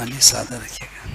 پانی سادہ رکھیے گا.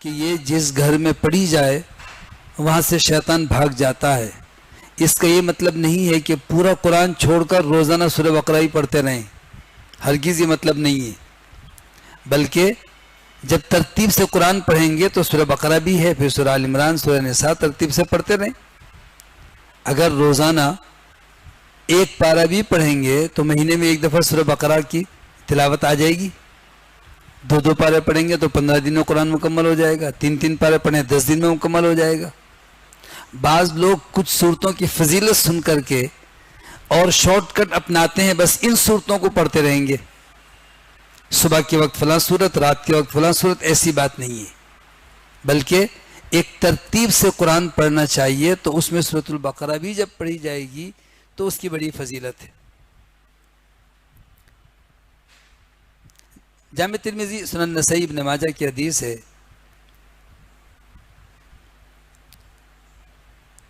کہ یہ جس گھر میں پڑھی جائے وہاں سے شیطان بھاگ جاتا ہے. اس کا یہ مطلب نہیں ہے کہ پورا قرآن چھوڑ کر روزانہ سورہ بقرہ ہی پڑھتے رہیں، ہرگز یہ مطلب نہیں ہے. بلکہ جب ترتیب سے قرآن پڑھیں گے تو سورہ بقرہ بھی ہے، پھر سورہ آل عمران، سورہ نساء، ترتیب سے پڑھتے رہیں. اگر روزانہ ایک پارہ بھی پڑھیں گے تو مہینے میں ایک دفعہ سورہ بقرہ کی تلاوت آ جائے گی. دو پارے پڑھیں گے تو 15 دن میں قرآن مکمل ہو جائے گا. 3 پارے پڑھیں 10 دن میں مکمل ہو جائے گا. بعض لوگ کچھ صورتوں کی فضیلت سن کر کے اور شارٹ کٹ اپناتے ہیں، بس ان صورتوں کو پڑھتے رہیں گے. صبح کے وقت فلاں صورت، رات کے وقت فلاں صورت، ایسی بات نہیں ہے، بلکہ ایک ترتیب سے قرآن پڑھنا چاہیے۔ تو اس میں سورۃ البقرہ بھی جب پڑھی جائے گی تو اس کی بڑی فضیلت ہے۔ جامع ترمذی، سنن نسائی، ابن ماجہ کی حدیث ہے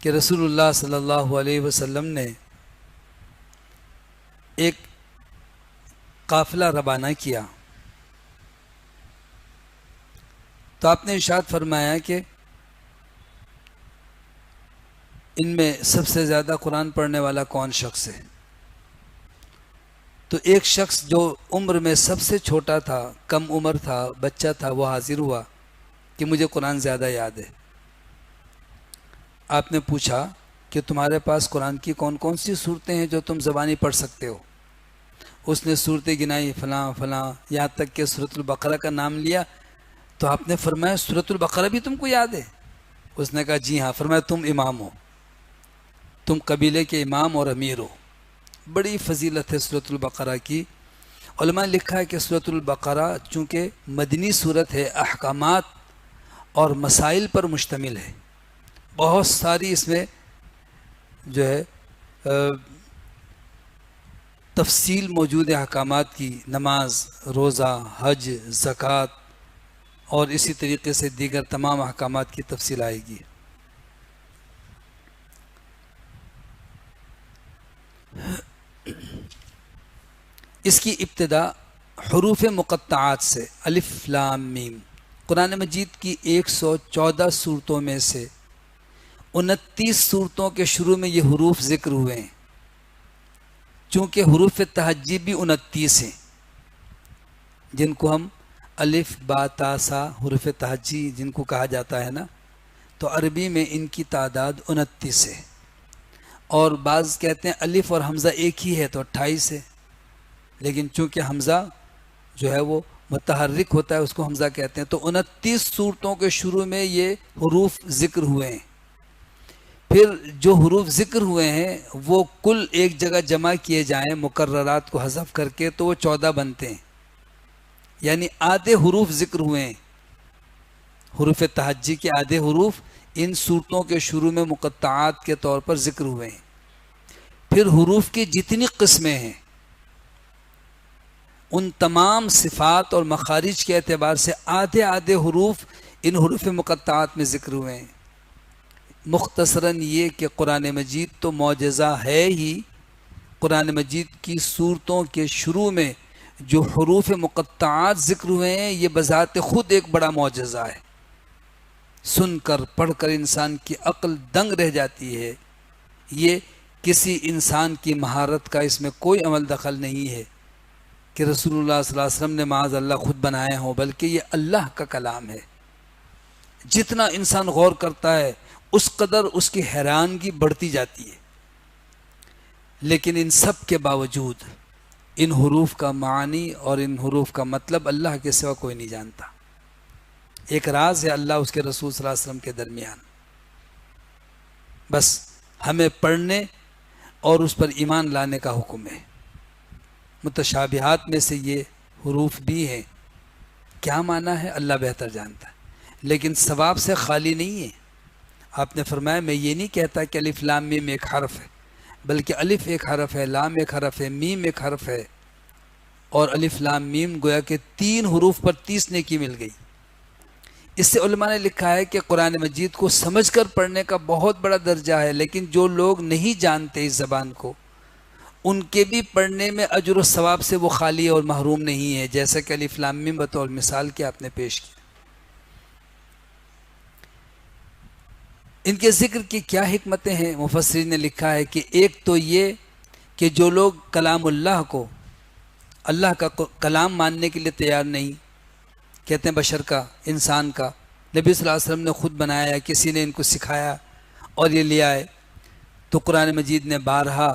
کہ رسول اللہ صلی اللہ علیہ وسلم نے ایک قافلہ روانہ کیا تو آپ نے ارشاد فرمایا کہ ان میں سب سے زیادہ قرآن پڑھنے والا کون شخص ہے؟ تو ایک شخص جو عمر میں سب سے چھوٹا تھا، کم عمر تھا، بچہ تھا، وہ حاضر ہوا کہ مجھے قرآن زیادہ یاد ہے۔ آپ نے پوچھا کہ تمہارے پاس قرآن کی کون کون سی صورتیں ہیں جو تم زبانی پڑھ سکتے ہو؟ اس نے صورتیں گنائی، فلاں فلاں، یہاں تک کہ سورۃ البقرہ کا نام لیا۔ تو آپ نے فرمایا سورۃ البقرہ بھی تم کو یاد ہے؟ اس نے کہا جی ہاں۔ فرمایا تم امام ہو، تم قبیلے کے امام اور امیر ہو۔ بڑی فضیلت ہے سورۃ البقرہ کی۔ علماء نے لکھا ہے کہ سورۃ البقرہ چونکہ مدنی صورت ہے، احکامات اور مسائل پر مشتمل ہے، بہت ساری اس میں جو ہے تفصیل موجود ہے احکامات کی، نماز، روزہ، حج، زکوٰۃ اور اسی طریقے سے دیگر تمام احکامات کی تفصیل آئے گی۔ اس کی ابتدا حروف مقطعات سے، الف لام میم۔ قرآن مجید کی 114 صورتوں میں سے 29 صورتوں کے شروع میں یہ حروف ذکر ہوئے ہیں، چونکہ حروف تہجی بھی 29 ہیں، جن کو ہم الف با تا سا حروف تہجی جن کو کہا جاتا ہے نا، تو عربی میں ان کی تعداد 29 ہے۔ اور بعض کہتے ہیں الف اور حمزہ ایک ہی ہے تو 28 ہے، لیکن چونکہ حمزہ جو ہے وہ متحرک ہوتا ہے اس کو حمزہ کہتے ہیں۔ تو 29 صورتوں کے شروع میں یہ حروف ذکر ہوئے ہیں۔ پھر جو حروف ذکر ہوئے ہیں وہ کل ایک جگہ جمع کیے جائیں مقررات کو حذف کر کے تو وہ 14 بنتے ہیں، یعنی آدھے حروف ذکر ہوئے ہیں۔ حروف تہجی کے آدھے حروف ان صورتوں کے شروع میں مقطعات کے طور پر ذکر ہوئے ہیں۔ پھر حروف کی جتنی قسمیں ہیں ان تمام صفات اور مخارج کے اعتبار سے آدھے آدھے حروف ان حروف مقطعات میں ذکر ہوئے ہیں۔ مختصراً یہ کہ قرآن مجید تو معجزہ ہے ہی، قرآن مجید کی صورتوں کے شروع میں جو حروف مقطعات ذکر ہوئے ہیں یہ بذات خود ایک بڑا معجزہ ہے۔ سن کر پڑھ کر انسان کی عقل دنگ رہ جاتی ہے۔ یہ کسی انسان کی مہارت کا اس میں کوئی عمل دخل نہیں ہے کہ رسول اللہ صلی اللہ علیہ وسلم نے معاذ اللہ خود بنائے ہوں، بلکہ یہ اللہ کا کلام ہے۔ جتنا انسان غور کرتا ہے اس قدر اس کی حیرانگی بڑھتی جاتی ہے۔ لیکن ان سب کے باوجود ان حروف کا معنی اور ان حروف کا مطلب اللہ کے سوا کوئی نہیں جانتا۔ ایک راز ہے اللہ اس کے رسول صلی اللہ علیہ وسلم کے درمیان۔ بس ہمیں پڑھنے اور اس پر ایمان لانے کا حکم ہے۔ متشابہات میں سے یہ حروف بھی ہیں، کیا معنی ہے اللہ بہتر جانتا ہے، لیکن ثواب سے خالی نہیں ہے۔ آپ نے فرمایا میں یہ نہیں کہتا کہ الف لام میم ایک حرف ہے، بلکہ الف ایک حرف ہے، لام ایک حرف ہے، میم ایک حرف ہے، اور الف لام میم گویا کہ 3 حروف پر 30 نیکی مل گئی۔ اس سے علماء نے لکھا ہے کہ قرآن مجید کو سمجھ کر پڑھنے کا بہت بڑا درجہ ہے، لیکن جو لوگ نہیں جانتے اس زبان کو ان کے بھی پڑھنے میں اجر و ثواب سے وہ خالی اور محروم نہیں ہے، جیسا کہ الف لام میم بطور مثال کے آپ نے پیش کیا۔ ان کے ذکر کی کیا حکمتیں ہیں؟ مفسرین نے لکھا ہے کہ ایک تو یہ کہ جو لوگ کلام اللہ کو، اللہ کا کلام ماننے کے لیے تیار نہیں، کہتے ہیں بشر کا، انسان کا، نبی صلی اللہ علیہ وسلم نے خود بنایا، کسی نے ان کو سکھایا اور یہ لے آئے، تو قرآن مجید نے بارہا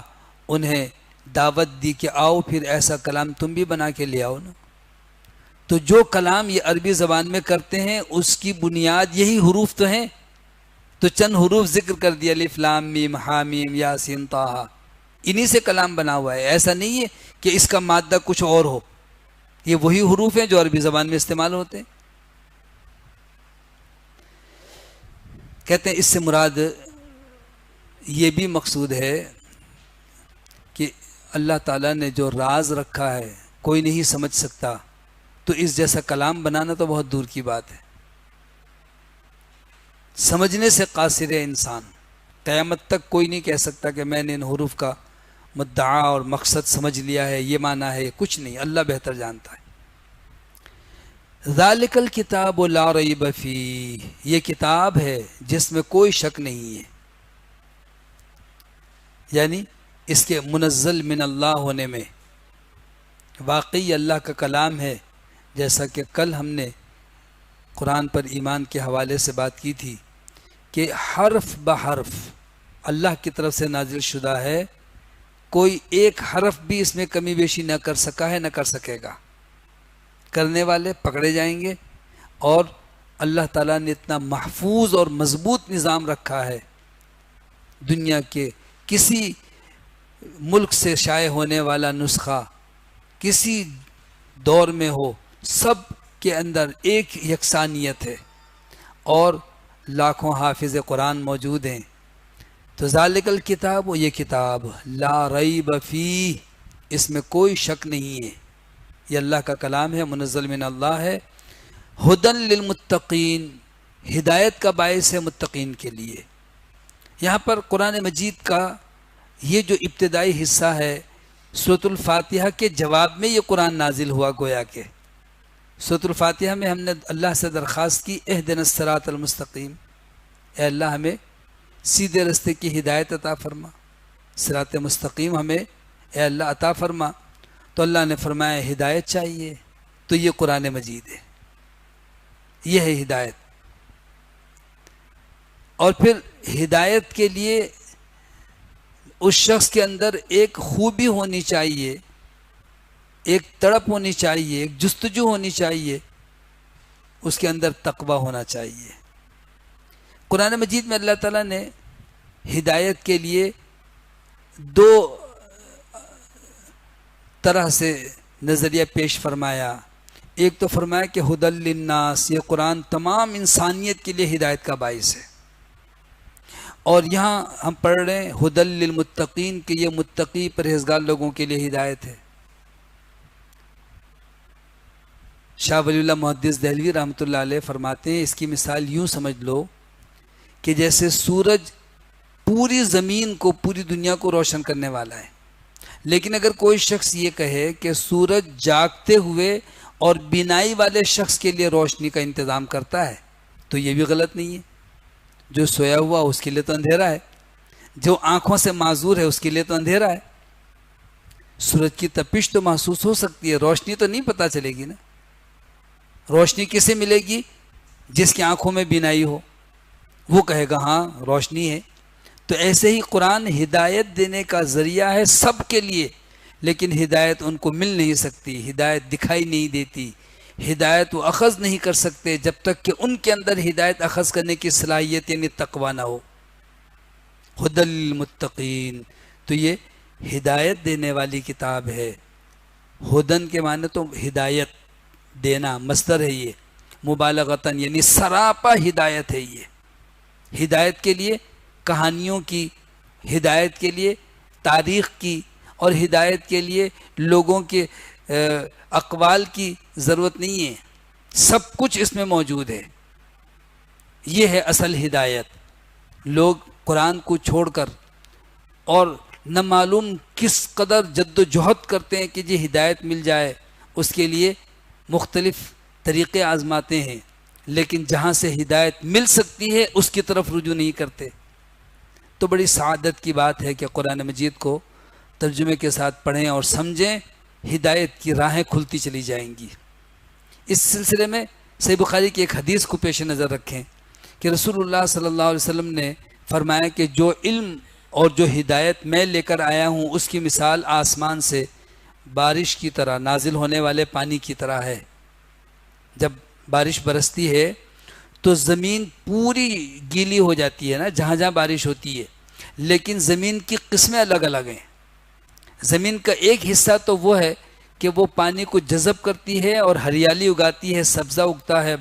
انہیں دعوت دی کہ آؤ پھر ایسا کلام تم بھی بنا کے لے آؤ نا۔ تو جو کلام یہ عربی زبان میں کرتے ہیں اس کی بنیاد یہی حروف تو ہیں، تو چند حروف ذکر کر دیا، الف لام میم حامیم یاسین طٰہٰ، انہی سے کلام بنا ہوا ہے۔ ایسا نہیں ہے کہ اس کا مادہ کچھ اور ہو، یہ وہی حروف ہیں جو عربی زبان میں استعمال ہوتے ہیں. کہتے ہیں اس سے مراد یہ بھی مقصود ہے کہ اللہ تعالیٰ نے جو راز رکھا ہے کوئی نہیں سمجھ سکتا، تو اس جیسا کلام بنانا تو بہت دور کی بات ہے. سمجھنے سے قاصر ہے انسان. قیامت تک کوئی نہیں کہہ سکتا کہ میں نے ان حروف کا مدعا اور مقصد سمجھ لیا ہے، یہ معنی ہے، کچھ نہیں. اللہ بہتر جانتا ہے. ذالک الکتاب لا ریب فیہ، یہ کتاب ہے جس میں کوئی شک نہیں ہے، یعنی اس کے منزل من اللہ ہونے میں. واقعی اللہ کا کلام ہے، جیسا کہ کل ہم نے قرآن پر ایمان کے حوالے سے بات کی تھی کہ حرف بحرف اللہ کی طرف سے نازل شدہ ہے. کوئی ایک حرف بھی اس میں کمی بیشی نہ کر سکا ہے، نہ کر سکے گا. کرنے والے پکڑے جائیں گے. اور اللہ تعالیٰ نے اتنا محفوظ اور مضبوط نظام رکھا ہے، دنیا کے کسی ملک سے شائع ہونے والا نسخہ کسی دور میں ہو، سب کے اندر ایک یکسانیت ہے، اور لاکھوں حافظ قرآن موجود ہیں. تو ذالک الکتاب، وہ یہ کتاب، لا ریب فیہ، اس میں کوئی شک نہیں ہے، یہ اللہ کا کلام ہے، منزل من اللہ ہے. ہدی للمتقین، ہدایت کا باعث ہے متقین کے لیے. یہاں پر قرآن مجید کا یہ جو ابتدائی حصہ ہے، سورۃ الفاتحہ کے جواب میں یہ قرآن نازل ہوا. گویا کہ سورۃ الفاتحہ میں ہم نے اللہ سے درخواست کی اہدنا الصراط المستقیم، اے اللہ ہمیں سیدھے رستے کی ہدایت عطا فرما، صراط مستقیم ہمیں اے اللہ عطا فرما. تو اللہ نے فرمایا ہدایت چاہیے تو یہ قرآن مجید ہے، یہ ہے ہدایت. اور پھر ہدایت کے لیے اس شخص کے اندر ایک خوبی ہونی چاہیے، ایک تڑپ ہونی چاہیے، ایک جستجو ہونی چاہیے، اس کے اندر تقوی ہونا چاہیے. قرآن مجید میں اللہ تعالیٰ نے ہدایت کے لیے دو طرح سے نظریہ پیش فرمایا. ایک تو فرمایا کہ ہدی للناس، یہ قرآن تمام انسانیت کے لیے ہدایت کا باعث ہے. اور یہاں ہم پڑھ رہے ہیں ہدی للمتقین، کہ یہ متقی پرہیزگار لوگوں کے لیے ہدایت ہے. شاہ ولی اللہ محدث دہلوی رحمۃ اللہ علیہ فرماتے ہیں اس کی مثال یوں سمجھ لو کہ جیسے سورج پوری زمین کو، پوری دنیا کو روشن کرنے والا ہے، لیکن اگر کوئی شخص یہ کہے کہ سورج جاگتے ہوئے اور بینائی والے شخص کے لیے روشنی کا انتظام کرتا ہے تو یہ بھی غلط نہیں ہے. جو سویا ہوا اس کے لیے تو اندھیرا ہے، جو آنکھوں سے معذور ہے اس کے لیے تو اندھیرا ہے. سورج کی تپش تو محسوس ہو سکتی ہے، روشنی تو نہیں پتہ چلے گی نا. روشنی کسے ملے گی؟ جس کی آنکھوں میں بینائی ہو، وہ کہے گا ہاں روشنی ہے. تو ایسے ہی قرآن ہدایت دینے کا ذریعہ ہے سب کے لیے، لیکن ہدایت ان کو مل نہیں سکتی، ہدایت دکھائی نہیں دیتی، ہدایت وہ اخذ نہیں کر سکتے جب تک کہ ان کے اندر ہدایت اخذ کرنے کی صلاحیت یعنی تقویٰ نہ ہو. ہدی للمتقین، تو یہ ہدایت دینے والی کتاب ہے. ہدن کے معنی تو ہدایت دینا، مصدر ہے یہ، مبالغتاً یعنی سراپا ہدایت ہے. یہ ہدایت کے لیے کہانیوں کی، ہدایت کے لیے تاریخ کی، اور ہدایت کے لیے لوگوں کے اقوال کی ضرورت نہیں ہے. سب کچھ اس میں موجود ہے. یہ ہے اصل ہدایت. لوگ قرآن کو چھوڑ کر اور نہ معلوم کس قدر جد و جہد کرتے ہیں کہ یہ ہدایت مل جائے، اس کے لیے مختلف طریقے آزماتے ہیں، لیکن جہاں سے ہدایت مل سکتی ہے اس کی طرف رجوع نہیں کرتے. تو بڑی سعادت کی بات ہے کہ قرآن مجید کو ترجمے کے ساتھ پڑھیں اور سمجھیں، ہدایت کی راہیں کھلتی چلی جائیں گی. اس سلسلے میں صحیح بخاری کی ایک حدیث کو پیش نظر رکھیں کہ رسول اللہ صلی اللہ علیہ وسلم نے فرمایا کہ جو علم اور جو ہدایت میں لے کر آیا ہوں اس کی مثال آسمان سے بارش کی طرح، نازل ہونے والے پانی کی طرح ہے. جب بارش برستی ہے تو زمین پوری گیلی ہو جاتی ہے نا، جہاں جہاں بارش ہوتی ہے، لیکن زمین کی قسمیں الگ الگ ہیں. زمین کا ایک حصہ تو وہ ہے کہ وہ پانی کو جذب کرتی ہے اور ہریالی اگاتی ہے، سبزہ اگتا ہے،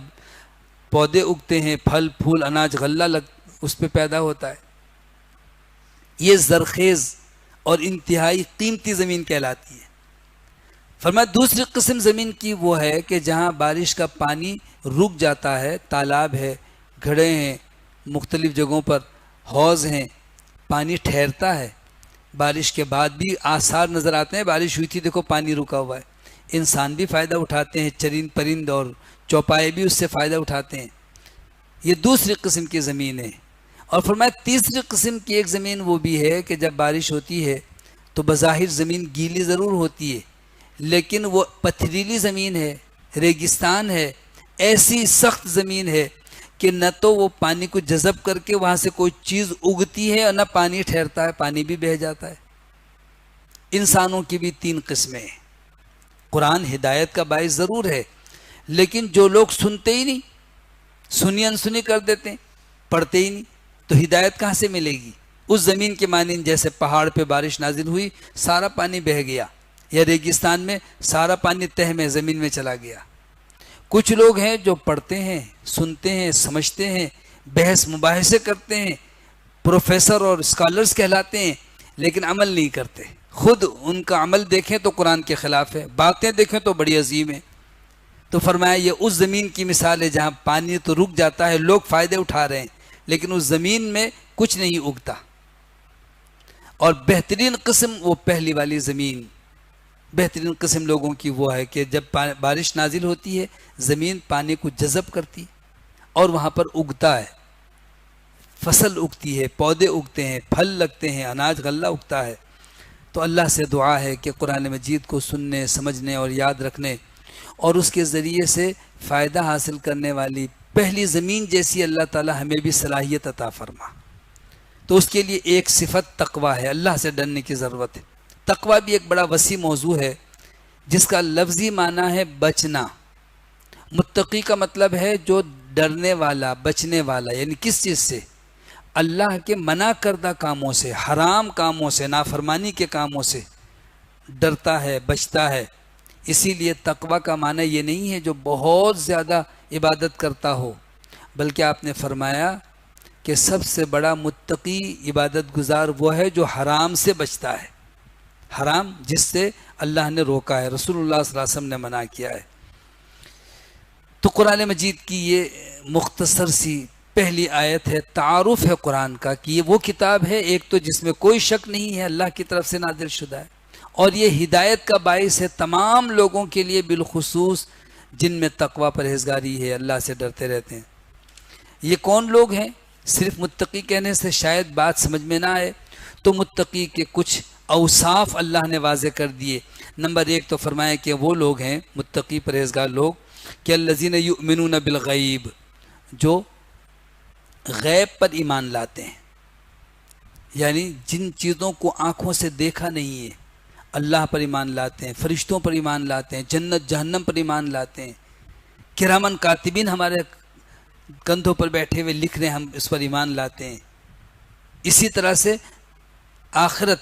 پودے اگتے ہیں، پھل پھول اناج غلہ اس پہ پیدا ہوتا ہے. یہ زرخیز اور انتہائی قیمتی زمین کہلاتی ہے. فرمایا دوسری قسم زمین کی وہ ہے کہ جہاں بارش کا پانی رک جاتا ہے، تالاب ہے، گھڑے ہیں، مختلف جگہوں پر حوض ہیں، پانی ٹھہرتا ہے، بارش کے بعد بھی آثار نظر آتے ہیں، بارش ہوئی تھی دیکھو پانی رکا ہوا ہے، انسان بھی فائدہ اٹھاتے ہیں، چرند پرند اور چوپائے بھی اس سے فائدہ اٹھاتے ہیں. یہ دوسری قسم کی زمین ہے. اور فرمایا تیسری قسم کی ایک زمین وہ بھی ہے کہ جب بارش ہوتی ہے تو بظاہر زمین گیلی ضرور ہوتی ہے، لیکن وہ پتھریلی زمین ہے، ریگستان ہے، ایسی سخت زمین ہے کہ نہ تو وہ پانی کو جذب کر کے وہاں سے کوئی چیز اگتی ہے اور نہ پانی ٹھہرتا ہے، پانی بھی بہہ جاتا ہے. انسانوں کی بھی تین قسمیں ہیں. قرآن ہدایت کا باعث ضرور ہے، لیکن جو لوگ سنتے ہی نہیں، سنی انسنی کر دیتے ہیں، پڑھتے ہی نہیں، تو ہدایت کہاں سے ملے گی؟ اس زمین کے مانند جیسے پہاڑ پہ بارش نازل ہوئی، سارا پانی بہہ گیا، یا ریگستان میں سارا پانی تہ میں زمین میں چلا گیا. کچھ لوگ ہیں جو پڑھتے ہیں، سنتے ہیں، سمجھتے ہیں، بحث مباحثے کرتے ہیں، پروفیسر اور اسکالرز کہلاتے ہیں، لیکن عمل نہیں کرتے. خود ان کا عمل دیکھیں تو قرآن کے خلاف ہے، باتیں دیکھیں تو بڑی عظیم ہے. تو فرمایا یہ اس زمین کی مثال ہے جہاں پانی تو رک جاتا ہے، لوگ فائدے اٹھا رہے ہیں، لیکن اس زمین میں کچھ نہیں اگتا. اور بہترین قسم وہ پہلی والی زمین، بہترین قسم لوگوں کی وہ ہے کہ جب بارش نازل ہوتی ہے زمین پانی کو جذب کرتی اور وہاں پر اگتا ہے، فصل اگتی ہے، پودے اگتے ہیں، پھل لگتے ہیں، اناج غلہ اگتا ہے. تو اللہ سے دعا ہے کہ قرآن مجید کو سننے، سمجھنے اور یاد رکھنے اور اس کے ذریعے سے فائدہ حاصل کرنے والی پہلی زمین جیسی اللہ تعالی ہمیں بھی صلاحیت عطا فرما. تو اس کے لیے ایک صفت تقوی ہے، اللہ سے ڈرنے کی ضرورت ہے. تقوی بھی ایک بڑا وسیع موضوع ہے جس کا لفظی معنی ہے بچنا. متقی کا مطلب ہے جو ڈرنے والا، بچنے والا. یعنی کس چیز سے؟ اللہ کے منع کردہ کاموں سے، حرام کاموں سے، نافرمانی کے کاموں سے ڈرتا ہے، بچتا ہے. اسی لیے تقوی کا معنی یہ نہیں ہے جو بہت زیادہ عبادت کرتا ہو، بلکہ آپ نے فرمایا کہ سب سے بڑا متقی عبادت گزار وہ ہے جو حرام سے بچتا ہے. حرام جس سے اللہ نے روکا ہے، رسول اللہ صلی اللہ علیہ وسلم نے منع کیا ہے. تو قرآن مجید کی یہ مختصر سی پہلی آیت ہے، تعارف ہے قرآن کا کہ یہ وہ کتاب ہے ایک تو جس میں کوئی شک نہیں ہے، اللہ کی طرف سے نازل شدہ ہے، اور یہ ہدایت کا باعث ہے تمام لوگوں کے لیے، بالخصوص جن میں تقوی پرہیزگاری ہے، اللہ سے ڈرتے رہتے ہیں. یہ کون لوگ ہیں؟ صرف متقی کہنے سے شاید بات سمجھ میں نہ آئے، تو متقی کے کچھ اوصاف اللہ نے واضح کر دیے. نمبر 1 تو فرمایا کہ وہ لوگ ہیں متقی پرہیزگار لوگ کہ الذین یؤمنون بالغیب، جو غیب پر ایمان لاتے ہیں، یعنی جن چیزوں کو آنکھوں سے دیکھا نہیں ہے اللہ پر ایمان لاتے ہیں، فرشتوں پر ایمان لاتے ہیں، جنت جہنم پر ایمان لاتے ہیں، کرامن کاتبین ہمارے کندھوں پر بیٹھے ہوئے لکھ رہے ہیں، ہم اس پر ایمان لاتے ہیں. اسی طرح سے آخرت،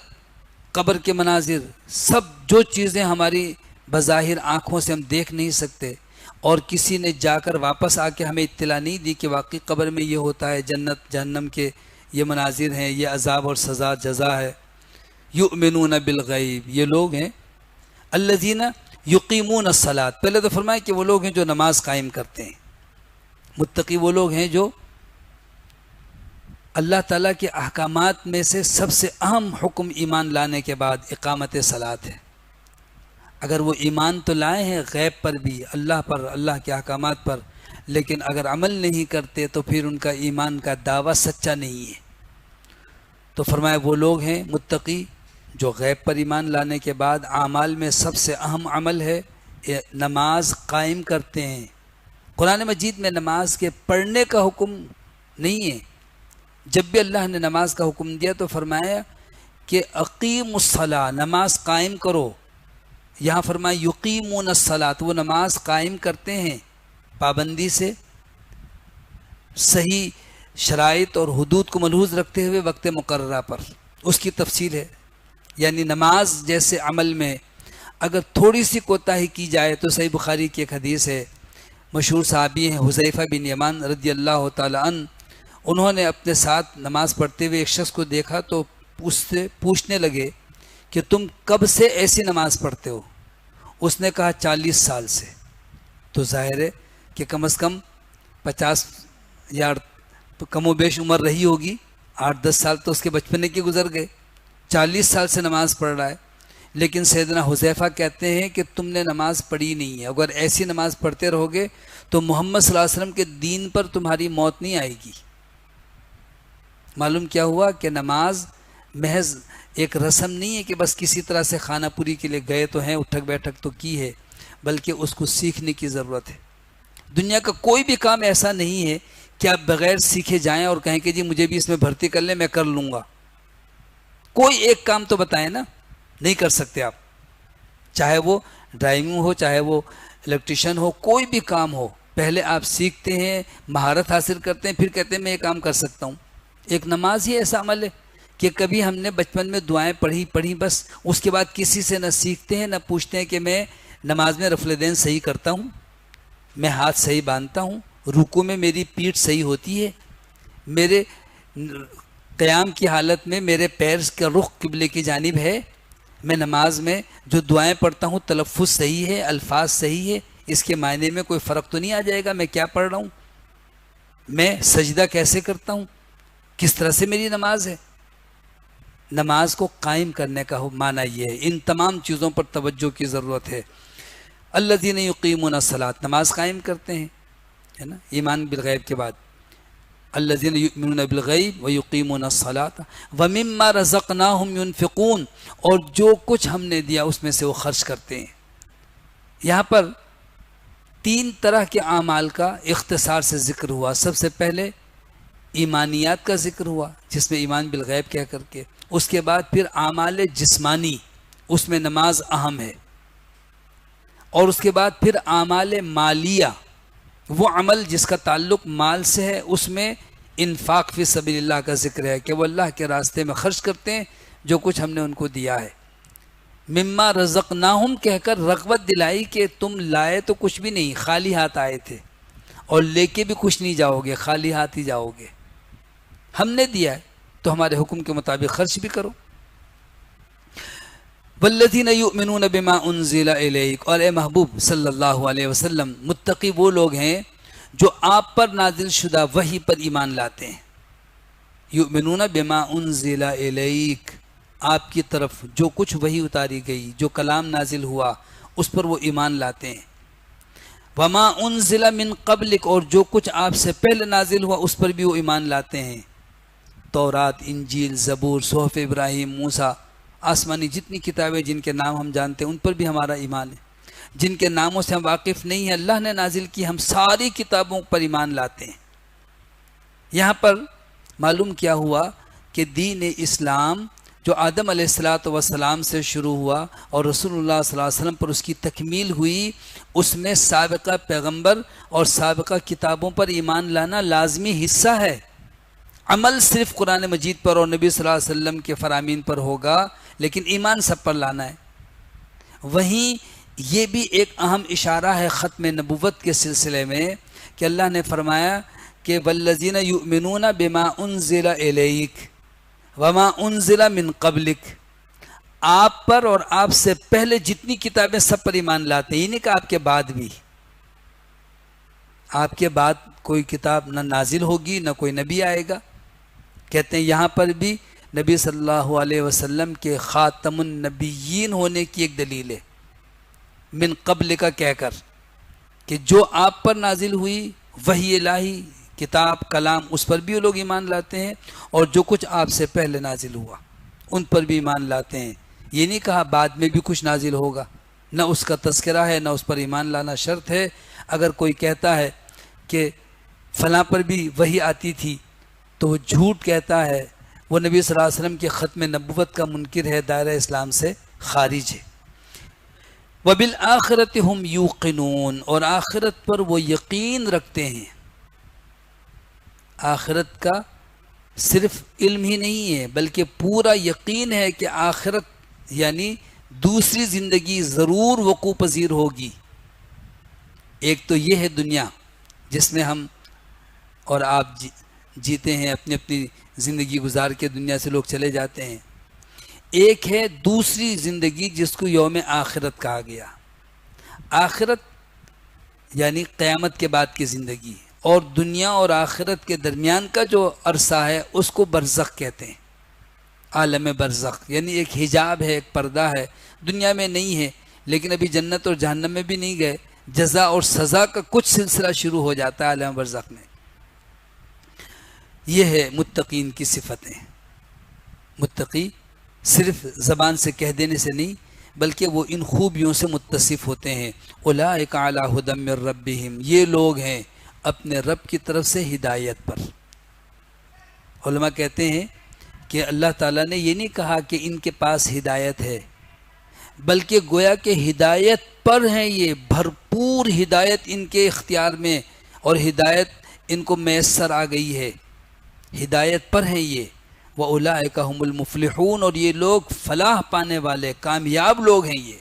قبر کے مناظر، سب جو چیزیں ہماری بظاہر آنکھوں سے ہم دیکھ نہیں سکتے اور کسی نے جا کر واپس آ کے ہمیں اطلاع نہیں دی کہ واقعی قبر میں یہ ہوتا ہے، جنت جہنم کے یہ مناظر ہیں، یہ عذاب اور سزا جزا ہے. یؤمنون بالغیب، یہ لوگ ہیں الذین یقیمون الصلاۃ. پہلے تو فرمایا کہ وہ لوگ ہیں جو نماز قائم کرتے ہیں. متقی وہ لوگ ہیں جو اللہ تعالیٰ کے احکامات میں سے سب سے اہم حکم ایمان لانے کے بعد اقامت صلاۃ ہے. اگر وہ ایمان تو لائے ہیں غیب پر بھی، اللہ پر، اللہ کے احکامات پر، لیکن اگر عمل نہیں کرتے تو پھر ان کا ایمان کا دعویٰ سچا نہیں ہے. تو فرمایا وہ لوگ ہیں متقی جو غیب پر ایمان لانے کے بعد اعمال میں سب سے اہم عمل ہے نماز قائم کرتے ہیں. قرآن مجید میں نماز کے پڑھنے کا حکم نہیں ہے. جب بھی اللہ نے نماز کا حکم دیا تو فرمایا کہ اقیم الصلاۃ، نماز قائم کرو. یہاں فرمایا یقیمون الصلاۃ، وہ نماز قائم کرتے ہیں پابندی سے، صحیح شرائط اور حدود کو ملحوظ رکھتے ہوئے وقت مقررہ پر. اس کی تفصیل ہے. یعنی نماز جیسے عمل میں اگر تھوڑی سی کوتاہی کی جائے تو صحیح بخاری کی ایک حدیث ہے، مشہور صحابی ہیں حذیفہ بن یمان رضی اللہ تعالی عنہ، انہوں نے اپنے ساتھ نماز پڑھتے ہوئے ایک شخص کو دیکھا تو اس سے پوچھنے لگے کہ تم کب سے ایسی نماز پڑھتے ہو؟ اس نے کہا 40 سال سے۔ تو ظاہر ہے کہ کم از کم 50 یا کم و بیش عمر رہی ہوگی، 8-10 سال تو اس کے بچپنے کے گزر گئے، 40 سال سے نماز پڑھ رہا ہے۔ لیکن سیدنا حذیفہ کہتے ہیں کہ تم نے نماز پڑھی نہیں ہے، اگر ایسی نماز پڑھتے رہو گے تو محمد صلی اللہ علیہ وسلم کے دین پر تمہاری موت نہیں آئے گی۔ معلوم کیا ہوا کہ نماز محض ایک رسم نہیں ہے کہ بس کسی طرح سے خانہ پوری کے لیے گئے تو ہیں، اٹھک بیٹھک تو کی ہے، بلکہ اس کو سیکھنے کی ضرورت ہے۔ دنیا کا کوئی بھی کام ایسا نہیں ہے کہ آپ بغیر سیکھے جائیں اور کہیں کہ جی مجھے بھی اس میں بھرتی کر لیں، میں کر لوں گا۔ کوئی ایک کام تو بتائیں نا، نہیں کر سکتے آپ، چاہے وہ ڈرائیونگ ہو، چاہے وہ الیکٹریشین ہو، کوئی بھی کام ہو، پہلے آپ سیکھتے ہیں، مہارت حاصل کرتے ہیں، پھر کہتے ہیں میں یہ کام کر سکتا ہوں۔ ایک نماز ہی ایسا عمل ہے کہ کبھی ہم نے بچپن میں دعائیں پڑھی بس، اس کے بعد کسی سے نہ سیکھتے ہیں نہ پوچھتے ہیں کہ میں نماز میں رفع دین صحیح کرتا ہوں، میں ہاتھ صحیح باندھتا ہوں، رکوع میں میری پیٹھ صحیح ہوتی ہے، میرے قیام کی حالت میں میرے پیر کا رخ قبلے کی جانب ہے، میں نماز میں جو دعائیں پڑھتا ہوں تلفظ صحیح ہے، الفاظ صحیح ہے، اس کے معنی میں کوئی فرق تو نہیں آ جائے گا میں کیا پڑھ رہا ہوں، میں سجدہ کیسے کرتا ہوں، کس طرح سے میری نماز ہے۔ نماز کو قائم کرنے کا معنی یہ ہے، ان تمام چیزوں پر توجہ کی ضرورت ہے۔ الذین یقیمون الصلاۃ، نماز قائم کرتے ہیں، ہے نا، ایمان بالغیب کے بعد الذین یؤمنون بالغیب ویقیمون الصلاۃ ومما رزقناہم ینفقون، اور جو کچھ ہم نے دیا اس میں سے وہ خرچ کرتے ہیں۔ یہاں پر 3 طرح کے اعمال کا اختصار سے ذکر ہوا۔ سب سے پہلے ایمانیات کا ذکر ہوا جس میں ایمان بالغیب کہہ کر کے، اس کے بعد پھر اعمال جسمانی، اس میں نماز اہم ہے، اور اس کے بعد پھر اعمال مالیہ، وہ عمل جس کا تعلق مال سے ہے، اس میں انفاق فی سبیل اللہ کا ذکر ہے کہ وہ اللہ کے راستے میں خرچ کرتے ہیں جو کچھ ہم نے ان کو دیا ہے۔ مما رزقناہم کہہ کر رغبت دلائی کہ تم لائے تو کچھ بھی نہیں، خالی ہاتھ آئے تھے، اور لے کے بھی کچھ نہیں جاؤ گے، خالی ہاتھ ہی جاؤ گے، ہم نے دیا ہے تو ہمارے حکم کے مطابق خرچ بھی کرو۔ والذین یؤمنون بما انزل الیک، اور اے محبوب صلی اللہ علیہ وسلم، متقی وہ لوگ ہیں جو آپ پر نازل شدہ وحی پر ایمان لاتے ہیں۔ یؤمنون بما انزل الیک، آپ کی طرف جو کچھ وحی اتاری گئی، جو کلام نازل ہوا، اس پر وہ ایمان لاتے ہیں۔ وما انزل من قبلک، اور جو کچھ آپ سے پہلے نازل ہوا اس پر بھی وہ ایمان لاتے ہیں، تورات، انجیل، زبور، صحف ابراہیم، موسیٰ، آسمانی جتنی کتابیں جن کے نام ہم جانتے ہیں ان پر بھی ہمارا ایمان ہے، جن کے ناموں سے ہم واقف نہیں ہیں اللہ نے نازل کی ہم ساری کتابوں پر ایمان لاتے ہیں۔ یہاں پر معلوم کیا ہوا کہ دین اسلام جو آدم علیہ السلام سے شروع ہوا اور رسول اللہ صلی اللہ علیہ وسلم پر اس کی تکمیل ہوئی، اس میں سابقہ پیغمبر اور سابقہ کتابوں پر ایمان لانا لازمی حصہ ہے۔ عمل صرف قرآن مجید پر اور نبی صلی اللہ علیہ وسلم کے فرامین پر ہوگا، لیکن ایمان سب پر لانا ہے۔ وہیں یہ بھی ایک اہم اشارہ ہے ختم نبوت کے سلسلے میں کہ اللہ نے فرمایا کہ والذین یؤمنون بما انزل الیک وما انزل من قبلک، آپ پر اور آپ سے پہلے جتنی کتابیں سب پر ایمان لاتے ہیں، یہ نہیں کہ آپ کے بعد بھی، آپ کے بعد کوئی کتاب نہ نازل ہوگی نہ کوئی نبی آئے گا۔ کہتے ہیں یہاں پر بھی نبی صلی اللہ علیہ وسلم کے خاتم النبیین ہونے کی ایک دلیل ہے، من قبل کا کہہ کر کہ جو آپ پر نازل ہوئی وحی الہی، کتاب، کلام، اس پر بھی وہ لوگ ایمان لاتے ہیں، اور جو کچھ آپ سے پہلے نازل ہوا ان پر بھی ایمان لاتے ہیں۔ یہ نہیں کہا بعد میں بھی کچھ نازل ہوگا، نہ اس کا تذکرہ ہے نہ اس پر ایمان لانا شرط ہے۔ اگر کوئی کہتا ہے کہ فلاں پر بھی وحی آتی تھی تو وہ جھوٹ کہتا ہے، وہ نبی صلی اللہ علیہ وسلم کے ختم نبوت کا منکر ہے، دائرہ اسلام سے خارج ہے۔ وَبِالْآخِرَةِ هُمْ يُوقِنُونَ، اور آخرت پر وہ یقین رکھتے ہیں۔ آخرت کا صرف علم ہی نہیں ہے بلکہ پورا یقین ہے کہ آخرت یعنی دوسری زندگی ضرور وقوع پذیر ہوگی. ایک تو یہ ہے دنیا جس میں ہم اور آپ جیتے ہیں، اپنی اپنی زندگی گزار کے دنیا سے لوگ چلے جاتے ہیں. ایک ہے دوسری زندگی جس کو یوم آخرت کہا گیا. آخرت یعنی قیامت کے بعد کی زندگی، اور دنیا اور آخرت کے درمیان کا جو عرصہ ہے اس کو برزخ کہتے ہیں. عالم برزخ یعنی ایک حجاب ہے، ایک پردہ ہے، دنیا میں نہیں ہے لیکن ابھی جنت اور جہنم میں بھی نہیں گئے. جزا اور سزا کا کچھ سلسلہ شروع ہو جاتا ہے عالم برزخ میں. یہ ہے متقین کی صفتیں. متقی صرف زبان سے کہہ دینے سے نہیں بلکہ وہ ان خوبیوں سے متصف ہوتے ہیں. اولئک علی ھدی من ربہم، یہ لوگ ہیں اپنے رب کی طرف سے ہدایت پر. علماء کہتے ہیں کہ اللہ تعالیٰ نے یہ نہیں کہا کہ ان کے پاس ہدایت ہے، بلکہ گویا کہ ہدایت پر ہیں، یہ بھرپور ہدایت ان کے اختیار میں، اور ہدایت ان کو میسر آ گئی ہے، ہدایت پر ہیں یہ. وَأُولَٰئِكَ هُمُ الْمُفْلِحُونَ، اور یہ لوگ فلاح پانے والے کامیاب لوگ ہیں. یہ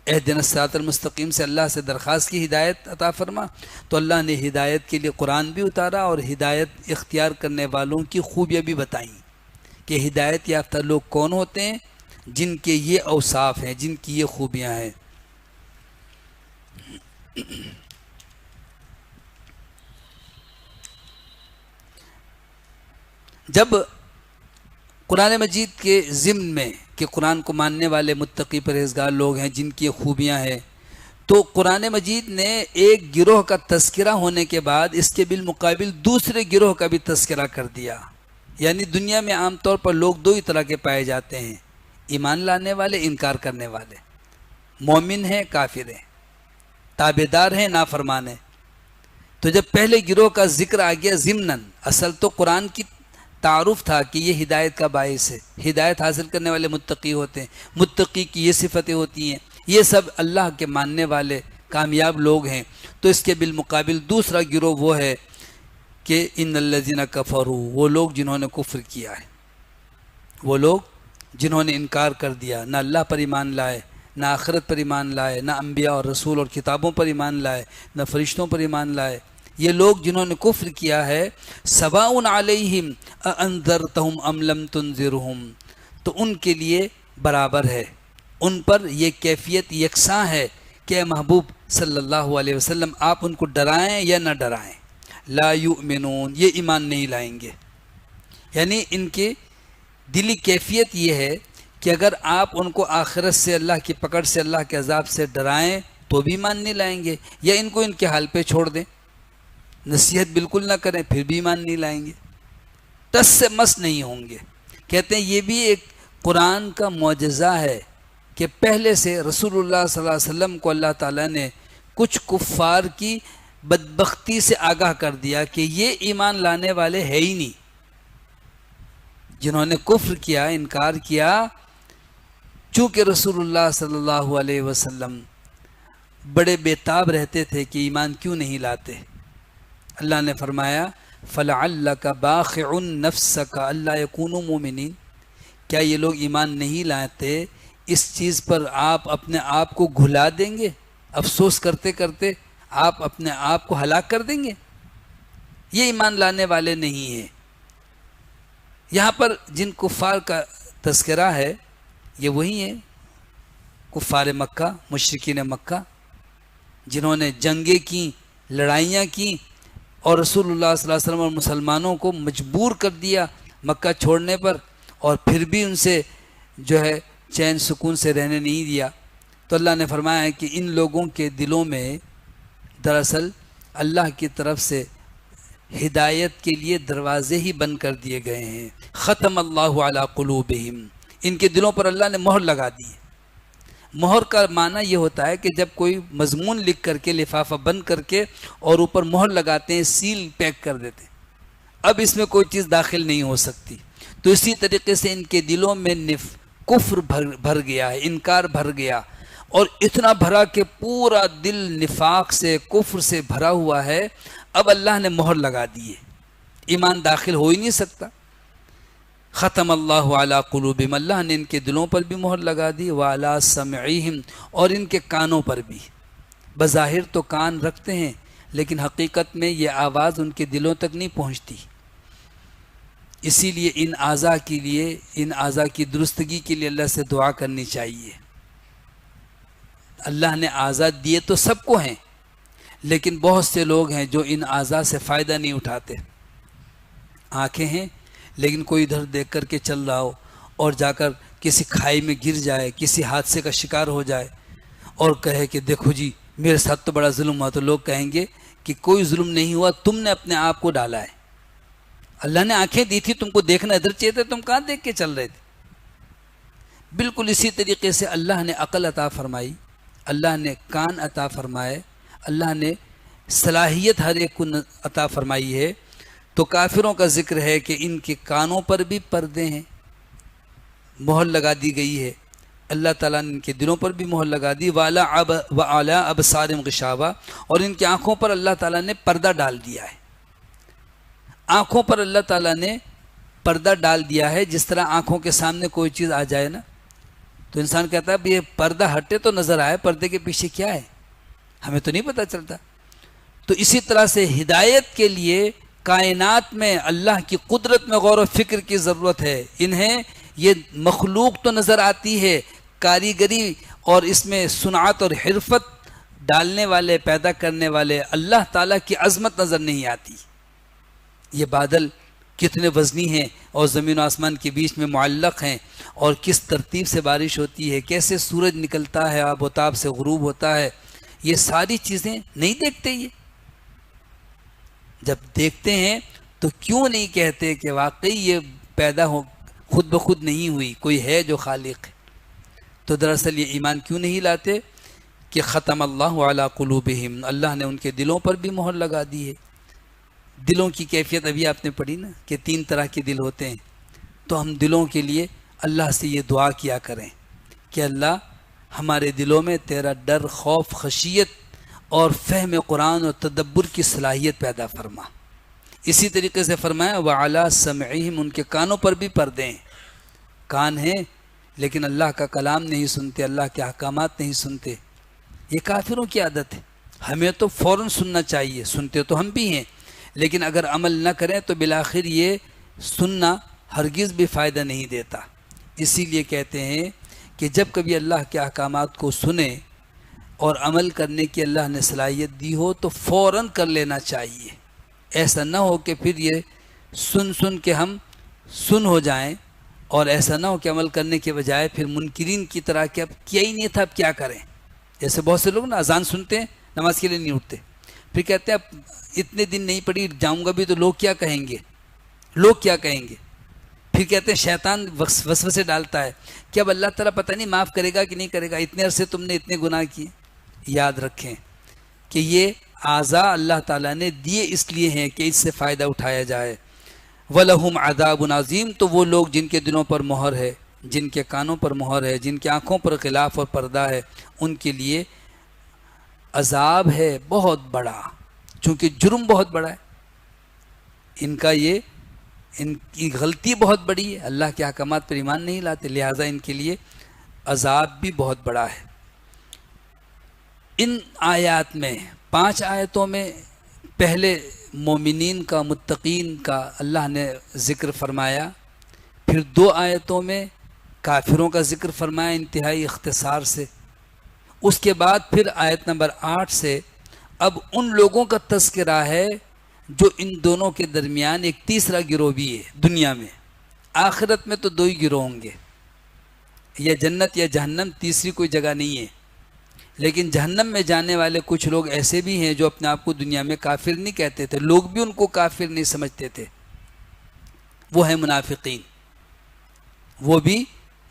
اہدنا الصراط المستقیم سے اللہ سے درخواست کی ہدایت عطا فرما، تو اللہ نے ہدایت کے لیے قرآن بھی اتارا اور ہدایت اختیار کرنے والوں کی خوبیاں بھی بتائیں کہ ہدایت یافتہ لوگ کون ہوتے ہیں، جن کے یہ اوصاف ہیں، جن کی یہ خوبیاں ہیں. جب قرآن مجید کے ضمن میں کہ قرآن کو ماننے والے متقی پرہیزگار لوگ ہیں جن کی خوبیاں ہیں، تو قرآن مجید نے ایک گروہ کا تذکرہ ہونے کے بعد اس کے بالمقابل دوسرے گروہ کا بھی تذکرہ کر دیا. یعنی دنیا میں عام طور پر لوگ دو ہی طرح کے پائے جاتے ہیں، ایمان لانے والے، انکار کرنے والے. مومن ہیں، کافر ہیں، تابعدار ہیں، نافرمان ہیں. تو جب پہلے گروہ کا ذکر آ گیا ضمناً، اصل تو قرآن کی تعارف تھا کہ یہ ہدایت کا باعث ہے، ہدایت حاصل کرنے والے متقی ہوتے ہیں، متقی کی یہ صفتیں ہوتی ہیں، یہ سب اللہ کے ماننے والے کامیاب لوگ ہیں. تو اس کے بالمقابل دوسرا گروہ وہ ہے کہ ان الذین کفروا، وہ لوگ جنہوں نے کفر کیا ہے، وہ لوگ جنہوں نے انکار کر دیا، نہ اللہ پر ایمان لائے، نہ آخرت پر ایمان لائے، نہ انبیاء اور رسول اور کتابوں پر ایمان لائے، نہ فرشتوں پر ایمان لائے. یہ لوگ جنہوں نے کفر کیا ہے، سواء علیہم اانذرتہم ام لم تنذرہم، تو ان کے لیے برابر ہے، ان پر یہ کیفیت یکساں ہے کہ اے محبوب صلی اللہ علیہ وسلم آپ ان کو ڈرائیں یا نہ ڈرائیں. لا یؤمنون، یہ ایمان نہیں لائیں گے. یعنی ان کی دلی کیفیت یہ ہے کہ اگر آپ ان کو آخرت سے، اللہ کی پکڑ سے، اللہ کے عذاب سے ڈرائیں تو بھی ایمان نہیں لائیں گے، یا ان کو ان کے حال پہ چھوڑ دیں، نصیحت بالکل نہ کریں پھر بھی ایمان نہیں لائیں گے، ٹس سے مس نہیں ہوں گے. کہتے ہیں یہ بھی ایک قرآن کا معجزہ ہے کہ پہلے سے رسول اللہ صلی اللہ علیہ وسلم کو اللہ تعالیٰ نے کچھ کفار کی بدبختی سے آگاہ کر دیا کہ یہ ایمان لانے والے ہے ہی نہیں. جنہوں نے کفر کیا، انکار کیا، چونکہ رسول اللہ صلی اللہ علیہ وسلم بڑے بےتاب رہتے تھے کہ ایمان کیوں نہیں لاتے، اللہ نے فرمایا فَلَعَلَّكَ بَاخِعٌ نَفْسَكَ أَلَّا يَكُونُوا مُؤْمِنِينَ، کیا یہ لوگ ایمان نہیں لاتے، اس چیز پر آپ اپنے آپ کو گھلا دیں گے، افسوس کرتے کرتے آپ اپنے آپ کو ہلاک کر دیں گے. یہ ایمان لانے والے نہیں ہیں. یہاں پر جن کفار کا تذکرہ ہے یہ وہی ہیں کفار مکہ، مشرکین مکہ، جنہوں نے جنگیں کیں، لڑائیاں کیں، اور رسول اللہ صلی اللہ علیہ وسلم اور مسلمانوں کو مجبور کر دیا مکہ چھوڑنے پر، اور پھر بھی ان سے جو ہے چین سکون سے رہنے نہیں دیا. تو اللہ نے فرمایا ہے کہ ان لوگوں کے دلوں میں دراصل اللہ کی طرف سے ہدایت کے لیے دروازے ہی بند کر دیے گئے ہیں. ختم اللہ علی قلوبہم، ان کے دلوں پر اللہ نے مہر لگا دی. مہر کا معنی یہ ہوتا ہے کہ جب کوئی مضمون لکھ کر کے لفافہ بند کر کے اور اوپر مہر لگاتے ہیں، سیل پیک کر دیتے ہیں، اب اس میں کوئی چیز داخل نہیں ہو سکتی. تو اسی طریقے سے ان کے دلوں میں کفر بھر گیا ہے، انکار بھر گیا، اور اتنا بھرا کہ پورا دل نفاق سے، کفر سے بھرا ہوا ہے. اب اللہ نے مہر لگا دی ہے، ایمان داخل ہو ہی نہیں سکتا. ختم اللہ علی قلوبہم، اللہ نے ان کے دلوں پر بھی مہر لگا دی، وعلی سمعہم، اور ان کے کانوں پر بھی۔ بظاہر تو کان رکھتے ہیں لیکن حقیقت میں یہ آواز ان کے دلوں تک نہیں پہنچتی، اسی لیے ان اعضاء کے لیے، ان اعضاء کی درستگی کے لیے اللہ سے دعا کرنی چاہیے۔ اللہ نے اعضاء دیے تو سب کو ہیں، لیکن بہت سے لوگ ہیں جو ان اعضاء سے فائدہ نہیں اٹھاتے۔ آنکھیں ہیں لیکن کوئی ادھر دیکھ کر کے چل رہا ہو اور جا کر کسی کھائی میں گر جائے، کسی حادثے کا شکار ہو جائے اور کہے کہ دیکھو جی میرے ساتھ تو بڑا ظلم ہوا، تو لوگ کہیں گے کہ کوئی ظلم نہیں ہوا، تم نے اپنے آپ کو ڈالا ہے۔ اللہ نے آنکھیں دی تھی، تم کو دیکھنا ادھر چاہیے تھا، تم کہاں دیکھ کے چل رہے تھے؟ بالکل اسی طریقے سے اللہ نے عقل عطا فرمائی، اللہ نے کان عطا فرمائے، اللہ نے صلاحیت ہر ایک کو عطا فرمائی ہے۔ تو کافروں کا ذکر ہے کہ ان کے کانوں پر بھی پردے ہیں، مہر لگا دی گئی ہے۔ اللہ تعالیٰ نے ان کے دلوں پر بھی مہر لگا دی، وَعَلَىٰ أَبْصَارِهِمْ غِشَاوَةٌ، اور ان کی آنکھوں پر اللہ تعالیٰ نے پردہ ڈال دیا ہے۔ آنکھوں پر اللہ تعالیٰ نے پردہ ڈال دیا ہے، جس طرح آنکھوں کے سامنے کوئی چیز آ جائے نا تو انسان کہتا ہے یہ پردہ ہٹے تو نظر آئے، پردے کے پیچھے کیا ہے ہمیں تو نہیں پتہ چلتا۔ تو اسی طرح سے ہدایت کے لیے کائنات میں اللہ کی قدرت میں غور و فکر کی ضرورت ہے۔ انہیں یہ مخلوق تو نظر آتی ہے، کاریگری اور اس میں صنعت اور حرفت ڈالنے والے، پیدا کرنے والے اللہ تعالیٰ کی عظمت نظر نہیں آتی۔ یہ بادل کتنے وزنی ہیں اور زمین و آسمان کے بیچ میں معلق ہیں، اور کس ترتیب سے بارش ہوتی ہے، کیسے سورج نکلتا ہے، آب و تاب سے غروب ہوتا ہے، یہ ساری چیزیں نہیں دیکھتے یہ؟ جب دیکھتے ہیں تو کیوں نہیں کہتے کہ واقعی یہ پیدا ہو خود بخود نہیں ہوئی، کوئی ہے جو خالق ہے؟ تو دراصل یہ ایمان کیوں نہیں لاتے کہ ختم اللہ علی قلوبہم، اللہ نے ان کے دلوں پر بھی مہر لگا دی ہے۔ دلوں کی کیفیت ابھی آپ نے پڑھی نا کہ 3 طرح کے دل ہوتے ہیں، تو ہم دلوں کے لیے اللہ سے یہ دعا کیا کریں کہ اللہ ہمارے دلوں میں تیرا ڈر، خوف، خشیت اور فہم قرآن اور تدبر کی صلاحیت پیدا فرما۔ اسی طریقے سے فرمایا وَعَلَىٰ سَمْعِهِمْ، ان کے کانوں پر بھی پردے ہیں، کان ہیں لیکن اللہ کا کلام نہیں سنتے، اللہ کے احکامات نہیں سنتے۔ یہ کافروں کی عادت ہے، ہمیں تو فوراً سننا چاہیے، سنتے تو ہم بھی ہیں، لیکن اگر عمل نہ کریں تو بالآخر یہ سننا ہرگز بھی فائدہ نہیں دیتا۔ اسی لیے کہتے ہیں کہ جب کبھی اللہ کے احکامات کو سنیں اور عمل کرنے کی اللہ نے صلاحیت دی ہو تو فوراً کر لینا چاہیے۔ ایسا نہ ہو کہ پھر یہ سن کے ہم سن ہو جائیں، اور ایسا نہ ہو کہ عمل کرنے کے بجائے پھر منکرین کی طرح کہ اب کیا ہی نہیں تھا اب کیا کریں۔ جیسے بہت سے لوگ نا اذان سنتے ہیں نماز کے لیے نہیں اٹھتے، پھر کہتے ہیں اب اتنے دن نہیں پڑھی جاؤں گا بھی تو لوگ کیا کہیں گے، لوگ کیا کہیں گے۔ پھر کہتے ہیں شیطان وسوسے ڈالتا ہے کہ اب اللہ تعالیٰ پتہ نہیں معاف کرے گا کہ نہیں کرے گا، اتنے عرصے تم نے اتنے گناہ کیے۔ یاد رکھیں کہ یہ اعضاء اللہ تعالیٰ نے دیے اس لیے ہیں کہ اس سے فائدہ اٹھایا جائے۔ وَلَهُمْ عَذَابٌ عَظِيمٌ، تو وہ لوگ جن کے دلوں پر مہر ہے، جن کے کانوں پر مہر ہے، جن کی آنکھوں پر غلاف اور پردہ ہے، ان کے لیے عذاب ہے بہت بڑا، چونکہ جرم بہت بڑا ہے ان کی غلطی بہت بڑی ہے، اللہ کے احکامات پر ایمان نہیں لاتے، لہٰذا ان کے لیے عذاب بھی بہت بڑا ہے۔ ان آیات میں 5 آیتوں میں پہلے مومنین کا، متقین کا اللہ نے ذکر فرمایا، پھر 2 آیتوں میں کافروں کا ذکر فرمایا انتہائی اختصار سے، اس کے بعد پھر آیت نمبر 8 سے اب ان لوگوں کا تذکرہ ہے جو ان دونوں کے درمیان ایک تیسرا گروہ بھی ہے دنیا میں۔ آخرت میں تو 2 ہی گروہ ہوں گے، یا جنت یا جہنم، تیسری کوئی جگہ نہیں ہے۔ لیکن جہنم میں جانے والے کچھ لوگ ایسے بھی ہیں جو اپنے آپ کو دنیا میں کافر نہیں کہتے تھے، لوگ بھی ان کو کافر نہیں سمجھتے تھے، وہ ہیں منافقین۔ وہ بھی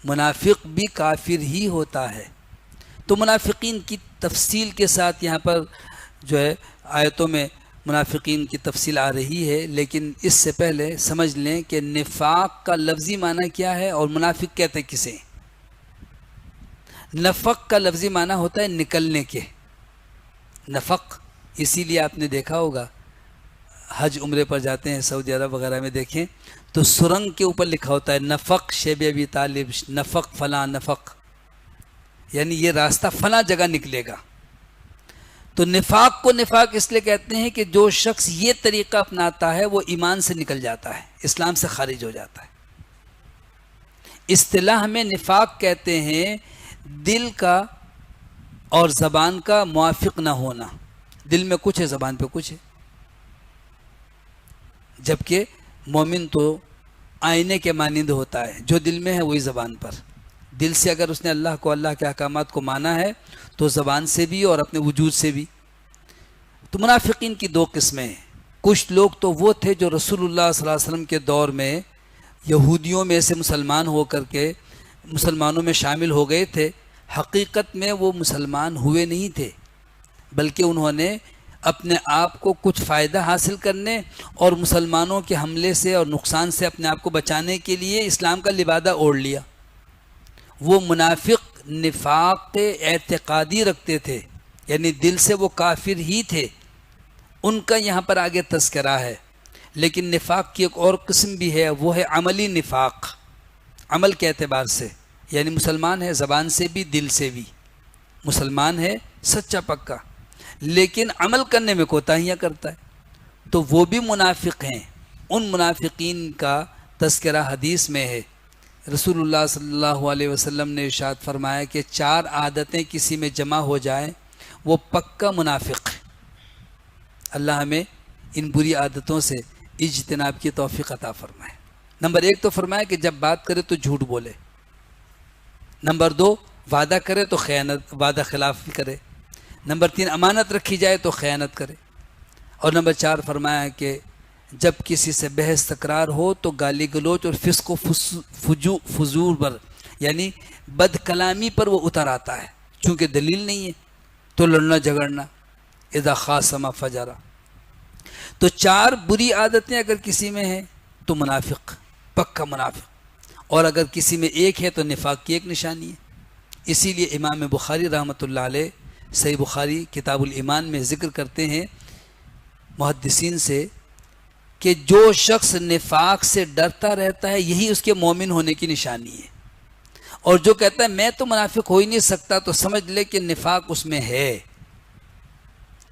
منافق بھی کافر ہی ہوتا ہے۔ تو منافقین کی تفصیل کے ساتھ یہاں پر جو ہے آیتوں میں منافقین کی تفصیل آ رہی ہے، لیکن اس سے پہلے سمجھ لیں کہ نفاق کا لفظی معنی کیا ہے اور منافق کہتے کسے۔ نفق کا لفظی معنی ہوتا ہے نکلنے کے، نفق، اسی لیے آپ نے دیکھا ہوگا حج عمرے پر جاتے ہیں سعودی عرب وغیرہ میں دیکھیں تو سرنگ کے اوپر لکھا ہوتا ہے نفق شیب ابی طالب، نفق فلاں نفق، یعنی یہ راستہ فلاں جگہ نکلے گا۔ تو نفاق کو نفاق اس لیے کہتے ہیں کہ جو شخص یہ طریقہ اپناتا ہے وہ ایمان سے نکل جاتا ہے، اسلام سے خارج ہو جاتا ہے۔ اصطلاح میں نفاق کہتے ہیں دل کا اور زبان کا موافق نہ ہونا، دل میں کچھ ہے زبان پہ کچھ ہے، جبکہ مومن تو آئینے کے مانند ہوتا ہے، جو دل میں ہے وہی زبان پر۔ دل سے اگر اس نے اللہ کو، اللہ کے احکامات کو مانا ہے تو زبان سے بھی اور اپنے وجود سے بھی۔ تو منافقین کی دو قسمیں ہیں۔ کچھ لوگ تو وہ تھے جو رسول اللہ صلی اللہ علیہ وسلم کے دور میں یہودیوں میں سے مسلمان ہو کر کے مسلمانوں میں شامل ہو گئے تھے، حقیقت میں وہ مسلمان ہوئے نہیں تھے، بلکہ انہوں نے اپنے آپ کو کچھ فائدہ حاصل کرنے اور مسلمانوں کے حملے سے اور نقصان سے اپنے آپ کو بچانے کے لیے اسلام کا لبادہ اوڑھ لیا۔ وہ منافق نفاق اعتقادی رکھتے تھے، یعنی دل سے وہ کافر ہی تھے، ان کا یہاں پر آگے تذکرہ ہے۔ لیکن نفاق کی ایک اور قسم بھی ہے، وہ ہے عملی نفاق، عمل کے اعتبار سے، یعنی مسلمان ہے زبان سے بھی دل سے بھی، مسلمان ہے سچا پکا، لیکن عمل کرنے میں کوتاہیاں کرتا ہے، تو وہ بھی منافق ہیں۔ ان منافقین کا تذکرہ حدیث میں ہے۔ رسول اللہ صلی اللہ علیہ وسلم نے ارشاد فرمایا کہ 4 عادتیں کسی میں جمع ہو جائیں وہ پکا منافق ہے۔ اللہ ہمیں ان بری عادتوں سے اجتناب کی توفیق عطا فرمائے۔ نمبر 1 تو فرمایا کہ جب بات کرے تو جھوٹ بولے۔ نمبر 2 وعدہ کرے تو خیانت، وعدہ خلاف بھی کرے۔ نمبر 3 امانت رکھی جائے تو خیانت کرے۔ اور نمبر 4 فرمایا کہ جب کسی سے بحث تکرار ہو تو گالی گلوچ اور فسق و فجور پر، یعنی بد کلامی پر وہ اتر آتا ہے، چونکہ دلیل نہیں ہے تو لڑنا جھگڑنا۔ اذا خاصم فجرا۔ تو 4 بری عادتیں اگر کسی میں ہیں تو منافق، پکا منافق، اور اگر کسی میں ایک ہے تو نفاق کی ایک نشانی ہے۔ اسی لیے امام بخاری رحمۃ اللہ علیہ صحیح بخاری کتاب الایمان میں ذکر کرتے ہیں محدثین سے کہ جو شخص نفاق سے ڈرتا رہتا ہے یہی اس کے مومن ہونے کی نشانی ہے، اور جو کہتا ہے میں تو منافق ہو ہی نہیں سکتا تو سمجھ لے کہ نفاق اس میں ہے۔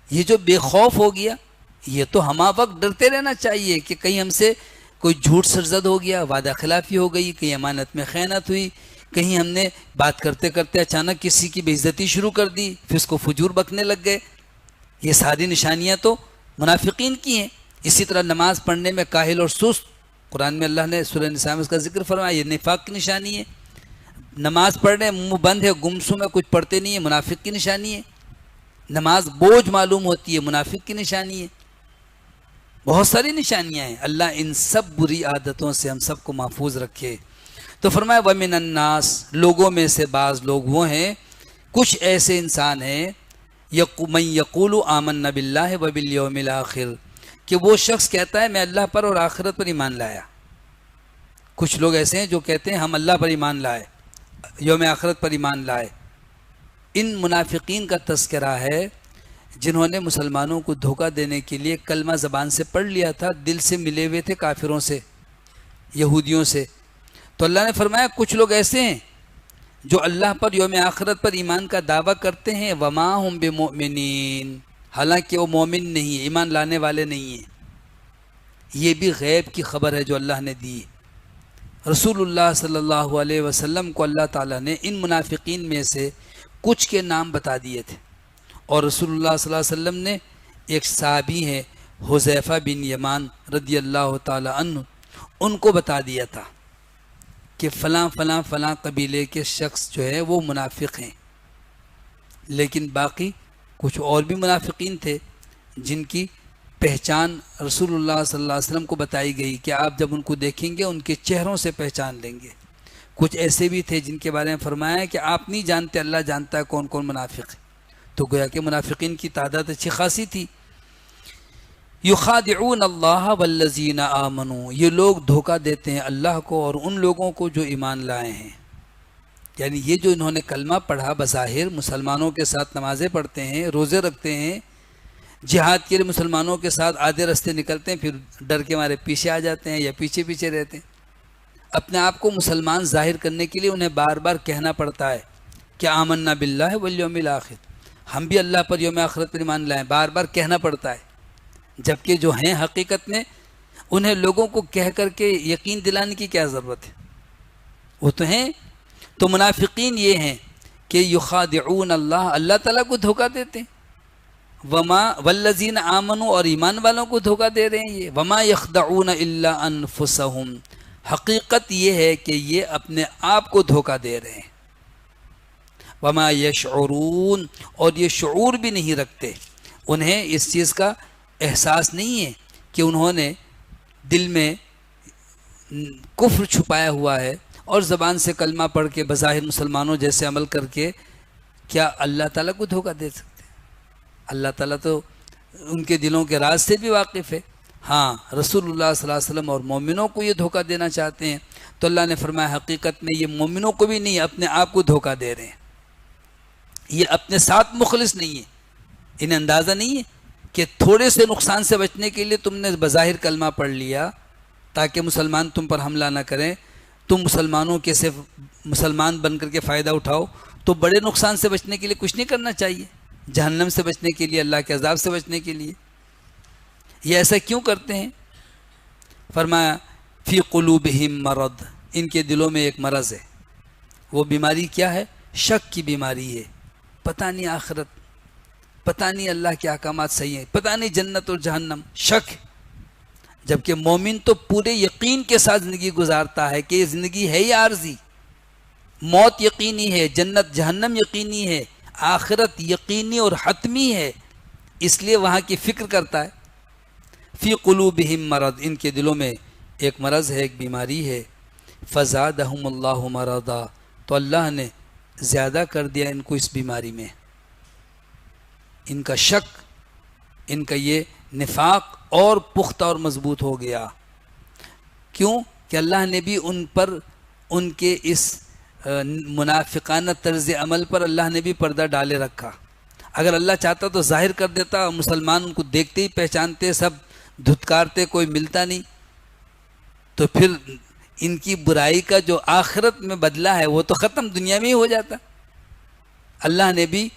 یہ جو بے خوف ہو گیا، یہ تو ہما وقت ڈرتے رہنا چاہیے کہ کہیں ہم سے کوئی جھوٹ سرزد ہو گیا، وعدہ خلافی ہو گئی، کہیں امانت میں خیانت ہوئی، کہیں ہم نے بات کرتے کرتے اچانک کسی کی بے عزتی شروع کر دی، پھر اس کو فجور بکنے لگ گئے۔ یہ ساری نشانیاں تو منافقین کی ہیں۔ اسی طرح نماز پڑھنے میں کاہل اور سست، قرآن میں اللہ نے سورہ نساء میں اس کا ذکر فرمایا، یہ نفاق کی نشانی ہے۔ نماز پڑھ رہے منہ بند ہے، گمسم ہے، کچھ پڑھتے نہیں ہے، منافق کی نشانی ہے۔ نماز بوجھ معلوم ہوتی ہے، منافق کی نشانی ہے۔ بہت ساری نشانیاں ہیں۔ اللہ ان سب بری عادتوں سے ہم سب کو محفوظ رکھے۔ تو فرمایا وَمِنَ النَّاسِ، لوگوں میں سے بعض لوگ وہ ہیں، کچھ ایسے انسان ہیں مَن يَقُولُ آمَنَّا بِاللَّهِ وَبِالْيَوْمِ الْآخِرِ، کہ وہ شخص کہتا ہے میں اللہ پر اور آخرت پر ایمان لایا۔ کچھ لوگ ایسے ہیں جو کہتے ہیں ہم اللہ پر ایمان لائے، یوم آخرت پر ایمان لائے۔ ان منافقین کا تذکرہ ہے جنہوں نے مسلمانوں کو دھوکہ دینے کے لیے کلمہ زبان سے پڑھ لیا تھا، دل سے ملے ہوئے تھے کافروں سے، یہودیوں سے۔ تو اللہ نے فرمایا کچھ لوگ ایسے ہیں جو اللہ پر یوم آخرت پر ایمان کا دعویٰ کرتے ہیں، وما ہم بمؤمنین، حالانکہ وہ مومن نہیں ہے، ایمان لانے والے نہیں ہیں۔ یہ بھی غیب کی خبر ہے جو اللہ نے دی۔ رسول اللہ صلی اللہ علیہ وسلم کو اللہ تعالیٰ نے ان منافقین میں سے کچھ کے نام بتا دیے تھے، اور رسول اللہ صلی اللہ علیہ وسلم نے ایک صحابی ہیں حذیفہ بن یمان رضی اللہ تعالی عنہ، ان کو بتا دیا تھا کہ فلاں فلاں فلاں قبیلے کے شخص جو ہے وہ منافق ہیں۔ لیکن باقی کچھ اور بھی منافقین تھے جن کی پہچان رسول اللہ صلی اللہ علیہ وسلم کو بتائی گئی کہ آپ جب ان کو دیکھیں گے ان کے چہروں سے پہچان لیں گے۔ کچھ ایسے بھی تھے جن کے بارے میں فرمایا کہ آپ نہیں جانتے، اللہ جانتا ہے کون کون منافق ہے۔ تو گویا کہ منافقین کی تعداد اچھی خاصی تھی۔ یخادعون اللہ والذین آمنوا، یہ لوگ دھوکہ دیتے ہیں اللہ کو اور ان لوگوں کو جو ایمان لائے ہیں۔ یعنی یہ جو انہوں نے کلمہ پڑھا، بظاہر مسلمانوں کے ساتھ نمازیں پڑھتے ہیں، روزے رکھتے ہیں، جہاد کے لیے مسلمانوں کے ساتھ آدھے راستے نکلتے ہیں، پھر ڈر کے مارے پیچھے آ جاتے ہیں یا پیچھے پیچھے رہتے ہیں۔ اپنے آپ کو مسلمان ظاہر کرنے کے لیے انہیں بار بار کہنا پڑتا ہے کہ آمنا باللہ والیوم الآخر، ہم بھی اللہ پر یوم آخرت پر ایمان لائیں، بار بار کہنا پڑتا ہے۔ جبکہ جو ہیں حقیقت میں انہیں لوگوں کو کہہ کر کے یقین دلانے کی کیا ضرورت ہے، وہ تو ہیں۔ تو منافقین یہ ہیں کہ یخادعون اللہ، اللہ تعالیٰ کو دھوکہ دیتے ہیں، وما والذین آمنوا، اور ایمان والوں کو دھوکہ دے رہے ہیں یہ، وما یخدعون الا انفسہم، حقیقت یہ ہے کہ یہ اپنے آپ کو دھوکہ دے رہے ہیں، وما یشعرون، اور یہ شعور بھی نہیں رکھتے، انہیں اس چیز کا احساس نہیں ہے کہ انہوں نے دل میں کفر چھپایا ہوا ہے اور زبان سے کلمہ پڑھ کے بظاہر مسلمانوں جیسے عمل کر کے کیا اللہ تعالیٰ کو دھوکہ دے سکتے ہیں؟ اللہ تعالیٰ تو ان کے دلوں کے راز سے بھی واقف ہے۔ ہاں، رسول اللہ صلی اللہ علیہ وسلم اور مومنوں کو یہ دھوکہ دینا چاہتے ہیں، تو اللہ نے فرمایا حقیقت میں یہ مومنوں کو بھی نہیں، اپنے آپ کو دھوکہ دے رہے ہیں، یہ اپنے ساتھ مخلص نہیں ہے۔ انہیں اندازہ نہیں ہے کہ تھوڑے سے نقصان سے بچنے کے لیے تم نے بظاہر کلمہ پڑھ لیا تاکہ مسلمان تم پر حملہ نہ کریں، تم مسلمانوں کے صرف مسلمان بن کر کے فائدہ اٹھاؤ، تو بڑے نقصان سے بچنے کے لیے کچھ نہیں کرنا چاہیے، جہنم سے بچنے کے لیے، اللہ کے عذاب سے بچنے کے لیے۔ یہ ایسا کیوں کرتے ہیں؟ فرمایا فی قلوبہم مرض، ان کے دلوں میں ایک مرض ہے۔ وہ بیماری کیا ہے؟ شک کی بیماری ہے، پتہ نہیں آخرت، پتہ نہیں اللہ کے احکامات صحیح ہیں، پتہ نہیں جنت اور جہنم، شک۔ جبکہ مومن تو پورے یقین کے ساتھ زندگی گزارتا ہے کہ یہ زندگی ہے ہی عارضی، موت یقینی ہے، جنت جہنم یقینی ہے، آخرت یقینی اور حتمی ہے، اس لیے وہاں کی فکر کرتا ہے۔ فی قلوبہم مرض، ان کے دلوں میں ایک مرض ہے، ایک بیماری ہے۔ فزادہم اللہ مرضا، تو اللہ نے زیادہ کر دیا ان کو اس بیماری میں، ان کا شک، ان کا یہ نفاق اور پختہ اور مضبوط ہو گیا۔ کیوں کہ اللہ نے بھی ان پر، ان کے اس منافقانہ طرز عمل پر اللہ نے بھی پردہ ڈالے رکھا۔ اگر اللہ چاہتا تو ظاہر کر دیتا، مسلمان ان کو دیکھتے ہی پہچانتے، سب دھتکارتے، کوئی ملتا نہیں، تو پھر ان کی برائی کا جو آخرت میں بدلہ ہے وہ تو ختم، دنیا میں ہی ہو جاتا۔ اللہ نے بھی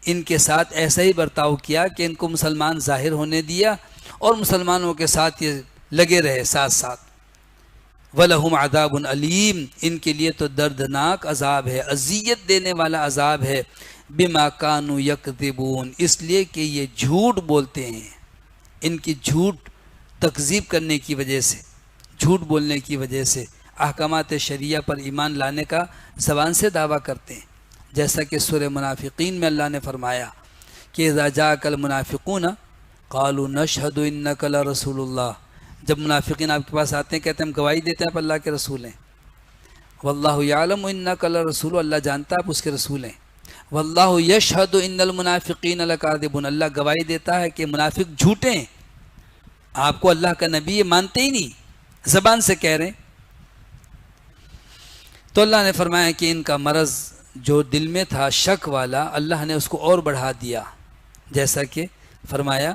ان کے ساتھ ایسا ہی برتاؤ کیا کہ ان کو مسلمان ظاہر ہونے دیا اور مسلمانوں کے ساتھ یہ لگے رہے ساتھ ساتھ۔ وَلَهُمْ عَذَابٌ عَلِيمٌ، ان کے لیے تو دردناک عذاب ہے، اذیت دینے والا عذاب ہے، بِمَا كَانُوا يَكْذِبُونَ، اس لیے کہ یہ جھوٹ بولتے ہیں، ان کی جھوٹ تکذیب کرنے کی وجہ سے، جھوٹ بولنے کی وجہ سے احکامات شریعہ پر ایمان لانے کا زبان سے دعویٰ کرتے ہیں، جیسا کہ سورہ منافقین میں اللہ نے فرمایا کہ اذا جاءک المنافقون قالوا نشہد انک لرسول اللہ، جب منافقین آپ کے پاس آتے ہیں کہتے ہیں ہم گواہی دیتے ہیں آپ اللہ کے رسول ہیں، واللہ یعلم انک لرسول، اللہ جانتا آپ اس کے رسول ہیں، واللہ یشہد ان المنافقین لکاذبون، اللہ گواہی دیتا ہے کہ منافق جھوٹے ہیں، آپ کو اللہ کا نبی مانتے ہی نہیں، زبان سے کہہ رہے ہیں۔ تو اللہ نے فرمایا کہ ان کا مرض جو دل میں تھا شک والا، اللہ نے اس کو اور بڑھا دیا، جیسا کہ فرمایا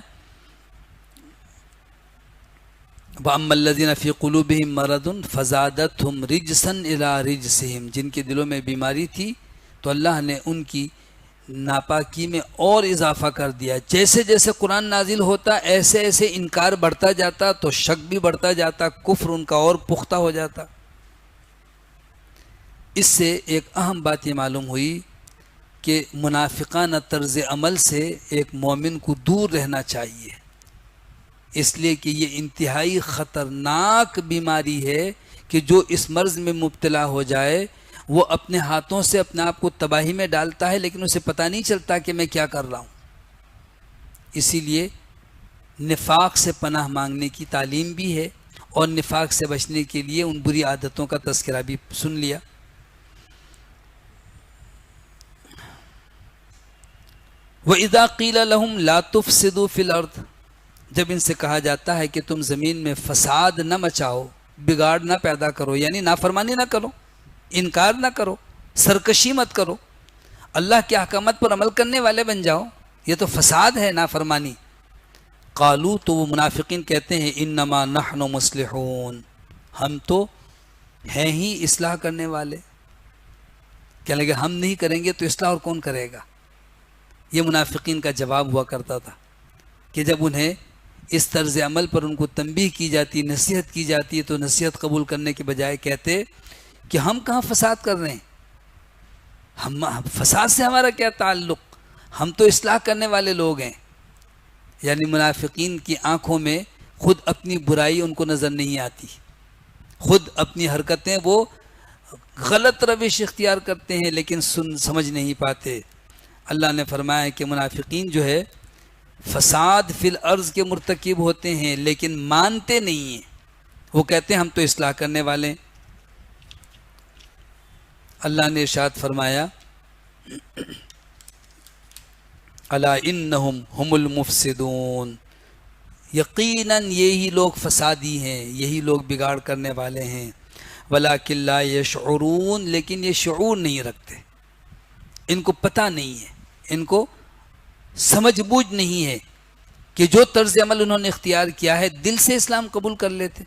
وَأَمَّا الَّذِينَ فِي قُلُوبِهِم مَّرَضٌ فَزَادَتْهُمْ رِجْسًا إِلَىٰ رِجْسِهِمْ، جن کے دلوں میں بیماری تھی تو اللہ نے ان کی ناپاکی میں اور اضافہ کر دیا، جیسے جیسے قرآن نازل ہوتا ایسے ایسے انکار بڑھتا جاتا تو شک بھی بڑھتا جاتا، کفر ان کا اور پختہ ہو جاتا۔ اس سے ایک اہم بات یہ معلوم ہوئی کہ منافقانہ طرز عمل سے ایک مومن کو دور رہنا چاہیے، اس لیے کہ یہ انتہائی خطرناک بیماری ہے کہ جو اس مرض میں مبتلا ہو جائے وہ اپنے ہاتھوں سے اپنے آپ کو تباہی میں ڈالتا ہے، لیکن اسے پتہ نہیں چلتا کہ میں کیا کر رہا ہوں۔ اسی لیے نفاق سے پناہ مانگنے کی تعلیم بھی ہے، اور نفاق سے بچنے کے لیے ان بری عادتوں کا تذکرہ بھی سن لیا۔ وَإِذَا قِيلَ لَهُمْ لَا تُفْسِدُوا فِي الْأَرْضِ، جب ان سے کہا جاتا ہے کہ تم زمین میں فساد نہ مچاؤ، بگاڑ نہ پیدا کرو، یعنی نافرمانی نہ کرو، انکار نہ کرو، سرکشی مت کرو، اللہ کے احکامات پر عمل کرنے والے بن جاؤ، یہ تو فساد ہے نافرمانی۔ قالو تو وہ منافقین کہتے ہیں انما نحن مصلحون، ہم تو ہیں ہی اصلاح کرنے والے، کہنے لگے ہم نہیں کریں گے تو اصلاح اور کون کرے گا۔ یہ منافقین کا جواب ہوا کرتا تھا کہ جب انہیں اس طرز عمل پر ان کو تنبیہ کی جاتی، نصیحت کی جاتی ہے، تو نصیحت قبول کرنے کے بجائے کہتے کہ ہم کہاں فساد کر رہے ہیں، ہم فساد سے ہمارا کیا تعلق، ہم تو اصلاح کرنے والے لوگ ہیں۔ یعنی منافقین کی آنکھوں میں خود اپنی برائی ان کو نظر نہیں آتی، خود اپنی حرکتیں وہ غلط روش اختیار کرتے ہیں لیکن سمجھ نہیں پاتے۔ اللہ نے فرمایا کہ منافقین جو ہے فساد فی الارض کے مرتکب ہوتے ہیں لیکن مانتے نہیں ہیں، وہ کہتے ہیں ہم تو اصلاح کرنے والے ہیں۔ اللہ نے ارشاد فرمایا الا انہم ہم المفسدون، یقیناً یہی لوگ فسادی ہیں، یہی لوگ بگاڑ کرنے والے ہیں، ولکن لا یشعرون، لیکن یہ شعور نہیں رکھتے، ان کو پتہ نہیں ہے، ان کو سمجھ بوجھ نہیں ہے کہ جو طرز عمل انہوں نے اختیار کیا ہے دل سے اسلام قبول کر لیتے،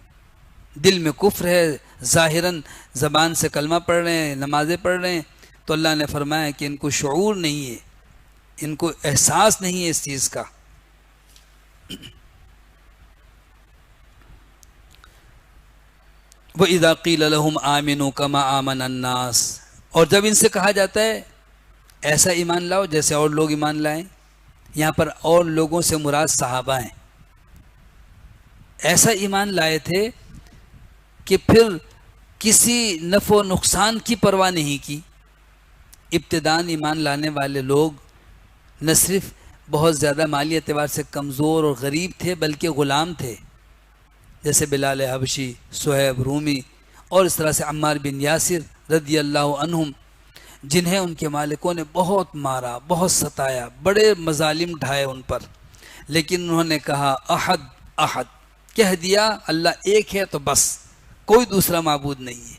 دل میں کفر ہے، ظاہراً زبان سے کلمہ پڑھ رہے ہیں، نمازیں پڑھ رہے ہیں، تو اللہ نے فرمایا کہ ان کو شعور نہیں ہے، ان کو احساس نہیں ہے اس چیز کا۔ وَإِذَا قِيلَ لَهُمْ آمِنُوا كَمَا آمَنَ النَّاسِ، اور جب ان سے کہا جاتا ہے ایسا ایمان لاؤ جیسے اور لوگ ایمان لائیں، یہاں پر اور لوگوں سے مراد صحابہ ہیں، ایسا ایمان لائے تھے کہ پھر کسی نفع و نقصان کی پرواہ نہیں کی۔ ابتداءً ایمان لانے والے لوگ نہ صرف بہت زیادہ مالی اعتبار سے کمزور اور غریب تھے بلکہ غلام تھے، جیسے بلال حبشی، صہیب رومی اور اس طرح سے عمار بن یاسر رضی اللہ عنہم، جنہیں ان کے مالکوں نے بہت مارا، بہت ستایا، بڑے مظالم ڈھائے ان پر، لیکن انہوں نے کہا احد احد، کہہ دیا اللہ ایک ہے تو بس، کوئی دوسرا معبود نہیں ہے۔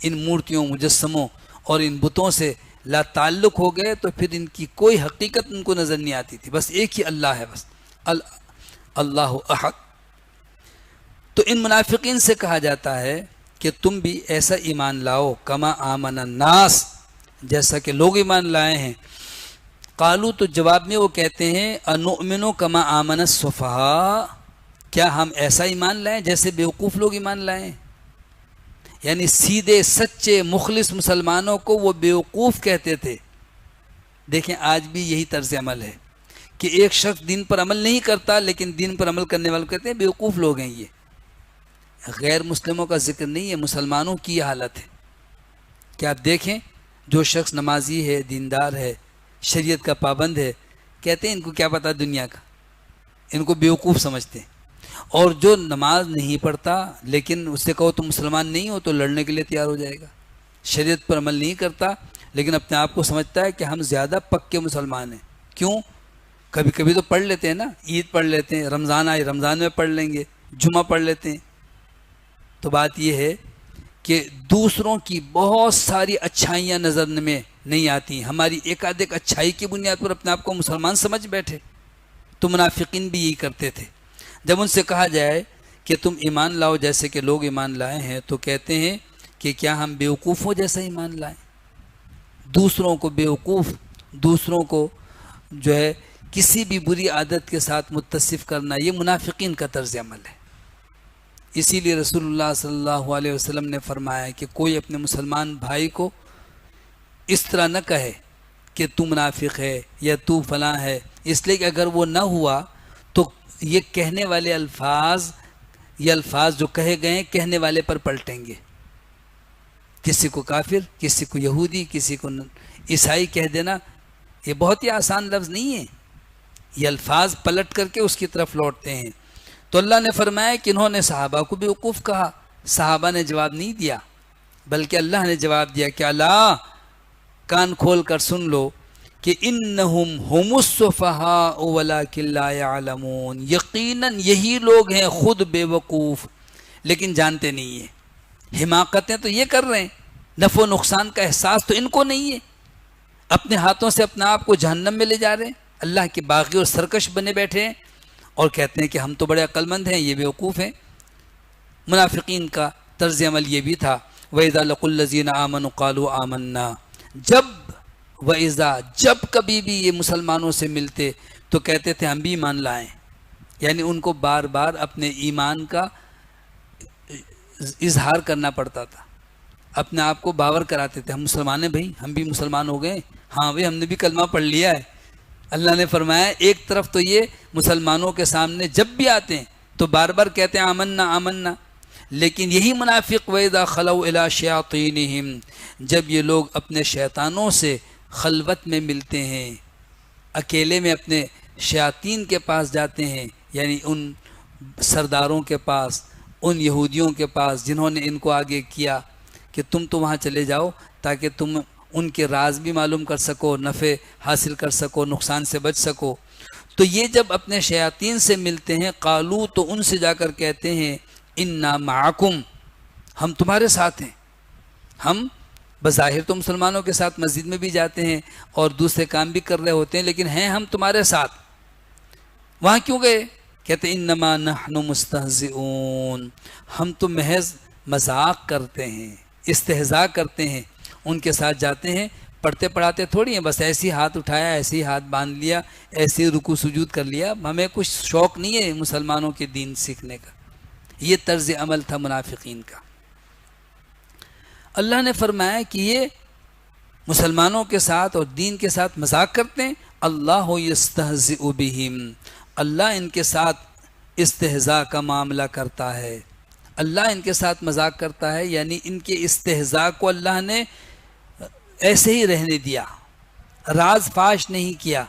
ان مورتیوں، مجسموں اور ان بتوں سے لا تعلق ہو گئے تو پھر ان کی کوئی حقیقت ان کو نظر نہیں آتی تھی، بس ایک ہی اللہ ہے، بس اللہ احد۔ تو ان منافقین سے کہا جاتا ہے کہ تم بھی ایسا ایمان لاؤ کما آمن الناس، جیسا کہ لوگ ایمان لائے ہیں۔ قالو تو جواب میں وہ کہتے ہیں انؤمن کما آمن السفہاء، کیا ہم ایسا ایمان لائیں جیسے بیوقوف لوگ ایمان لائیں؟ یعنی سیدھے سچے مخلص مسلمانوں کو وہ بیوقوف کہتے تھے۔ دیکھیں آج بھی یہی طرز عمل ہے کہ ایک شخص دین پر عمل نہیں کرتا لیکن دین پر عمل کرنے والوں کہتے ہیں بیوقوف لوگ ہیں۔ یہ غیر مسلموں کا ذکر نہیں ہے، مسلمانوں کی یہ حالت ہے کہ آپ دیکھیں جو شخص نمازی ہے، دیندار ہے، شریعت کا پابند ہے، کہتے ہیں ان کو کیا پتہ دنیا کا، ان کو بیوقوف سمجھتے ہیں۔ اور جو نماز نہیں پڑھتا لیکن اس سے کہو تم مسلمان نہیں ہو تو لڑنے کے لیے تیار ہو جائے گا، شریعت پر عمل نہیں کرتا لیکن اپنے آپ کو سمجھتا ہے کہ ہم زیادہ پکے مسلمان ہیں۔ کیوں؟ کبھی کبھی تو پڑھ لیتے ہیں نا، عید پڑھ لیتے ہیں، رمضان آئے رمضان میں پڑھ لیں گے، جمعہ پڑھ لیتے ہیں۔ تو بات یہ ہے کہ دوسروں کی بہت ساری اچھائیاں نظر میں نہیں آتی، ہماری ایک آدھ ایک اچھائی کی بنیاد پر اپنے آپ کو مسلمان سمجھ بیٹھے۔ تو منافقین بھی یہی کرتے تھے۔ جب ان سے کہا جائے کہ تم ایمان لاؤ جیسے کہ لوگ ایمان لائے ہیں تو کہتے ہیں کہ کیا ہم بیوقوفوں جیسا ایمان لائیں؟ دوسروں کو بیوقوف، دوسروں کو جو ہے کسی بھی بری عادت کے ساتھ متصف کرنا، یہ منافقین کا طرز عمل ہے۔ اسی لیے رسول اللہ صلی اللہ علیہ وسلم نے فرمایا کہ کوئی اپنے مسلمان بھائی کو اس طرح نہ کہے کہ تو منافق ہے یا تو فلاں ہے، اس لیے کہ اگر وہ نہ ہوا تو یہ کہنے والے الفاظ، یہ الفاظ جو کہے گئے ہیں کہنے والے پر پلٹیں گے۔ کسی کو کافر، کسی کو یہودی، کسی کو عیسائی کہہ دینا یہ بہت ہی آسان لفظ نہیں ہے، یہ الفاظ پلٹ کر کے اس کی طرف لوٹتے ہیں۔ تو اللہ نے فرمایا کہ انہوں نے صحابہ کو بیوقوف کہا، صحابہ نے جواب نہیں دیا بلکہ اللہ نے جواب دیا کہ اللہ کان کھول کر سن لو کہ انہم ہم السفہاء ولکن لا یعلمون، یقیناً یہی لوگ ہیں خود بے وقوف لیکن جانتے نہیں ہیں۔ حماقتیں تو یہ کر رہے ہیں، نفع و نقصان کا احساس تو ان کو نہیں ہے، اپنے ہاتھوں سے اپنے آپ کو جہنم میں لے جا رہے ہیں، اللہ کے باغی اور سرکش بنے بیٹھے ہیں اور کہتے ہیں کہ ہم تو بڑے عقل مند ہیں، یہ بیوقوف ہیں۔ منافقین کا طرز عمل یہ بھی تھا، وَإِذَا لَقُوا الَّذِينَ آمَنُوا قَالُوا آمَنَّا، جب کبھی بھی یہ مسلمانوں سے ملتے تو کہتے تھے ہم بھی ایمان لائیں، یعنی ان کو بار بار اپنے ایمان کا اظہار کرنا پڑتا تھا، اپنے آپ کو باور کراتے تھے ہم مسلمان ہیں بھائی، ہم بھی مسلمان ہو گئے، ہاں بھائی ہم نے بھی کلمہ پڑھ لیا ہے۔ اللہ نے فرمایا ایک طرف تو یہ مسلمانوں کے سامنے جب بھی آتے ہیں تو بار بار کہتے ہیں آمنا آمنا، لیکن یہی منافق وَإِذَا خَلَوْا إِلَىٰ شَيَاطِينِهِمْ، جب یہ لوگ اپنے شیطانوں سے خلوت میں ملتے ہیں، اکیلے میں اپنے شیاطین کے پاس جاتے ہیں، یعنی ان سرداروں کے پاس، ان یہودیوں کے پاس جنہوں نے ان کو آگے کیا کہ تم تو وہاں چلے جاؤ تاکہ تم ان کے راز بھی معلوم کر سکو، نفع حاصل کر سکو، نقصان سے بچ سکو۔ تو یہ جب اپنے شیاطین سے ملتے ہیں، قالو تو ان سے جا کر کہتے ہیں انا معکم، ہم تمہارے ساتھ ہیں، ہم بظاہر تو مسلمانوں کے ساتھ مسجد میں بھی جاتے ہیں اور دوسرے کام بھی کر رہے ہوتے ہیں، لیکن ہیں ہم تمہارے ساتھ۔ وہاں کیوں گئے؟ کہتے انما نحن مستہزئون، ہم تو محض مذاق کرتے ہیں، استہزاء کرتے ہیں، ان کے ساتھ جاتے ہیں، پڑھتے پڑھاتے تھوڑی ہیں، بس ایسی ہاتھ اٹھایا، ایسی ہاتھ باندھ لیا، ایسی رکوع سجود کر لیا، ہمیں کچھ شوق نہیں ہے مسلمانوں کے دین سیکھنے کا۔ یہ طرز عمل تھا منافقین کا۔ اللہ نے فرمایا کہ یہ مسلمانوں کے ساتھ اور دین کے ساتھ مذاق کرتے ہیں، اللہ یستہزئ بہم، اللہ ان کے ساتھ استہزاء کا معاملہ کرتا ہے، اللہ ان کے ساتھ مذاق کرتا ہے، یعنی ان کے استہزاء کو اللہ نے ایسے ہی رہنے دیا، راز فاش نہیں کیا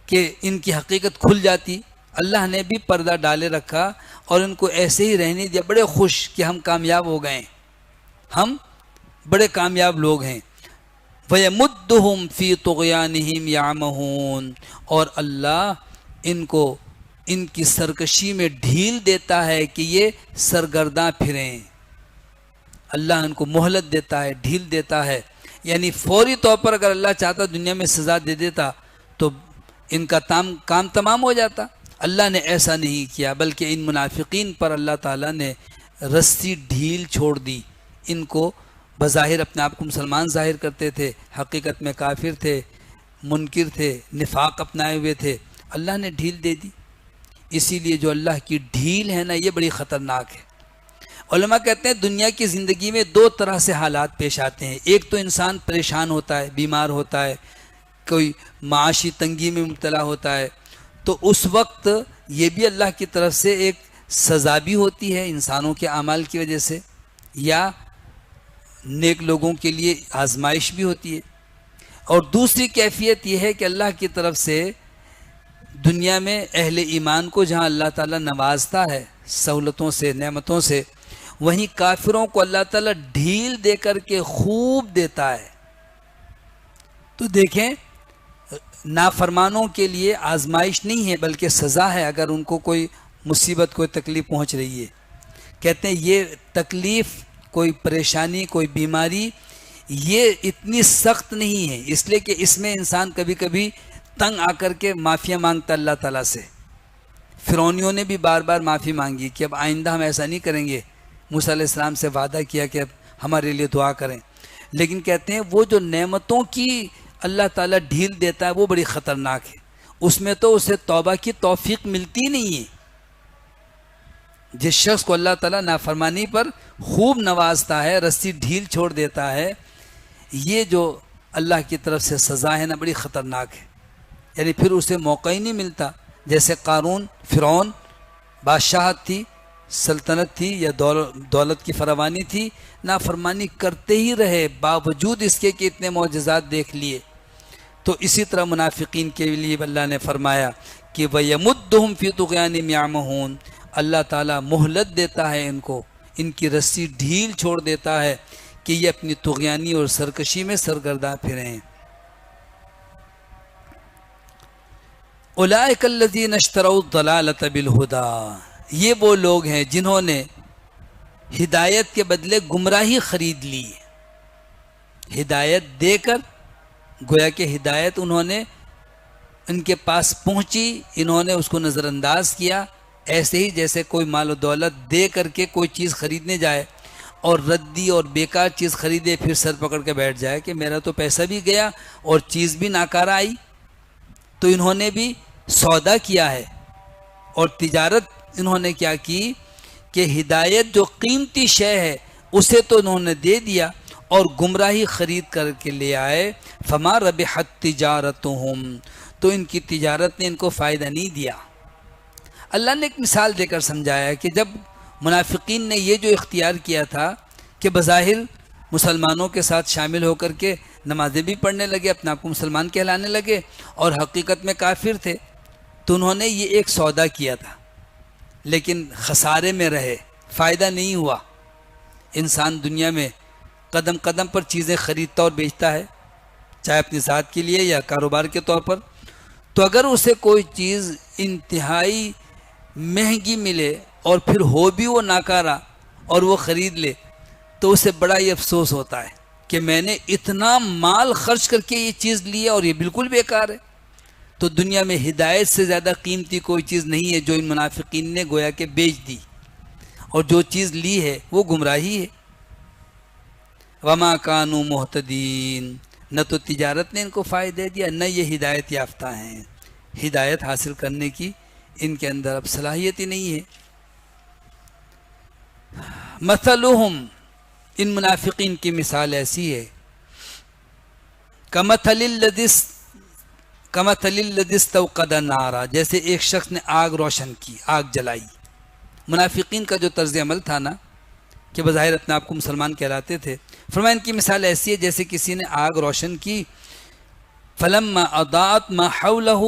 کہ ان کی حقیقت کھل جاتی، اللہ نے بھی پردہ ڈالے رکھا اور ان کو ایسے ہی رہنے دیا، بڑے خوش کہ ہم کامیاب ہو گئے، ہم بڑے کامیاب لوگ ہیں۔ وَيَمُدُّهُمْ فِي طُغْيَانِهِمْ يَعْمَهُونَ، اور اللہ ان کو ان کی سرکشی میں ڈھیل دیتا ہے کہ یہ سرگرداں پھریں، اللہ ان کو مہلت دیتا ہے، ڈھیل دیتا ہے، یعنی فوری طور پر اگر اللہ چاہتا دنیا میں سزا دے دیتا تو ان کا کام تمام ہو جاتا، اللہ نے ایسا نہیں کیا، بلکہ ان منافقین پر اللہ تعالیٰ نے رسی ڈھیل چھوڑ دی۔ ان کو بظاہر اپنے آپ کو مسلمان ظاہر کرتے تھے، حقیقت میں کافر تھے، منکر تھے، نفاق اپنائے ہوئے تھے، اللہ نے ڈھیل دے دی۔ اسی لیے جو اللہ کی ڈھیل ہے نا، یہ بڑی خطرناک ہے۔ علماء کہتے ہیں دنیا کی زندگی میں دو طرح سے حالات پیش آتے ہیں، ایک تو انسان پریشان ہوتا ہے، بیمار ہوتا ہے، کوئی معاشی تنگی میں مبتلا ہوتا ہے، تو اس وقت یہ بھی اللہ کی طرف سے ایک سزا بھی ہوتی ہے انسانوں کے اعمال کی وجہ سے، یا نیک لوگوں کے لیے آزمائش بھی ہوتی ہے، اور دوسری کیفیت یہ ہے کہ اللہ کی طرف سے دنیا میں اہل ایمان کو جہاں اللہ تعالیٰ نوازتا ہے سہولتوں سے، نعمتوں سے، وہیں کافروں کو اللہ تعالیٰ ڈھیل دے کر کے خوب دیتا ہے۔ تو دیکھیں نافرمانوں کے لیے آزمائش نہیں ہے بلکہ سزا ہے اگر ان کو کوئی مصیبت، کوئی تکلیف پہنچ رہی ہے۔ کہتے ہیں یہ تکلیف، کوئی پریشانی، کوئی بیماری، یہ اتنی سخت نہیں ہے، اس لیے کہ اس میں انسان کبھی کبھی تنگ آ کر کے معافیاں مانگتا اللہ تعالیٰ سے۔ فرعونیوں نے بھی بار بار معافی مانگی کہ اب آئندہ ہم ایسا نہیں کریں گے، موسیٰ علیہ السلام سے وعدہ کیا کہ اب ہمارے لیے دعا کریں، لیکن کہتے ہیں وہ جو نعمتوں کی اللہ تعالیٰ ڈھیل دیتا ہے وہ بڑی خطرناک ہے، اس میں تو اسے توبہ کی توفیق ملتی نہیں ہے۔ جس شخص کو اللہ تعالیٰ نافرمانی پر خوب نوازتا ہے، رسی ڈھیل چھوڑ دیتا ہے، یہ جو اللہ کی طرف سے سزا ہے نا بڑی خطرناک ہے، یعنی پھر اسے موقع ہی نہیں ملتا۔ جیسے قارون، فرعون، بادشاہت تھی، سلطنت تھی یا دولت کی فراوانی تھی، نافرمانی کرتے ہی رہے باوجود اس کے کہ اتنے معجزات دیکھ لیے۔ تو اسی طرح منافقین کے لیے اللہ نے فرمایا کہ وَيَمُدُّهُمْ فِي طُغْيَانِهِمْ يَعْمَهُونَ، اللہ تعالیٰ مہلت دیتا ہے ان کو، ان کی رسی ڈھیل چھوڑ دیتا ہے کہ یہ اپنی طغیانی اور سرکشی میں سرگرداں پھریں۔ اولئک الذین اشتروا الضلالۃ بالہدی، یہ وہ لوگ ہیں جنہوں نے ہدایت کے بدلے گمراہی خرید لی، ہدایت دے کر گویا کہ ہدایت انہوں نے ان کے پاس پہنچی، انہوں نے اس کو نظر انداز کیا، ایسے ہی جیسے کوئی مال و دولت دے کر کے کوئی چیز خریدنے جائے اور ردی اور بیکار چیز خریدے، پھر سر پکڑ کے بیٹھ جائے کہ میرا تو پیسہ بھی گیا اور چیز بھی ناکارہ آئی۔ تو انہوں نے بھی سودا کیا ہے اور تجارت انہوں نے کیا کی کہ ہدایت جو قیمتی شے ہے اسے تو انہوں نے دے دیا اور گمراہی خرید کر کے لے آئے۔ فما ربحت تجارتہم، تو ان کی تجارت نے ان کو فائدہ نہیں دیا۔ اللہ نے ایک مثال دے کر سمجھایا کہ جب منافقین نے یہ جو اختیار کیا تھا کہ بظاہر مسلمانوں کے ساتھ شامل ہو کر کے نمازیں بھی پڑھنے لگے، اپنے آپ کو مسلمان کہلانے لگے، اور حقیقت میں کافر تھے، تو انہوں نے یہ ایک سودا کیا تھا، لیکن خسارے میں رہے، فائدہ نہیں ہوا۔ انسان دنیا میں قدم قدم پر چیزیں خریدتا اور بیچتا ہے، چاہے اپنی ذات کے لیے یا کاروبار کے طور پر، تو اگر اسے کوئی چیز انتہائی مہنگی ملے اور پھر ہو بھی وہ ناکارہ اور وہ خرید لے، تو اسے بڑا ہی افسوس ہوتا ہے کہ میں نے اتنا مال خرچ کر کے یہ چیز لیا اور یہ بالکل بیکار ہے۔ تو دنیا میں ہدایت سے زیادہ قیمتی کوئی چیز نہیں ہے جو ان منافقین نے گویا کہ بیچ دی، اور جو چیز لی ہے وہ گمراہی ہے۔ وما کانوا مہتدین، نہ تو تجارت نے ان کو فائدہ دیا، نہ یہ ہدایت یافتہ ہیں، ہدایت حاصل کرنے کی ان کے اندر اب صلاحیت ہی نہیں ہے۔ مثلہم، ان منافقین کی مثال ایسی ہے، کمثل الذی استوقد نارا، جیسے ایک شخص نے آگ روشن کی، آگ جلائی۔ منافقین کا جو طرز عمل تھا نا کہ بظاہر اپنے آپ کو مسلمان کہلاتے تھے، فرمایا ان کی مثال ایسی ہے جیسے کسی نے آگ روشن کی، فلما اضاءت ما حولہ،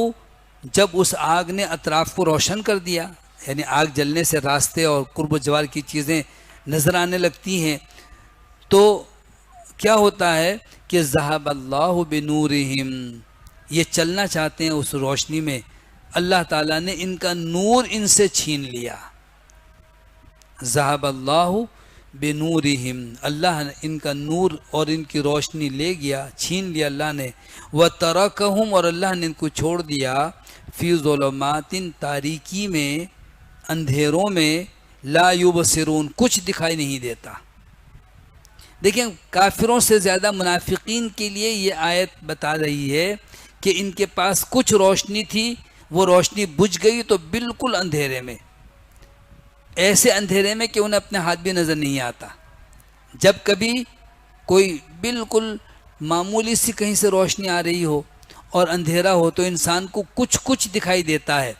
جب اس آگ نے اطراف کو روشن کر دیا، یعنی آگ جلنے سے راستے اور قرب و جوار کی چیزیں نظر آنے لگتی ہیں، تو کیا ہوتا ہے کہ ذہب اللہ بنورہم، یہ چلنا چاہتے ہیں اس روشنی میں، اللہ تعالیٰ نے ان کا نور ان سے چھین لیا۔ ذہب اللہ بنورہم، اللہ نے ان کا نور اور ان کی روشنی لے گیا، چھین لیا اللہ نے۔ وترکہم، اور اللہ نے ان کو چھوڑ دیا، فی ظلمات، تاریکی میں، اندھیروں میں، لا یبصرون، کچھ دکھائی نہیں دیتا۔ دیکھیں، کافروں سے زیادہ منافقین کے لیے یہ آیت بتا رہی ہے کہ ان کے پاس کچھ روشنی تھی، وہ روشنی بجھ گئی تو بالکل اندھیرے میں، ایسے اندھیرے میں کہ انہیں اپنے ہاتھ بھی نظر نہیں آتا۔ جب کبھی کوئی بالکل معمولی سی کہیں سے روشنی آ رہی ہو اور اندھیرا ہو تو انسان کو کچھ دکھائی دیتا ہے،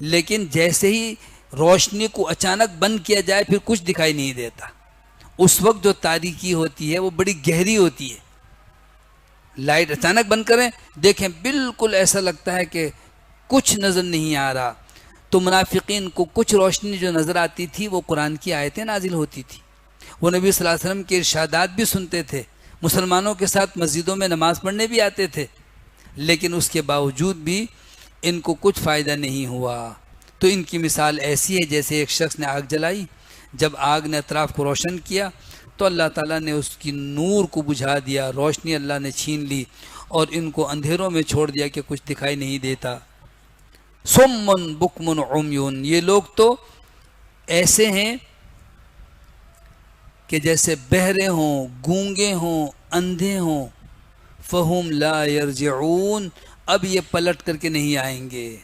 لیکن جیسے ہی روشنی کو اچانک بند کیا جائے پھر کچھ دکھائی نہیں دیتا۔ اس وقت جو تاریکی ہوتی ہے وہ بڑی گہری ہوتی ہے۔ لائٹ اچانک بند کریں، دیکھیں بالکل ایسا لگتا ہے کہ کچھ نظر نہیں آ رہا۔ تو منافقین کو کچھ روشنی جو نظر آتی تھی وہ قرآن کی آیتیں نازل ہوتی تھی، وہ نبی صلی اللہ علیہ وسلم کے ارشادات بھی سنتے تھے، مسلمانوں کے ساتھ مسجدوں میں نماز پڑھنے بھی آتے تھے، لیکن اس کے باوجود بھی ان کو کچھ فائدہ نہیں ہوا۔ تو ان کی مثال ایسی ہے جیسے ایک شخص نے آگ جلائی، جب آگ نے اطراف کو روشن کیا تو اللہ تعالیٰ نے اس کی نور کو بجھا دیا، روشنی اللہ نے چھین لی اور ان کو اندھیروں میں چھوڑ دیا کہ کچھ دکھائی نہیں دیتا۔ صم بکم عمیون، یہ لوگ تو ایسے ہیں کہ جیسے بہرے ہوں، گونگے ہوں، اندھے ہوں، فہم لا یرجعون، اب یہ پلٹ کر کے نہیں آئیں گے۔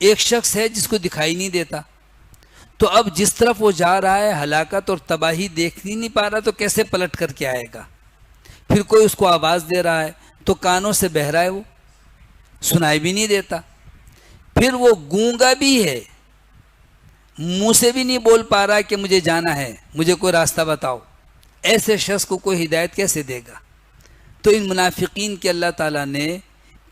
ایک شخص ہے جس کو دکھائی نہیں دیتا، تو اب جس طرف وہ جا رہا ہے ہلاکت اور تباہی دیکھ نہیں پا رہا تو کیسے پلٹ کر کے آئے گا؟ پھر کوئی اس کو آواز دے رہا ہے تو کانوں سے بہرا ہے، وہ سنائی بھی نہیں دیتا۔ پھر وہ گونگا بھی ہے، منہ سے بھی نہیں بول پا رہا کہ مجھے جانا ہے، مجھے کوئی راستہ بتاؤ۔ ایسے شخص کو کوئی ہدایت کیسے دے گا؟ تو ان منافقین کے اللہ تعالیٰ نے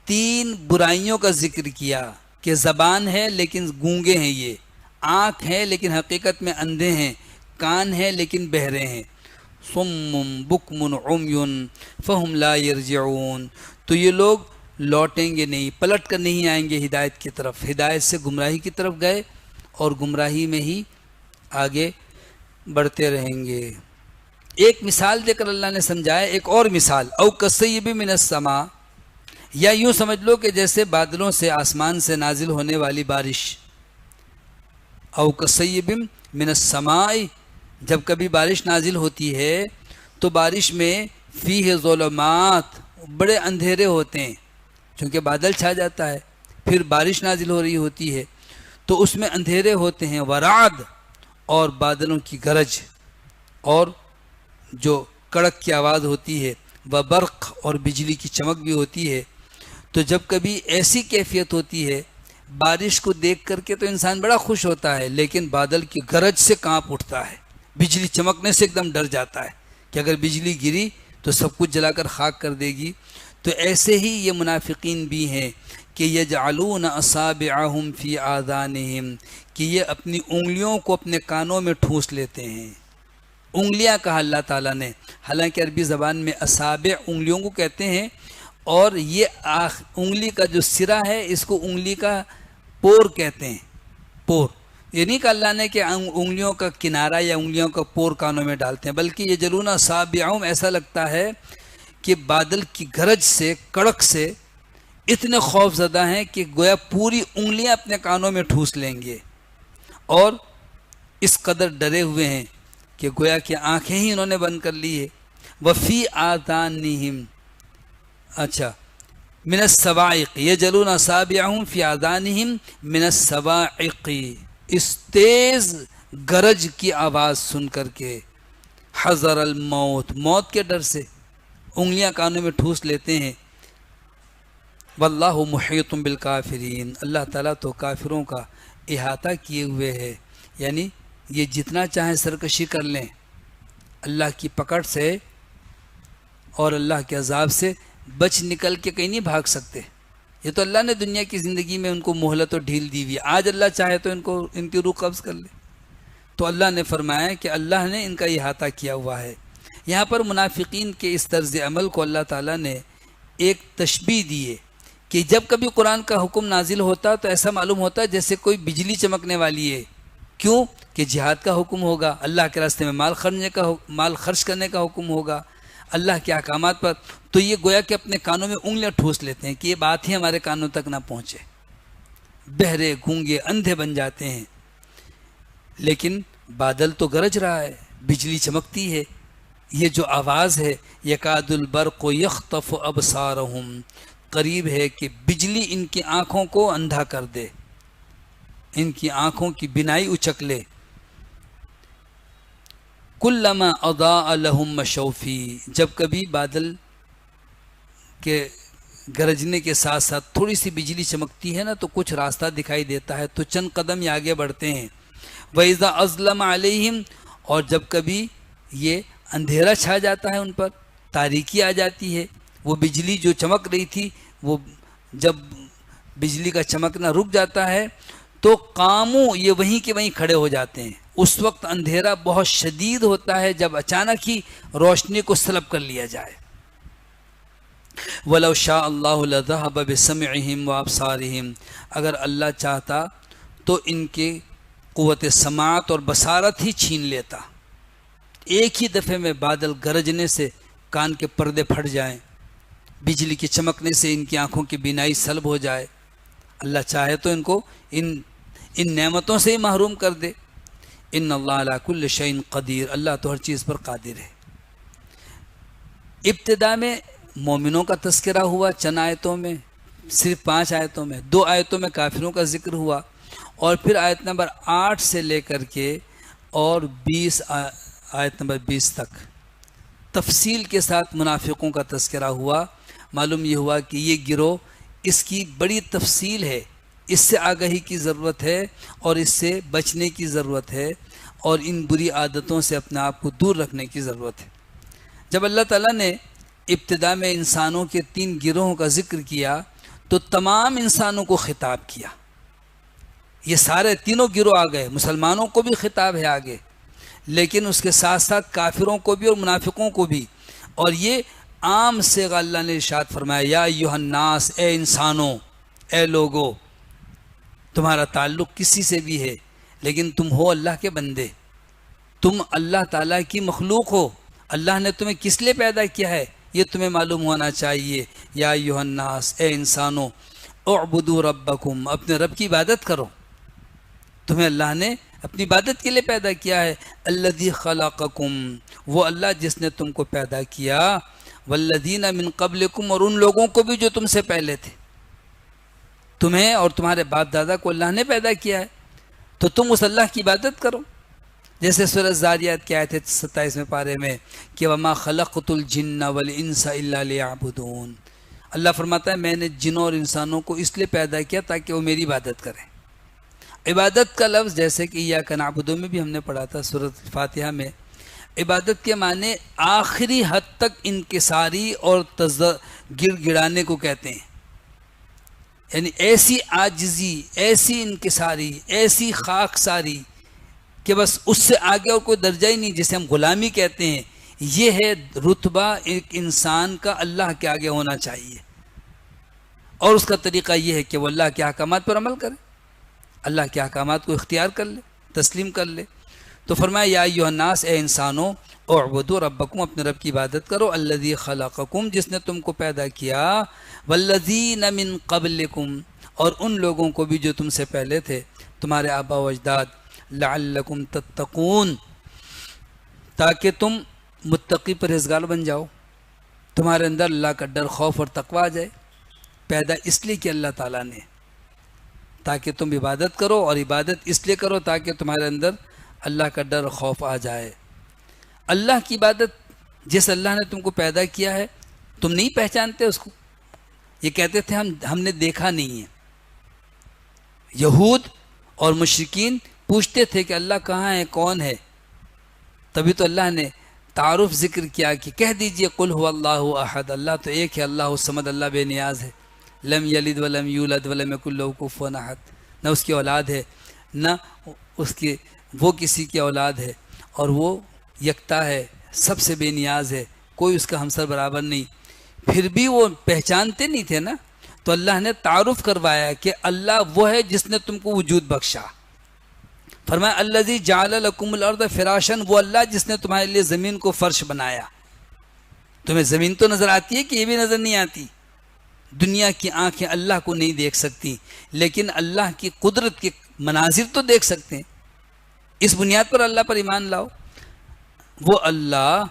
3 برائیوں کا ذکر کیا کہ زبان ہے لیکن گونگے ہیں، یہ آنکھ ہے لیکن حقیقت میں اندھے ہیں، کان ہے لیکن بہرے ہیں۔ صم بکم عمیون فہم لا یرجعون، تو یہ لوگ لوٹیں گے نہیں، پلٹ کر نہیں آئیں گے ہدایت کی طرف، ہدایت سے گمراہی کی طرف گئے اور گمراہی میں ہی آگے بڑھتے رہیں گے۔ ایک مثال دے کر اللہ نے سمجھایا، ایک اور مثال، او کصیب من السماء، یا یوں سمجھ لو کہ جیسے بادلوں سے آسمان سے نازل ہونے والی بارش، او کصیب من السماء، جب کبھی بارش نازل ہوتی ہے تو بارش میں فیہ ظلمات، بڑے اندھیرے ہوتے ہیں، چونکہ بادل چھا جاتا ہے پھر بارش نازل ہو رہی ہوتی ہے تو اس میں اندھیرے ہوتے ہیں، ورعد، اور بادلوں کی گرج اور جو کڑک کی آواز ہوتی ہے، وبرق، اور بجلی کی چمک بھی ہوتی ہے۔ تو جب کبھی ایسی کیفیت ہوتی ہے بارش کو دیکھ کر کے تو انسان بڑا خوش ہوتا ہے، لیکن بادل کی گرج سے کانپ اٹھتا ہے، بجلی چمکنے سے ایک دم ڈر جاتا ہے کہ اگر بجلی گری تو سب کچھ جلا کر خاک کر دے گی۔ تو ایسے ہی یہ منافقین بھی ہیں کہ یجعلون اصابعہم فی آذانہم، کہ یہ اپنی انگلیوں کو اپنے کانوں میں ٹھونس لیتے ہیں۔ انگلیاں کہا اللہ تعالیٰ نے، حالانکہ عربی زبان میں اصابع انگلیوں کو کہتے ہیں، اور یہ انگلی کا جو سرا ہے اس کو انگلی کا پور کہتے ہیں، پور۔ یہ نہیں کہ اللہ نے کہ انگلیوں کا کنارہ یا انگلیوں کا پور کانوں میں ڈالتے ہیں، بلکہ یہ جلون اصابعہم، ایسا لگتا ہے کہ بادل کی گرج سے، کڑک سے اتنے خوف زدہ ہیں کہ گویا پوری انگلیاں اپنے کانوں میں ٹھوس لیں گے، اور اس قدر ڈرے ہوئے ہیں کہ گویا کہ آنکھیں ہی انہوں نے بند کر لی ہے۔ وفی آذانہم، اچھا، من الصواعق، یجلون اصابعہم فی آذانہم من الصواعق، اس تیز گرج کی آواز سن کر کے، حذر الموت، موت کے ڈر سے انگلیاں کانوں میں ٹھوس لیتے ہیں۔ واللہ محیط بالکافرین، اللہ تعالیٰ تو کافروں کا احاطہ کیے ہوئے ہے، یعنی یہ جتنا چاہیں سرکشی کر لیں، اللہ کی پکڑ سے اور اللہ کے عذاب سے بچ نکل کے کہیں نہیں بھاگ سکتے۔ یہ تو اللہ نے دنیا کی زندگی میں ان کو مہلت و ڈھیل دی ہوئی ہے، آج اللہ چاہے تو ان کی روح قبض کر لے۔ تو اللہ نے فرمایا کہ اللہ نے ان کا احاطہ کیا ہوا ہے۔ یہاں پر منافقین کے اس طرز عمل کو اللہ تعالیٰ نے ایک تشبیہ دی ہے کہ جب کبھی قرآن کا حکم نازل ہوتا تو ایسا معلوم ہوتا جیسے کوئی بجلی چمکنے والی ہے۔ کیوں؟ کہ جہاد کا حکم ہوگا، اللہ کے راستے میں مال خرچ کرنے کا حکم ہوگا، اللہ کے احکامات پر، تو یہ گویا کہ اپنے کانوں میں انگلیاں ٹھوس لیتے ہیں کہ یہ بات ہی ہمارے کانوں تک نہ پہنچے، بہرے گونگے اندھے بن جاتے ہیں۔ لیکن بادل تو گرج رہا ہے، بجلی چمکتی ہے، یہ جو آواز ہے، یکاد البرق یخطف ابصارہم، قریب ہے کہ بجلی ان کی آنکھوں کو اندھا کر دے، ان کی آنکھوں کی بینائی اچک لے۔ کلما اضاء لهم مشوا فیہ، جب کبھی بادل کے گرجنے کے ساتھ ساتھ تھوڑی سی بجلی چمکتی ہے نا تو کچھ راستہ دکھائی دیتا ہے تو چند قدم یہ آگے بڑھتے ہیں۔ وَإِذَا أَظْلَمَ عَلَيْهِمْ، اور جب کبھی یہ اندھیرا چھا جاتا ہے ان پر، تاریکی آ جاتی ہے، وہ بجلی جو چمک رہی تھی وہ جب بجلی کا چمکنا رک جاتا ہے تو قاموں، یہ وہیں کے وہیں کھڑے ہو جاتے ہیں۔ اس وقت اندھیرا بہت شدید ہوتا ہے جب اچانک ہی روشنی کو سلب کر لیا جائے۔ وَلَوْ شَاءَ اللَّهُ لَذَهَبَ بِسَمْعِهِمْ وَأَبْصَارِهِمْ، اگر اللہ چاہتا تو ان کے قوت سماعت اور بصارت ہی چھین لیتا۔ ایک ہی دفعے میں بادل گرجنے سے کان کے پردے پھٹ جائیں، بجلی کے چمکنے سے ان کی آنکھوں کی بینائی سلب ہو جائے، اللہ چاہے تو ان کو ان نعمتوں سے ہی محروم کر دے۔ ان اللہ علی کل شیء قدیر، اللہ تو ہر چیز پر قادر ہے۔ ابتدا میں مومنوں کا تذکرہ ہوا چند آیتوں میں، صرف 5 آیتوں میں، 2 آیتوں میں کافروں کا ذکر ہوا، اور پھر آیت نمبر 8 سے لے کر کے اور آیت نمبر 20 تک تفصیل کے ساتھ منافقوں کا تذکرہ ہوا۔ معلوم یہ ہوا کہ یہ گروہ، اس کی بڑی تفصیل ہے، اس سے آگاہی کی ضرورت ہے اور اس سے بچنے کی ضرورت ہے، اور ان بری عادتوں سے اپنے آپ کو دور رکھنے کی ضرورت ہے۔ جب اللہ تعالیٰ نے ابتدا میں انسانوں کے 3 گروہوں کا ذکر کیا تو تمام انسانوں کو خطاب کیا، یہ سارے تینوں گروہ آ گئے، مسلمانوں کو بھی خطاب ہے آگے، لیکن اس کے ساتھ ساتھ کافروں کو بھی اور منافقوں کو بھی، اور یہ عام صیغہ اللہ نے ارشاد فرمایا، یا ایھا الناس، اے انسانوں، اے لوگو، تمہارا تعلق کسی سے بھی ہے لیکن تم ہو اللہ کے بندے، تم اللہ تعالیٰ کی مخلوق ہو، اللہ نے تمہیں کس لیے پیدا کیا ہے؟ یہ تمہیں معلوم ہونا چاہیے۔ یا ایھا الناس، اے انسانوں، اعبدوا ربکم، اپنے رب کی عبادت کرو۔ تمہیں اللہ نے اپنی عبادت کے لیے پیدا کیا ہے۔ الذی خلقکم، وہ اللہ جس نے تم کو پیدا کیا، والذین من قبلکم، اور ان لوگوں کو بھی جو تم سے پہلے تھے۔ تمہیں اور تمہارے باپ دادا کو اللہ نے پیدا کیا ہے، تو تم اس اللہ کی عبادت کرو۔ جیسے سورہ زاریات کی آیت 27ویں پارے میں کہ وما خلقت الجن والانس الا لیعبدون، اللہ فرماتا ہے میں نے جنوں اور انسانوں کو اس لیے پیدا کیا تاکہ وہ میری عبادت کریں۔ عبادت کا لفظ جیسے کہ ایاک نعبد میں بھی ہم نے پڑھا تھا سورۃ فاتحہ میں، عبادت کے معنی آخری حد تک انکساری اور گڑ گڑانے کو کہتے ہیں، یعنی ایسی عاجزی، ایسی انکساری، ایسی خاکساری کہ بس اس سے آگے اور کوئی درجہ ہی نہیں، جسے ہم غلامی کہتے ہیں۔ یہ ہے رتبہ ایک انسان کا اللہ کے آگے ہونا چاہیے، اور اس کا طریقہ یہ ہے کہ وہ اللہ کے احکامات پر عمل کرے، اللہ کے احکامات کو اختیار کر لے، تسلیم کر لے۔ تو فرمایا یا ایھا الناس، اے انسانوں، اعبدوا ربکم، اپنے رب کی عبادت کرو، الذی خلقکم، جس نے تم کو پیدا کیا، والذین من قبلکم، اور ان لوگوں کو بھی جو تم سے پہلے تھے، تمہارے آبا و اجداد، لعلکم تتقون، تاکہ تم متقی پرہیزگار بن جاؤ، تمہارے اندر اللہ کا ڈر، خوف اور تقویٰ آ جائے۔ پیدا اس لیے کہ اللہ تعالیٰ نے، تاکہ تم عبادت کرو، اور عبادت اس لیے کرو تاکہ تمہارے اندر اللہ کا ڈر خوف آ جائے۔ اللہ کی عبادت، جس اللہ نے تم کو پیدا کیا ہے، تم نہیں پہچانتے اس کو۔ یہ کہتے تھے ہم نے دیکھا نہیں ہے۔ یہود اور مشرکین پوچھتے تھے کہ اللہ کہاں ہے، کون ہے؟ تبھی تو اللہ نے تعارف ذکر کیا کہ کہہ دیجئے قل هو اللہ احد، اللہ تو ایک ہے، اللہ الصمد، اللہ بے نیاز ہے، لم یلد ولم یولد ولم یکن له کفوا احد، نہ اس کی اولاد ہے، نہ اس کی وہ کسی کی اولاد ہے، اور وہ یکتا ہے، سب سے بے نیاز ہے، کوئی اس کا ہمسر برابر نہیں۔ پھر بھی وہ پہچانتے نہیں تھے نا، تو اللہ نے تعارف کروایا کہ اللہ وہ ہے جس نے تم کو وجود بخشا۔ فرمایا الذی جعل لکم الارض فراشا، وہ اللہ جس نے تمہارے لیے زمین کو فرش بنایا۔ تمہیں زمین تو نظر آتی ہے کہ یہ بھی نظر نہیں آتی؟ دنیا کی آنکھیں اللہ کو نہیں دیکھ سکتی، لیکن اللہ کی قدرت کے مناظر تو دیکھ سکتے ہیں۔ اس بنیاد پر اللہ پر ایمان لاؤ۔ وہ اللہ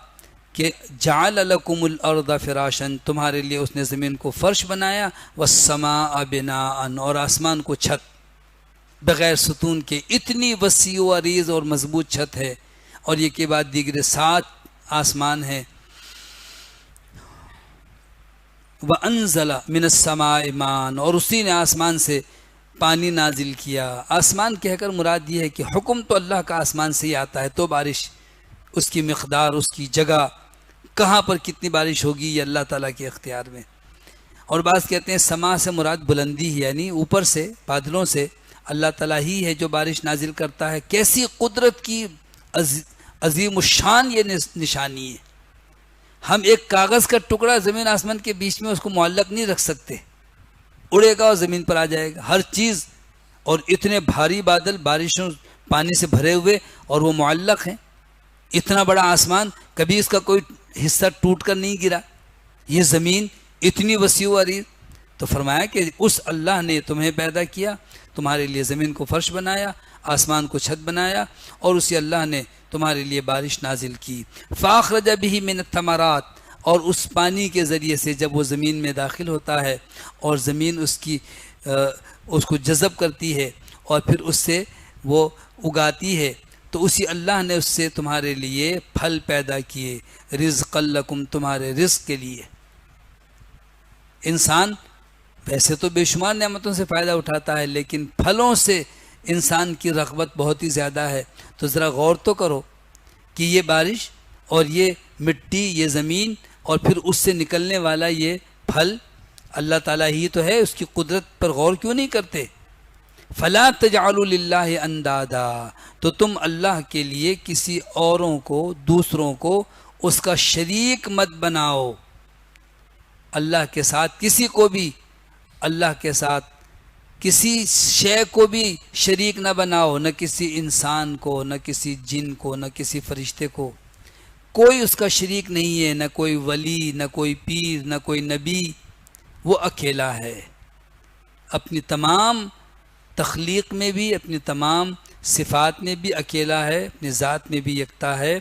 کہ جعل لکم الارض فراشا، تمہارے لیے اس نے زمین کو فرش بنایا، والسماء بناء، اور آسمان کو چھت، بغیر ستون کے اتنی وسیع و عریض اور مضبوط چھت ہے، اور یہ کے بعد دیگر 7 آسمان ہیں۔ وَأَنزَلَ مِنَ السَّمَاءِ مَاءً، اور اسی نے آسمان سے پانی نازل کیا۔ آسمان کہہ کر مراد یہ ہے کہ حکم تو اللہ کا آسمان سے ہی آتا ہے، تو بارش، اس کی مقدار، اس کی جگہ، کہاں پر کتنی بارش ہوگی، یہ اللہ تعالیٰ کے اختیار میں۔ اور بعض کہتے ہیں سما سے مراد بلندی ہے، یعنی اوپر سے، بادلوں سے اللہ تعالیٰ ہی ہے جو بارش نازل کرتا ہے۔ کیسی قدرت کی عظیم الشان یہ نشانی ہے۔ ہم ایک کاغذ کا ٹکڑا زمین آسمان کے بیچ میں اس کو معلق نہیں رکھ سکتے، اڑے گا اور زمین پر آ جائے گا ہر چیز، اور اتنے بھاری بادل بارشوں پانی سے بھرے ہوئے اور وہ معلق ہیں۔ اتنا بڑا آسمان، کبھی اس کا کوئی حصہ ٹوٹ کر نہیں گرا، یہ زمین اتنی وسیع و عریض۔ تو فرمایا کہ اس اللہ نے تمہیں پیدا کیا، تمہارے لیے زمین کو فرش بنایا، آسمان کو چھت بنایا، اور اسی اللہ نے تمہارے لیے بارش نازل کی۔ فاخرج به من الثمرات، اور اس پانی کے ذریعے سے جب وہ زمین میں داخل ہوتا ہے اور زمین اس کو جذب کرتی ہے اور پھر اس سے وہ اگاتی ہے، تو اسی اللہ نے اس سے تمہارے لیے پھل پیدا کیے، رزقا لکم، تمہارے رزق کے لیے۔ انسان ویسے تو بے شمار نعمتوں سے فائدہ اٹھاتا ہے، لیکن پھلوں سے انسان کی رغبت بہت ہی زیادہ ہے۔ تو ذرا غور تو کرو کہ یہ بارش اور یہ مٹی، یہ زمین، اور پھر اس سے نکلنے والا یہ پھل اللہ تعالیٰ ہی تو ہے، اس کی قدرت پر غور کیوں نہیں کرتے؟ فلا تجعلوا للہ اندادا، تو تم اللہ کے لیے کسی اوروں کو، دوسروں کو اس کا شریک مت بناؤ۔ اللہ کے ساتھ کسی کو بھی، اللہ کے ساتھ کسی شے کو بھی شریک نہ بناؤ، نہ کسی انسان کو، نہ کسی جن کو، نہ کسی فرشتے کو۔ کوئی اس کا شریک نہیں ہے، نہ کوئی ولی، نہ کوئی پیر، نہ کوئی نبی، وہ اکیلا ہے، اپنی تمام تخلیق میں بھی، اپنی تمام صفات میں بھی اکیلا ہے، اپنی ذات میں بھی یکتا ہے۔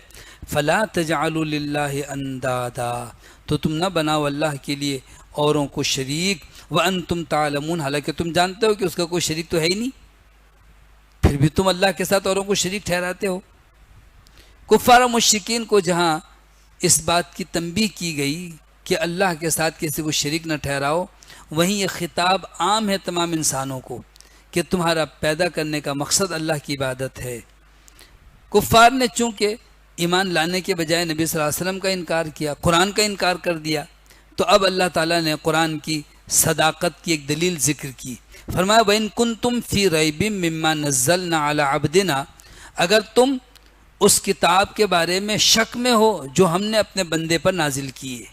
فلا تجعلوا للہ اندادا، تو تم نہ بناؤ اللہ کے لیے اوروں کو شریک، وانتم تعلمون، حالانکہ تم جانتے ہو کہ اس کا کوئی شریک تو ہے ہی نہیں، پھر بھی تم اللہ کے ساتھ اوروں کو شریک ٹھہراتے ہو۔ کفار و مشرکین کو جہاں اس بات کی تنبیہ کی گئی کہ اللہ کے ساتھ کسی کو شریک نہ ٹھہراؤ، وہیں یہ خطاب عام ہے تمام انسانوں کو کہ تمہارا پیدا کرنے کا مقصد اللہ کی عبادت ہے۔ کفار نے چونکہ ایمان لانے کے بجائے نبی صلی اللہ علیہ وسلم کا انکار کیا، قرآن کا انکار کر دیا، تو اب اللہ تعالیٰ نے قرآن کی صداقت کی ایک دلیل ذکر کی۔ فرمایا وَإِن كُنتُمْ فِي رَيْبٍ مِّمَّا نَزَّلْنَا عَلَىٰ عَبْدِنَا، اگر تم اس کتاب کے بارے میں شک میں ہو جو ہم نے اپنے بندے پر نازل کی ہے،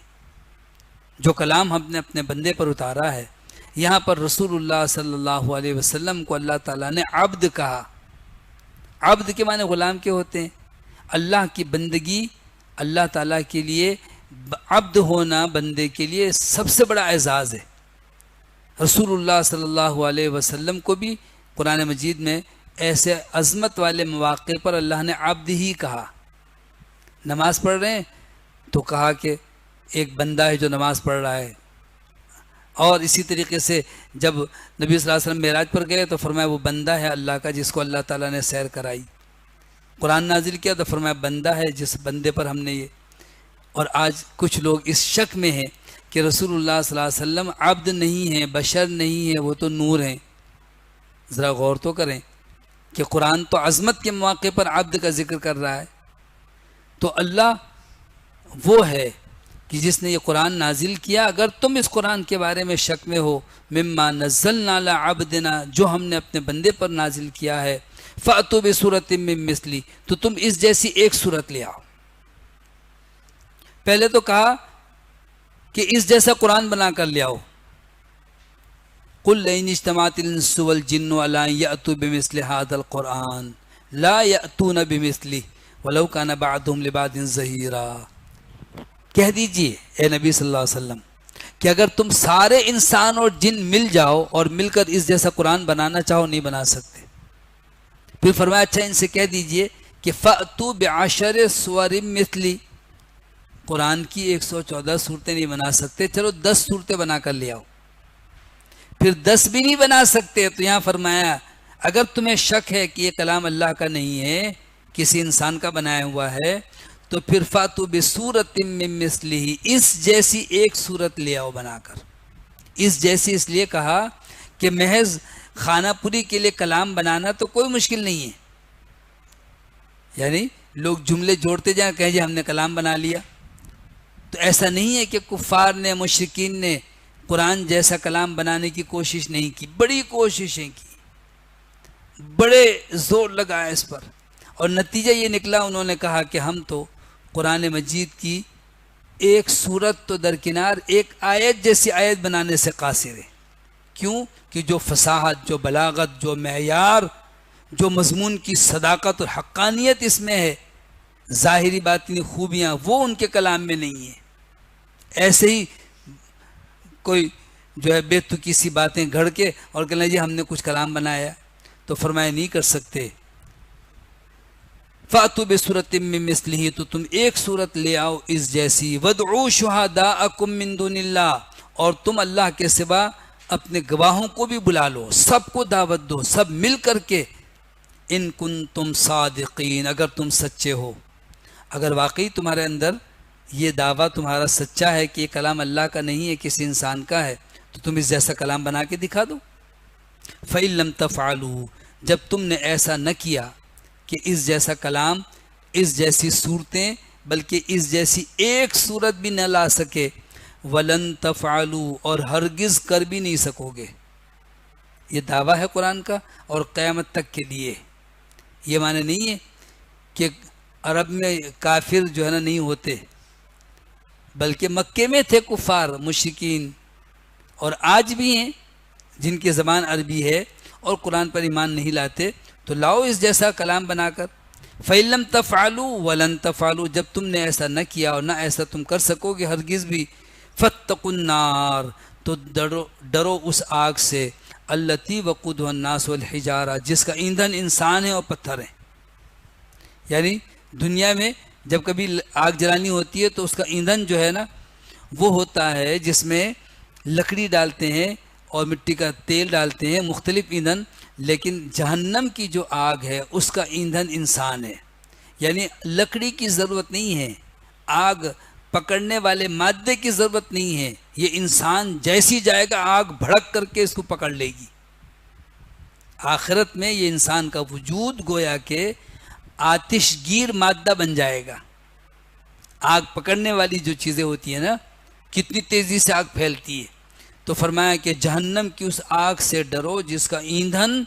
جو کلام ہم نے اپنے بندے پر اتارا ہے۔ یہاں پر رسول اللہ صلی اللہ علیہ وسلم کو اللہ تعالیٰ نے عبد کہا۔ عبد کے معنی غلام کے ہوتے ہیں۔ اللہ کی بندگی، اللہ تعالیٰ کے لیے عبد ہونا بندے کے لیے سب سے بڑا اعزاز ہے۔ رسول اللہ صلی اللہ علیہ وسلم کو بھی قرآن مجید میں ایسے عظمت والے مواقع پر اللہ نے عبد ہی کہا۔ نماز پڑھ رہے ہیں تو کہا کہ ایک بندہ ہے جو نماز پڑھ رہا ہے، اور اسی طریقے سے جب نبی صلی اللہ علیہ وسلم معراج پر گئے تو فرمایا وہ بندہ ہے اللہ کا جس کو اللہ تعالیٰ نے سیر کرائی۔ قرآن نازل کیا تو فرمایا بندہ ہے جس بندے پر ہم نے یہ۔ اور آج کچھ لوگ اس شک میں ہیں کہ رسول اللہ صلی اللہ علیہ وسلم عبد نہیں ہیں، بشر نہیں ہیں، وہ تو نور ہیں۔ ذرا غور تو کریں کہ قرآن تو عظمت کے مواقع پر عبد کا ذکر کر رہا ہے، تو اللہ وہ ہے کہ جس نے یہ قرآن نازل کیا۔ اگر تم اس قرآن کے بارے میں شک میں ہو، مما نزلنا علی عبدنا، جو ہم نے اپنے بندے پر نازل کیا ہے، فأتوا بسورۃ من مثلی، تو تم اس جیسی ایک سورت لے آؤ۔ پہلے تو کہا کہ اس جیسا قرآن بنا کر لے آؤ۔ قل لئن اجتمعت الانس والجن علی ان یأتوا بمثل هذا القرآن لا یأتون بمثلہ ولو کان بعضهم لبعض ظہیرا۔ کہہ دیجئے اے نبی صلی اللہ علیہ وسلم کہ اگر تم سارے انسان اور جن مل جاؤ اور مل کر اس جیسا قرآن بنانا چاہو نہیں بنا سکتے۔ پھر فرمایا اچھا ان سے کہہ دیجئے کہ فأتوا بعشر سور مثلی، قرآن کی 114 صورتیں نہیں بنا سکتے، چلو 10 صورتیں بنا کر لے آؤ۔ پھر 10 بھی نہیں بنا سکتے تو یہاں فرمایا اگر تمہیں شک ہے کہ یہ کلام اللہ کا نہیں ہے، کسی انسان کا بنایا ہوا ہے، تو پھر فاتو بسورۃ من مثلہ، اس جیسی ایک صورت لے آؤ بنا کر۔ اس جیسی اس لیے کہا کہ محض خانہ پوری کے لیے کلام بنانا تو کوئی مشکل نہیں ہے، یعنی لوگ جملے جوڑتے جائیں کہیں جی ہم نے کلام بنا لیا، تو ایسا نہیں ہے کہ کفار نے، مشرکین نے قرآن جیسا کلام بنانے کی کوشش نہیں کی، بڑی کوششیں کی، بڑے زور لگایا اس پر، اور نتیجہ یہ نکلا انہوں نے کہا کہ ہم تو قرآن مجید کی ایک صورت تو درکنار ایک آیت جیسی آیت بنانے سے قاصر ہے۔ کیوں؟ کہ جو فصاحت، جو بلاغت، جو معیار، جو مضمون کی صداقت اور حقانیت اس میں ہے، ظاہری باطنی خوبیاں، وہ ان کے کلام میں نہیں ہیں۔ ایسے ہی کوئی جو ہے بے تکی سی باتیں گھڑ کے اور کہنا جی ہم نے کچھ کلام بنایا، تو فرمایا نہیں کر سکتے۔ فَأْتُوا بِسُورَةٍ مِّن مِّثْلِهِ، تو تم ایک صورت لے آؤ اس جیسی، وَادْعُوا شُهَدَاءَكُم مِّن دُونِ اللَّهِ، اور تم اللہ کے سوا اپنے گواہوں کو بھی بلا لو، سب کو دعوت دو، سب مل کر کے، ان کنتم صادقین، اگر تم سچے ہو، اگر واقعی تمہارے اندر یہ دعویٰ تمہارا سچا ہے کہ یہ کلام اللہ کا نہیں ہے، کسی انسان کا ہے، تو تم اس جیسا کلام بنا کے دکھا دو۔ فَإِن لَمْ تَفْعَلُوا، جب تم نے ایسا نہ کیا کہ اس جیسا کلام، اس جیسی صورتیں، بلکہ اس جیسی ایک صورت بھی نہ لا سکے، وَلَن تَفْعَلُوا، اور ہرگز کر بھی نہیں سکو گے۔ یہ دعویٰ ہے قرآن کا اور قیامت تک کے لیے۔ یہ معنی نہیں ہے کہ عرب میں کافر جو ہے نا نہیں ہوتے، بلکہ مکے میں تھے کفار مشرکین، اور آج بھی ہیں جن کی زبان عربی ہے اور قرآن پر ایمان نہیں لاتے، تو لاؤ اس جیسا کلام بنا کر، فَإِن لَّمْ تَفْعَلُوا وَلَن تَفْعَلُوا، جب تم نے ایسا نہ کیا اور نہ ایسا تم کر سکو گے ہرگز بھی، فَاتَّقُوا النَّارَ، تو ڈرو اس آگ سے، الَّتِي وَقُودُهَا النَّاسُ وَالْحِجَارَةُ، جس کا ایندھن انسان ہے اور پتھر ہے۔ یعنی دنیا میں جب کبھی آگ جلانی ہوتی ہے تو اس کا ایندھن جو ہے نا وہ ہوتا ہے جس میں لکڑی ڈالتے ہیں اور مٹی کا تیل ڈالتے ہیں، مختلف ایندھن، لیکن جہنم کی جو آگ ہے اس کا ایندھن انسان ہے۔ یعنی لکڑی کی ضرورت نہیں ہے، آگ پکڑنے والے مادے کی ضرورت نہیں ہے، یہ انسان جیسی جائے گا آگ بھڑک کر کے اس کو پکڑ لے گی۔ آخرت میں یہ انسان کا وجود گویا کہ آتش گیر مادہ بن جائے گا۔ آگ پکڑنے والی جو چیزیں ہوتی ہیں نا، کتنی تیزی سے آگ پھیلتی ہے، تو فرمایا کہ جہنم کی اس آگ سے ڈرو جس کا ایندھن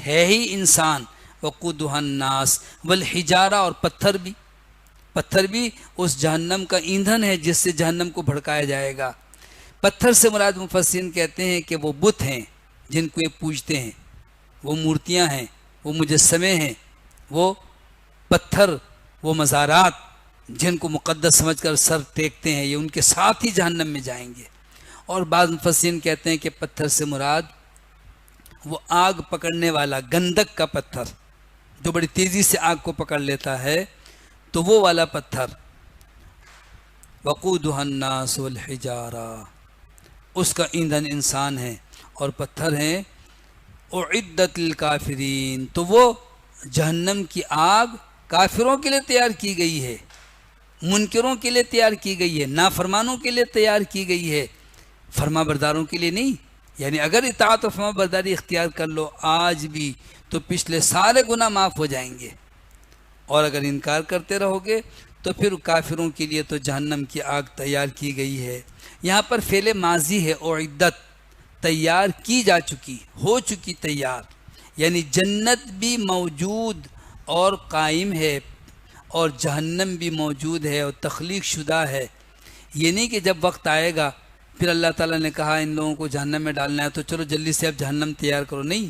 ہے ہی انسان، وقودها الناس والحجارہ، اور پتھر بھی اس جہنم کا ایندھن ہے جس سے جہنم کو بھڑکایا جائے گا۔ پتھر سے مراد مفسرین کہتے ہیں کہ وہ بت ہیں جن کو یہ پوجتے ہیں، وہ مورتیاں ہیں، وہ مجسمے ہیں، وہ پتھر، وہ مزارات جن کو مقدس سمجھ کر سر ٹیکتے ہیں، یہ ان کے ساتھ ہی جہنم میں جائیں گے۔ اور بعض مفسرین کہتے ہیں کہ پتھر سے مراد وہ آگ پکڑنے والا گندک کا پتھر جو بڑی تیزی سے آگ کو پکڑ لیتا ہے، تو وہ والا پتھر، وقودها الناس والحجارہ، اس کا ایندھن انسان ہے اور پتھر ہیں۔ اعدت للکافرین، تو وہ جہنم کی آگ کافروں کے لیے تیار کی گئی ہے، منکروں کے لیے تیار کی گئی ہے، نافرمانوں کے لیے تیار کی گئی ہے، فرما برداروں کے لیے نہیں۔ یعنی اگر اطاعت و فرما برداری اختیار کر لو آج بھی تو پچھلے سارے گناہ معاف ہو جائیں گے، اور اگر انکار کرتے رہو گے تو پھر کافروں کے لیے تو جہنم کی آگ تیار کی گئی ہے۔ یہاں پر فعل ماضی ہے، اعدت، تیار کی جا چکی، ہو چکی تیار، یعنی جنت بھی موجود اور قائم ہے اور جہنم بھی موجود ہے اور تخلیق شدہ ہے۔ یہ نہیں کہ جب وقت آئے گا پھر اللہ تعالیٰ نے کہا ان لوگوں کو جہنم میں ڈالنا ہے تو چلو جلدی سے اب جہنم تیار کرو، نہیں،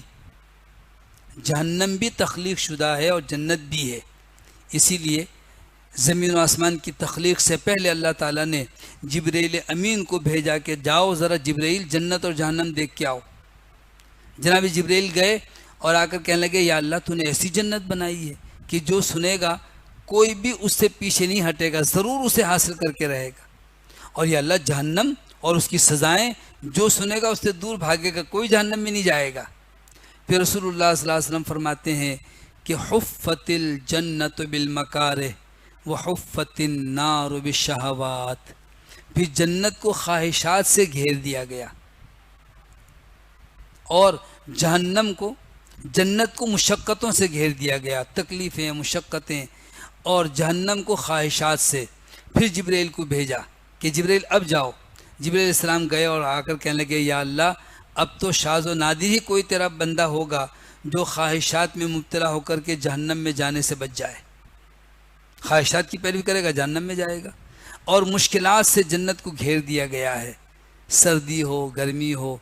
جہنم بھی تخلیق شدہ ہے اور جنت بھی ہے۔ اسی لیے زمین و آسمان کی تخلیق سے پہلے اللہ تعالیٰ نے جبرائیل امین کو بھیجا کہ جاؤ ذرا جبرائیل جنت اور جہنم دیکھ کے آؤ۔ جناب جبرائیل گئے اور آ کر کہنے لگے یا اللہ تو نے ایسی جنت بنائی ہے کہ جو سنے گا کوئی بھی اس سے پیچھے نہیں ہٹے گا، ضرور اسے حاصل کر کے رہے گا، اور یا اللہ جہنم اور اس کی سزائیں جو سنے گا اس سے دور بھاگے گا، کوئی جہنم میں نہیں جائے گا۔ پھر رسول اللہ صلی اللہ علیہ وسلم فرماتے ہیں کہ حفت الجنت بالمکارہ وحفت النار بالشہوات، پھر جنت کو خواہشات سے گھیر دیا گیا اور جہنم کو، جنت کو مشقتوں سے گھیر دیا گیا، تکلیفیں، مشقتیں، اور جہنم کو خواہشات سے۔ پھر جبرائیل کو بھیجا کہ جبرائیل اب جاؤ۔ جبرائیل علیہ السلام گئے اور آ کر کہنے لگے یا اللہ اب تو شاذ و نادر ہی کوئی تیرا بندہ ہوگا جو خواہشات میں مبتلا ہو کر کے جہنم میں جانے سے بچ جائے، خواہشات کی پیروی کرے گا جہنم میں جائے گا۔ اور مشکلات سے جنت کو گھیر دیا گیا ہے، سردی ہو، گرمی ہو،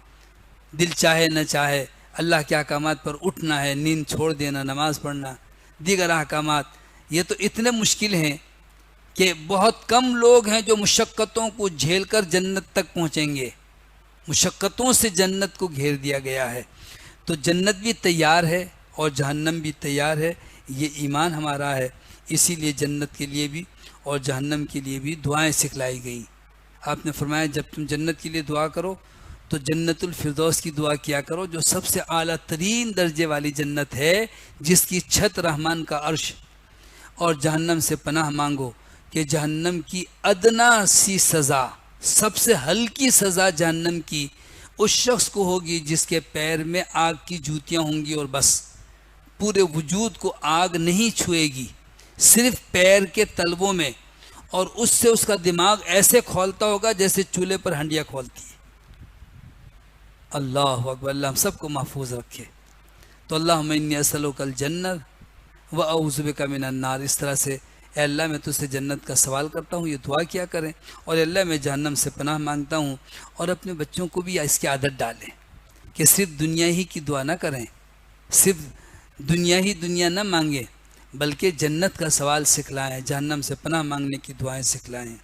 دل چاہے نہ چاہے اللہ کے احکامات پر اٹھنا ہے، نیند چھوڑ دینا، نماز پڑھنا، دیگر احکامات، یہ تو اتنے مشکل ہیں کہ بہت کم لوگ ہیں جو مشقتوں کو جھیل کر جنت تک پہنچیں گے۔ مشقتوں سے جنت کو گھیر دیا گیا ہے، تو جنت بھی تیار ہے اور جہنم بھی تیار ہے، یہ ایمان ہمارا ہے۔ اسی لیے جنت کے لیے بھی اور جہنم کے لیے بھی دعائیں سکھلائی گئیں۔ آپ نے فرمایا جب تم جنت کے لیے دعا کرو تو جنت الفردوس کی دعا کیا کرو جو سب سے اعلیٰ ترین درجے والی جنت ہے، جس کی چھت رحمان کا عرش، اور جہنم سے پناہ مانگو کہ جہنم کی ادنا سی سزا، سب سے ہلکی سزا جہنم کی اس شخص کو ہوگی جس کے پیر میں آگ کی جوتیاں ہوں گی، اور بس پورے وجود کو آگ نہیں چھوئے گی، صرف پیر کے تلووں میں، اور اس سے اس کا دماغ ایسے کھولتا ہوگا جیسے چولہے پر ہنڈیا کھولتی ہے۔ اللہ اکبر، اللہ ہم سب کو محفوظ رکھے۔ تو اللہم انی اسألک الجنت و اعوذ بک من النار، اس طرح سے اے اللہ میں تجھ سے جنت کا سوال کرتا ہوں، یہ دعا کیا کریں، اور اللہ میں جہنم سے پناہ مانگتا ہوں۔ اور اپنے بچوں کو بھی اس کی عادت ڈالیں کہ صرف دنیا ہی کی دعا نہ کریں، صرف دنیا ہی دنیا نہ مانگیں، بلکہ جنت کا سوال سکھلائیں، جہنم سے پناہ مانگنے کی دعائیں سکھلائیں۔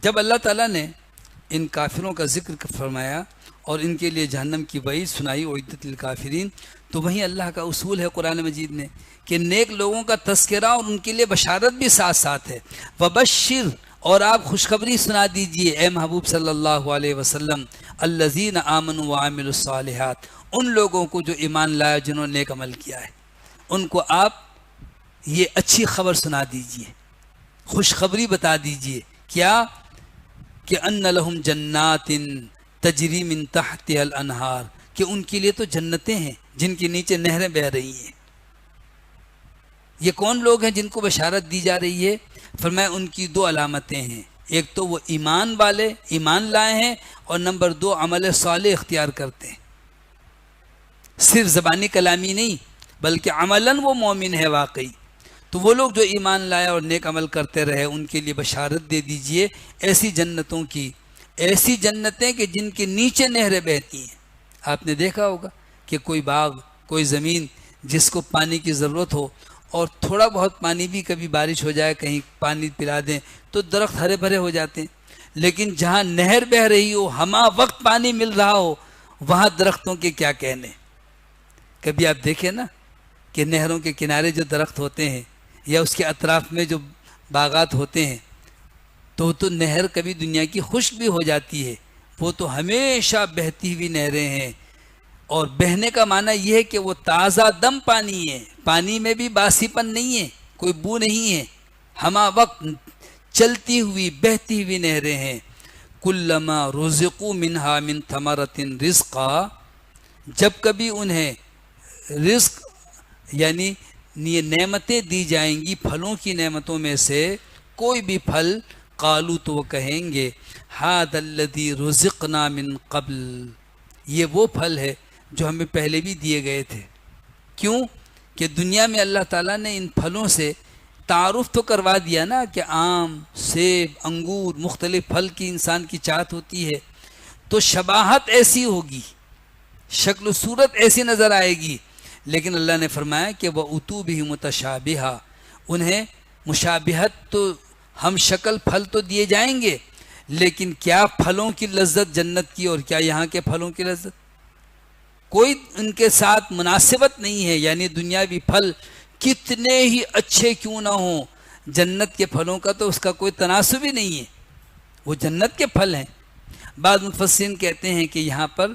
جب اللہ تعالیٰ نے ان کافروں کا ذکر فرمایا اور ان کے لیے جہنم کی وعید سنائی، اعدت للکافرین، تو وہیں اللہ کا اصول ہے قرآن مجید میں کہ نیک لوگوں کا تذکرہ اور ان کے لیے بشارت بھی ساتھ ساتھ ہے۔ وبشر، اور آپ خوشخبری سنا دیجئے اے محبوب صلی اللہ علیہ وسلم، الذین آمنوا وعملوا الصالحات، ان لوگوں کو جو ایمان لایا، جنہوں نے نیک عمل کیا ہے، ان کو آپ یہ اچھی خبر سنا دیجئے، خوشخبری بتا دیجئے۔ کیا؟ کہ ان لہم جنات تجری من تحتها الانہار، کہ ان کے لیے تو جنتیں ہیں جن کے نیچے نہریں بہہ رہی ہیں۔ یہ کون لوگ ہیں جن کو بشارت دی جا رہی ہے؟ فرمایا ان کی دو علامتیں ہیں، ایک تو وہ ایمان والے، ایمان لائے ہیں، اور نمبر دو عمل صالح اختیار کرتے ہیں، صرف زبانی کلامی نہیں بلکہ عملاً وہ مومن ہے واقعی۔ تو وہ لوگ جو ایمان لائے اور نیک عمل کرتے رہے، ان کے لیے بشارت دے دیجئے ایسی جنتوں کی، ایسی جنتیں کہ جن کے نیچے نہریں بہتی ہیں۔ آپ نے دیکھا ہوگا کہ کوئی باغ، کوئی زمین جس کو پانی کی ضرورت ہو، اور تھوڑا بہت پانی بھی کبھی بارش ہو جائے، کہیں پانی پلا دیں تو درخت ہرے بھرے ہو جاتے ہیں، لیکن جہاں نہر بہہ رہی ہو، ہمہ وقت پانی مل رہا ہو، وہاں درختوں کے کیا کہنے۔ کبھی آپ دیکھیں نا کہ نہروں کے کنارے جو درخت ہوتے ہیں یا اس کے اطراف میں جو باغات ہوتے ہیں، تو نہر کبھی دنیا کی خشک بھی ہو جاتی ہے، وہ تو ہمیشہ بہتی ہوئی نہریں ہیں۔ اور بہنے کا معنی یہ ہے کہ وہ تازہ دم پانی ہے، پانی میں بھی باسی پن نہیں ہے، کوئی بو نہیں ہے، ہمہ وقت چلتی ہوئی بہتی ہوئی نہریں ہیں۔ کلما رزقوا منہا من ثمرۃ رزقا، جب کبھی انہیں رزق یعنی نعمتیں دی جائیں گی، پھلوں کی نعمتوں میں سے کوئی بھی پھل، قالوا، تو وہ کہیں گے ھذا الذی رزقنا من قبل، یہ وہ پھل ہے جو ہمیں پہلے بھی دیے گئے تھے۔ کیوں؟ کہ دنیا میں اللہ تعالیٰ نے ان پھلوں سے تعارف تو کروا دیا نا کہ آم، سیب، انگور، مختلف پھل کی انسان کی چاہت ہوتی ہے، تو شباہت ایسی ہوگی، شکل و صورت ایسی نظر آئے گی، لیکن اللہ نے فرمایا کہ وَأُتُوا بِهِ مُتَشَابِهًا، انہیں مشابہت تو ہم شکل پھل تو دیے جائیں گے، لیکن کیا پھلوں کی لذت جنت کی اور کیا یہاں کے پھلوں کی لذت، کوئی ان کے ساتھ مناسبت نہیں ہے۔ یعنی دنیاوی پھل کتنے ہی اچھے کیوں نہ ہوں، جنت کے پھلوں کا تو اس کا کوئی تناسب ہی نہیں ہے، وہ جنت کے پھل ہیں۔ بعض مفسرین کہتے ہیں کہ یہاں پر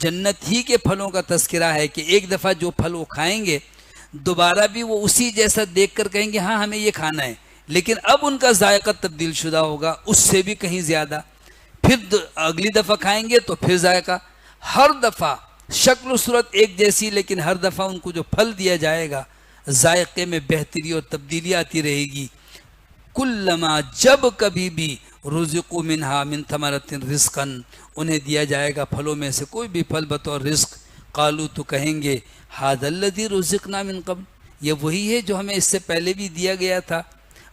جنت ہی کے پھلوں کا تذکرہ ہے کہ ایک دفعہ جو پھل وہ کھائیں گے، دوبارہ بھی وہ اسی جیسا دیکھ کر کہیں گے ہاں ہمیں یہ کھانا ہے، لیکن اب ان کا ذائقہ تبدیل شدہ ہوگا، اس سے بھی کہیں زیادہ، پھر اگلی دفعہ کھائیں گے تو پھر ذائقہ، ہر دفعہ شکل و صورت ایک جیسی، لیکن ہر دفعہ ان کو جو پھل دیا جائے گا ذائقے میں بہتری اور تبدیلی آتی رہے گی۔ کلما، جب کبھی بھی، رزقوا منہا من ثمرۃ رزقا، انہیں دیا جائے گا پھلوں میں سے کوئی بھی پھل بطور رزق، قالوا، تو کہیں گے ھذا الذی رزقنا من قبل، یہ وہی ہے جو ہمیں اس سے پہلے بھی دیا گیا تھا۔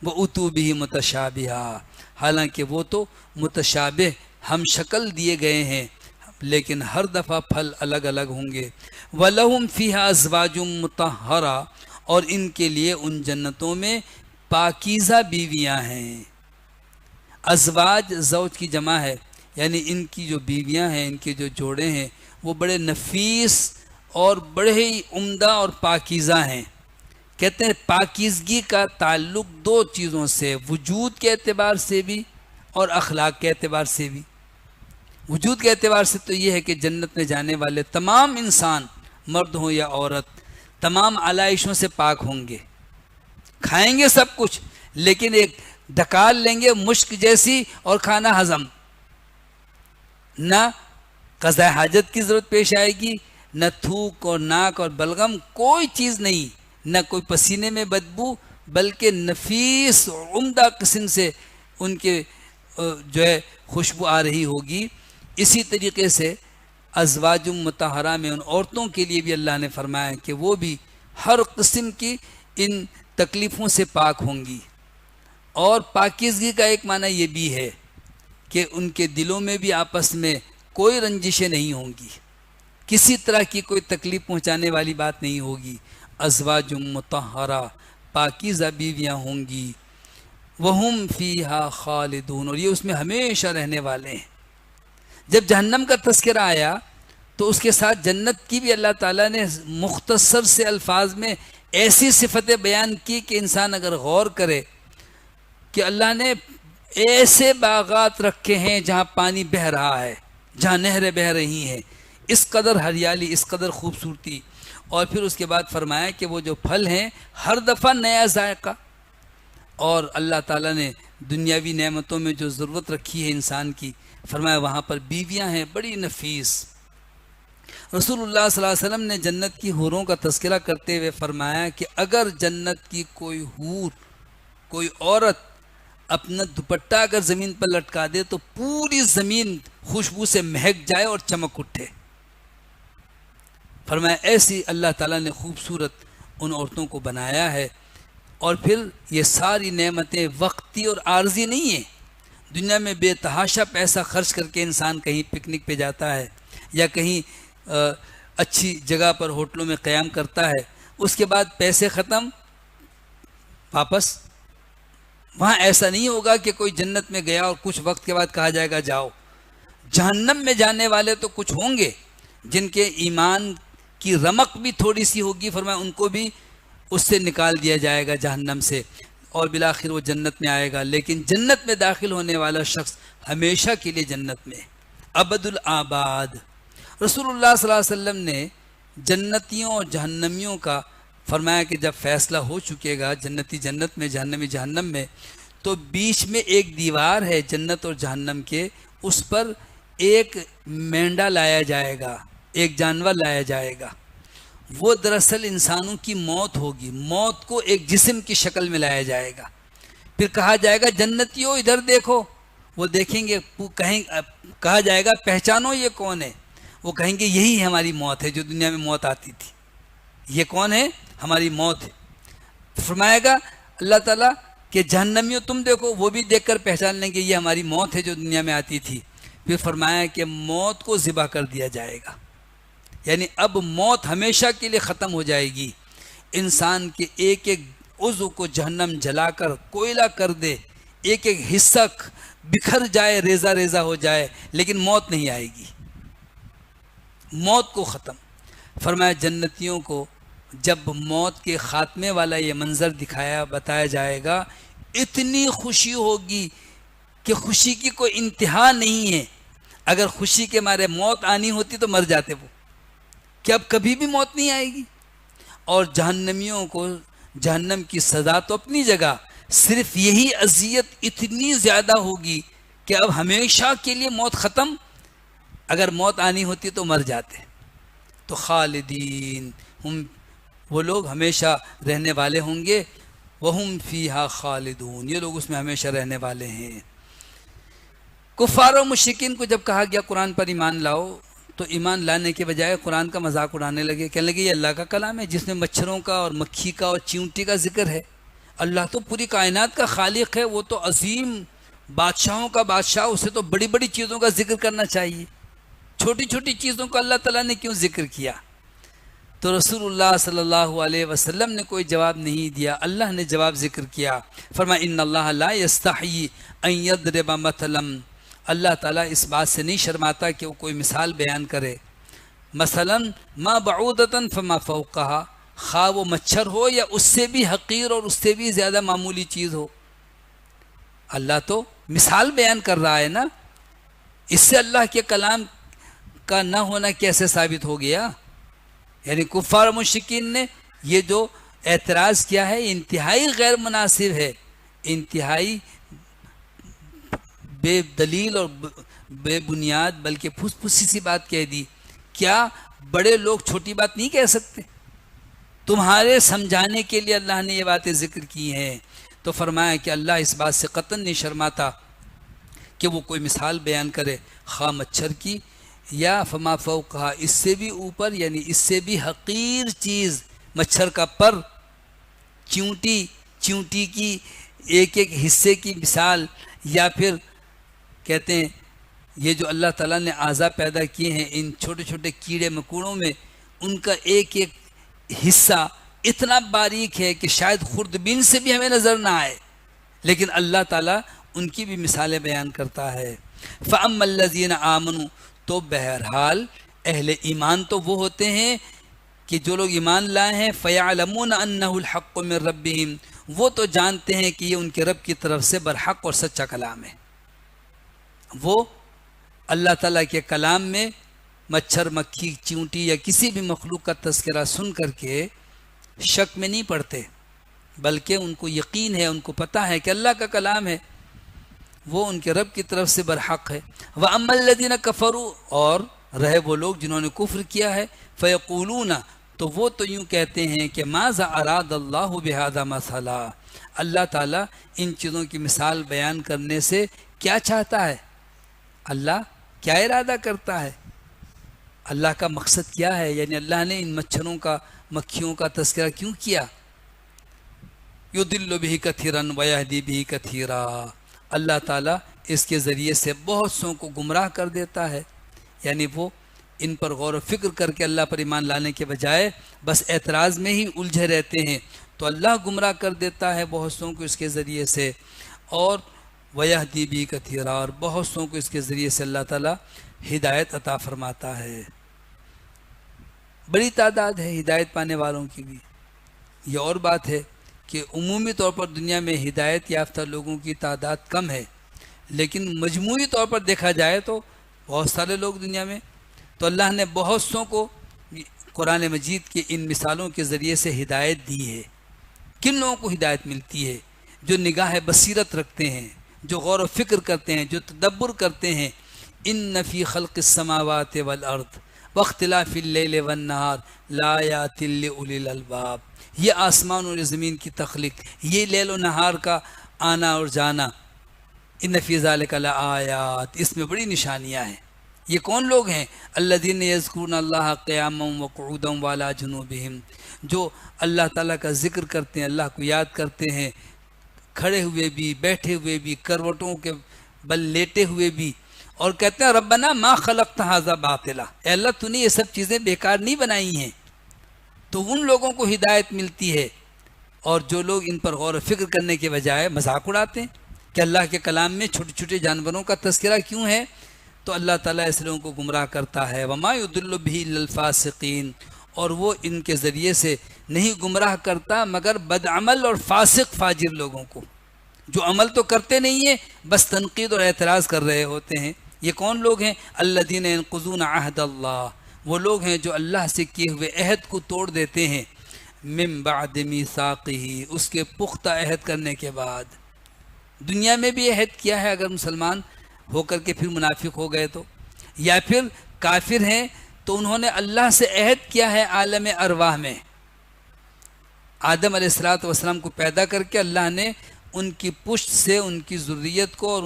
وَأُتُوا بِهِ مُتَشَابِهًا، حالانکہ وہ تو متشابہ، ہم شکل دیے گئے ہیں، لیکن ہر دفعہ پھل الگ الگ ہوں گے۔ وَلَهُمْ فِيهَا أَزْوَاجٌ مُطَهَّرَةٌ، اور ان کے لیے ان جنتوں میں پاکیزہ بیویاں ہیں۔ ازواج زوج کی جمع ہے، یعنی ان کی جو بیویاں ہیں، ان کے جو جوڑے ہیں، وہ بڑے نفیس اور بڑے ہی عمدہ اور پاکیزہ ہیں۔ کہتے ہیں پاکیزگی کا تعلق دو چیزوں سے، وجود کے اعتبار سے بھی اور اخلاق کے اعتبار سے بھی۔ وجود کے اعتبار سے تو یہ ہے کہ جنت میں جانے والے تمام انسان، مرد ہوں یا عورت، تمام علائشوں سے پاک ہوں گے، کھائیں گے سب کچھ، لیکن ایک ڈکال لیں گے مشک جیسی اور کھانا ہضم، نہ قضاء حاجت کی ضرورت پیش آئے گی، نہ تھوک اور ناک اور بلغم، کوئی چیز نہیں، نہ کوئی پسینے میں بدبو، بلکہ نفیس عمدہ قسم سے ان کے جو ہے خوشبو آ رہی ہوگی۔ اسی طریقے سے ازواج مطہرہ میں ان عورتوں کے لیے بھی اللہ نے فرمایا کہ وہ بھی ہر قسم کی ان تکلیفوں سے پاک ہوں گی۔ اور پاکیزگی کا ایک معنی یہ بھی ہے کہ ان کے دلوں میں بھی آپس میں کوئی رنجشیں نہیں ہوں گی، کسی طرح کی کوئی تکلیف پہنچانے والی بات نہیں ہوگی۔ ازواج مطہرہ، پاکیزہ بیویاں ہوں گی، وہم فیہا خالدون، اور یہ اس میں ہمیشہ رہنے والے ہیں۔ جب جہنم کا تذکرہ آیا تو اس کے ساتھ جنت کی بھی اللہ تعالیٰ نے مختصر سے الفاظ میں ایسی صفتیں بیان کی کہ انسان اگر غور کرے کہ اللہ نے ایسے باغات رکھے ہیں جہاں پانی بہہ رہا ہے، جہاں نہریں بہہ رہی ہیں، اس قدر ہریالی، اس قدر خوبصورتی، اور پھر اس کے بعد فرمایا کہ وہ جو پھل ہیں ہر دفعہ نیا ذائقہ، اور اللہ تعالیٰ نے دنیاوی نعمتوں میں جو ضرورت رکھی ہے انسان کی، فرمایا وہاں پر بیویاں ہیں بڑی نفیس۔ رسول اللہ صلی اللہ علیہ وسلم نے جنت کی حوروں کا تذکرہ کرتے ہوئے فرمایا کہ اگر جنت کی کوئی حور، کوئی عورت اپنا دوپٹہ اگر زمین پر لٹکا دے تو پوری زمین خوشبو سے مہک جائے اور چمک اٹھے۔ فرمایا ایسی اللہ تعالیٰ نے خوبصورت ان عورتوں کو بنایا ہے۔ اور پھر یہ ساری نعمتیں وقتی اور عارضی نہیں ہیں۔ دنیا میں بے تحاشا پیسہ خرچ کر کے انسان کہیں پکنک پہ جاتا ہے یا کہیں اچھی جگہ پر ہوٹلوں میں قیام کرتا ہے، اس کے بعد پیسے ختم، واپس۔ وہاں ایسا نہیں ہوگا کہ کوئی جنت میں گیا اور کچھ وقت کے بعد کہا جائے گا جاؤ۔ جہنم میں جانے والے تو کچھ ہوں گے جن کے ایمان کی رمق بھی تھوڑی سی ہوگی، فرمایا ان کو بھی اس سے نکال دیا جائے گا جہنم سے، اور بالآخر وہ جنت میں آئے گا۔ لیکن جنت میں داخل ہونے والا شخص ہمیشہ کے لیے جنت میں، ابد الآباد۔ رسول اللہ صلی اللہ علیہ وسلم نے جنتیوں اور جہنمیوں کا فرمایا کہ جب فیصلہ ہو چکے گا، جنتی جنت میں، جہنمی جہنم میں، تو بیچ میں ایک دیوار ہے جنت اور جہنم کے، اس پر ایک مینڈا لایا جائے گا، ایک جانور لایا جائے گا۔ وہ دراصل انسانوں کی موت ہوگی، موت کو ایک جسم کی شکل میں لایا جائے گا۔ پھر کہا جائے گا جنتیوں ادھر دیکھو، وہ دیکھیں گے، کہا جائے گا پہچانو یہ کون ہے، وہ کہیں گے یہی ہماری موت ہے جو دنیا میں موت آتی تھی، یہ کون ہے؟ ہماری موت ہے۔ فرمائے گا اللہ تعالیٰ کہ جہنمیوں تم دیکھو، وہ بھی دیکھ کر پہچان لیں گے یہ ہماری موت ہے جو دنیا میں آتی تھی۔ پھر فرمایا کہ موت کو ذبح کر دیا جائے گا، یعنی اب موت ہمیشہ کے لیے ختم ہو جائے گی۔ انسان کے ایک ایک عضو کو جہنم جلا کر کوئلہ کر دے، ایک ایک حصہ بکھر جائے، ریزہ ریزہ ہو جائے، لیکن موت نہیں آئے گی، موت کو ختم۔ فرمایا جنتیوں کو جب موت کے خاتمے والا یہ منظر بتایا جائے گا، اتنی خوشی ہوگی کہ خوشی کی کوئی انتہا نہیں ہے۔ اگر خوشی کے مارے موت آنی ہوتی تو مر جاتے وہ، کہ اب کبھی بھی موت نہیں آئے گی۔ اور جہنمیوں کو جہنم کی سزا تو اپنی جگہ، صرف یہی اذیت اتنی زیادہ ہوگی کہ اب ہمیشہ کے لیے موت ختم، اگر موت آنی ہوتی تو مر جاتے۔ تو خالدین، وہ لوگ ہمیشہ رہنے والے ہوں گے، وہم فیہا خالدون، یہ لوگ اس میں ہمیشہ رہنے والے ہیں۔ کفار و مشرکین کو جب کہا گیا قرآن پر ایمان لاؤ تو ایمان لانے کے بجائے قرآن کا مذاق اڑانے لگے، کہنے لگے یہ اللہ کا کلام ہے جس میں مچھروں کا اور مکھی کا اور چیونٹی کا ذکر ہے۔ اللہ تو پوری کائنات کا خالق ہے، وہ تو عظیم بادشاہوں کا بادشاہ، اسے تو بڑی بڑی چیزوں کا ذکر کرنا چاہیے، چھوٹی چھوٹی چیزوں کا اللہ تعالیٰ نے کیوں ذکر کیا؟ تو رسول اللہ صلی اللہ علیہ وسلم نے کوئی جواب نہیں دیا، اللہ نے جواب ذکر کیا۔ فرمایا ان اللہ لا یستحیی ان یضرب مثلا، اللہ تعالیٰ اس بات سے نہیں شرماتا کہ وہ کوئی مثال بیان کرے۔ مثلا ما بعودتا فما فوقها، خواہ وہ مچھر ہو یا اس سے بھی حقیر اور اس سے بھی زیادہ معمولی چیز ہو، اللہ تو مثال بیان کر رہا ہے نا، اس سے اللہ کے کلام کا نہ ہونا کیسے ثابت ہو گیا؟ یعنی کفار و مشرکین نے یہ جو اعتراض کیا ہے انتہائی غیر مناسب ہے، انتہائی بے دلیل اور بے بنیاد، بلکہ پھس پھسی سی بات کہہ دی۔ کیا بڑے لوگ چھوٹی بات نہیں کہہ سکتے؟ تمہارے سمجھانے کے لیے اللہ نے یہ باتیں ذکر کی ہیں۔ تو فرمایا کہ اللہ اس بات سے قطعاً نہیں شرماتا کہ وہ کوئی مثال بیان کرے، خواہ مچھر کی یا فما فوقہا، اس سے بھی اوپر، یعنی اس سے بھی حقیر چیز، مچھر کا پر، چیونٹی کی ایک ایک حصے کی مثال، یا پھر کہتے ہیں یہ جو اللہ تعالیٰ نے اعضاء پیدا کیے ہیں ان چھوٹے چھوٹے کیڑے مکوڑوں میں، ان کا ایک ایک حصہ اتنا باریک ہے کہ شاید خوردبین سے بھی ہمیں نظر نہ آئے، لیکن اللہ تعالیٰ ان کی بھی مثالیں بیان کرتا ہے۔ فَأَمَّا الَّذِينَ آمَنُوا، تو بہرحال اہل ایمان تو وہ ہوتے ہیں کہ جو لوگ ایمان لائے ہیں، فَيَعْلَمُونَ أَنَّهُ الْحَقُّ مِنْ رَبِّهِمْ، وہ تو جانتے ہیں کہ یہ ان کے رب کی طرف سے برحق اور سچا کلام ہے۔ وہ اللہ تعالیٰ کے کلام میں مچھر، مکھی، چیونٹی یا کسی بھی مخلوق کا تذکرہ سن کر کے شک میں نہیں پڑتے، بلکہ ان کو یقین ہے، ان کو پتہ ہے کہ اللہ کا کلام ہے، وہ ان کے رب کی طرف سے برحق ہے۔ وَأَمَّا الَّذِينَ كَفَرُوا، اور رہے وہ لوگ جنہوں نے کفر کیا ہے، فَيَقُولُونَ، تو وہ تو یوں کہتے ہیں کہ مَاذَا أَرَادَ اللَّهُ بِهَذَا مَثَلًا، اللہ تعالیٰ ان چیزوں کی مثال بیان کرنے سے کیا چاہتا ہے، اللہ کیا ارادہ کرتا ہے، اللہ کا مقصد کیا ہے، یعنی اللہ نے ان مچھروں کا، مکھیوں کا تذکرہ کیوں کیا؟ یضل بہ کثیرا ویہدی بہ کثیرا، اللہ تعالیٰ اس کے ذریعے سے بہت سوں کو گمراہ کر دیتا ہے، یعنی وہ ان پر غور و فکر کر کے اللہ پر ایمان لانے کے بجائے بس اعتراض میں ہی الجھے رہتے ہیں، تو اللہ گمراہ کر دیتا ہے بہت سوں کو اس کے ذریعے سے، اور ویہدی بہ کثیرا، اور بہت سوں کو اس کے ذریعے سے اللہ تعالیٰ ہدایت عطا فرماتا ہے۔ بڑی تعداد ہے ہدایت پانے والوں کی بھی۔ یہ اور بات ہے کہ عمومی طور پر دنیا میں ہدایت یافتہ لوگوں کی تعداد کم ہے، لیکن مجموعی طور پر دیکھا جائے تو بہت سارے لوگ دنیا میں، تو اللہ نے بہت سوں کو قرآن مجید کے ان مثالوں کے ذریعے سے ہدایت دی ہے۔ کن لوگوں کو ہدایت ملتی ہے؟ جو نگاہ بصیرت رکھتے ہیں، جو غور و فکر کرتے ہیں، جو تدبر کرتے ہیں۔ ان فی خلق السماوات والارض واختلاف اللیل والنہار لآیات لأولی الالباب، یہ آسمان اور زمین کی تخلیق، یہ لیل و نہار کا آنا اور جانا، ان فی ذالک لآیات، اس میں بڑی نشانیاں ہیں۔ یہ کون لوگ ہیں؟ الذین یذکرون اللہ قیاما وقعودا وعلی جنوبہم، جو اللہ تعالیٰ کا ذکر کرتے ہیں، اللہ کو یاد کرتے ہیں، کھڑے ہوئے بھی، بیٹھے ہوئے بھی، کروٹوں کے بل لیٹے ہوئے بھی، اور کہتے ہیں ربنا ما خلقت ھذا باطلا، اے اللہ تو نے یہ سب چیزیں بیکار نہیں بنائی ہیں۔ تو ان لوگوں کو ہدایت ملتی ہے، اور جو لوگ ان پر غور و فکر کرنے کے بجائے مذاق اڑاتے ہیں کہ اللہ کے کلام میں چھوٹے چھوٹے جانوروں کا تذکرہ کیوں ہے، تو اللہ تعالیٰ اس لوگوں کو گمراہ کرتا ہے۔ وما یضل بہ الا الفاسقین، اور وہ ان کے ذریعے سے نہیں گمراہ کرتا مگر بدعمل اور فاسق فاجر لوگوں کو، جو عمل تو کرتے نہیں ہیں، بس تنقید اور اعتراض کر رہے ہوتے ہیں۔ یہ کون لوگ ہیں؟ الذین ینقضون عہد اللہ، وہ لوگ ہیں جو اللہ سے کیے ہوئے عہد کو توڑ دیتے ہیں، من بعد میثاقہ، اس کے پختہ عہد کرنے کے بعد۔ دنیا میں بھی عہد کیا ہے اگر مسلمان ہو کر کے پھر منافق ہو گئے تو، یا پھر کافر ہیں تو انہوں نے اللہ سے عہد کیا ہے عالم ارواح میں۔ آدم علیہ السلام کو پیدا کر کے اللہ نے ان کی پشت سے ان کی ذریت کو، اور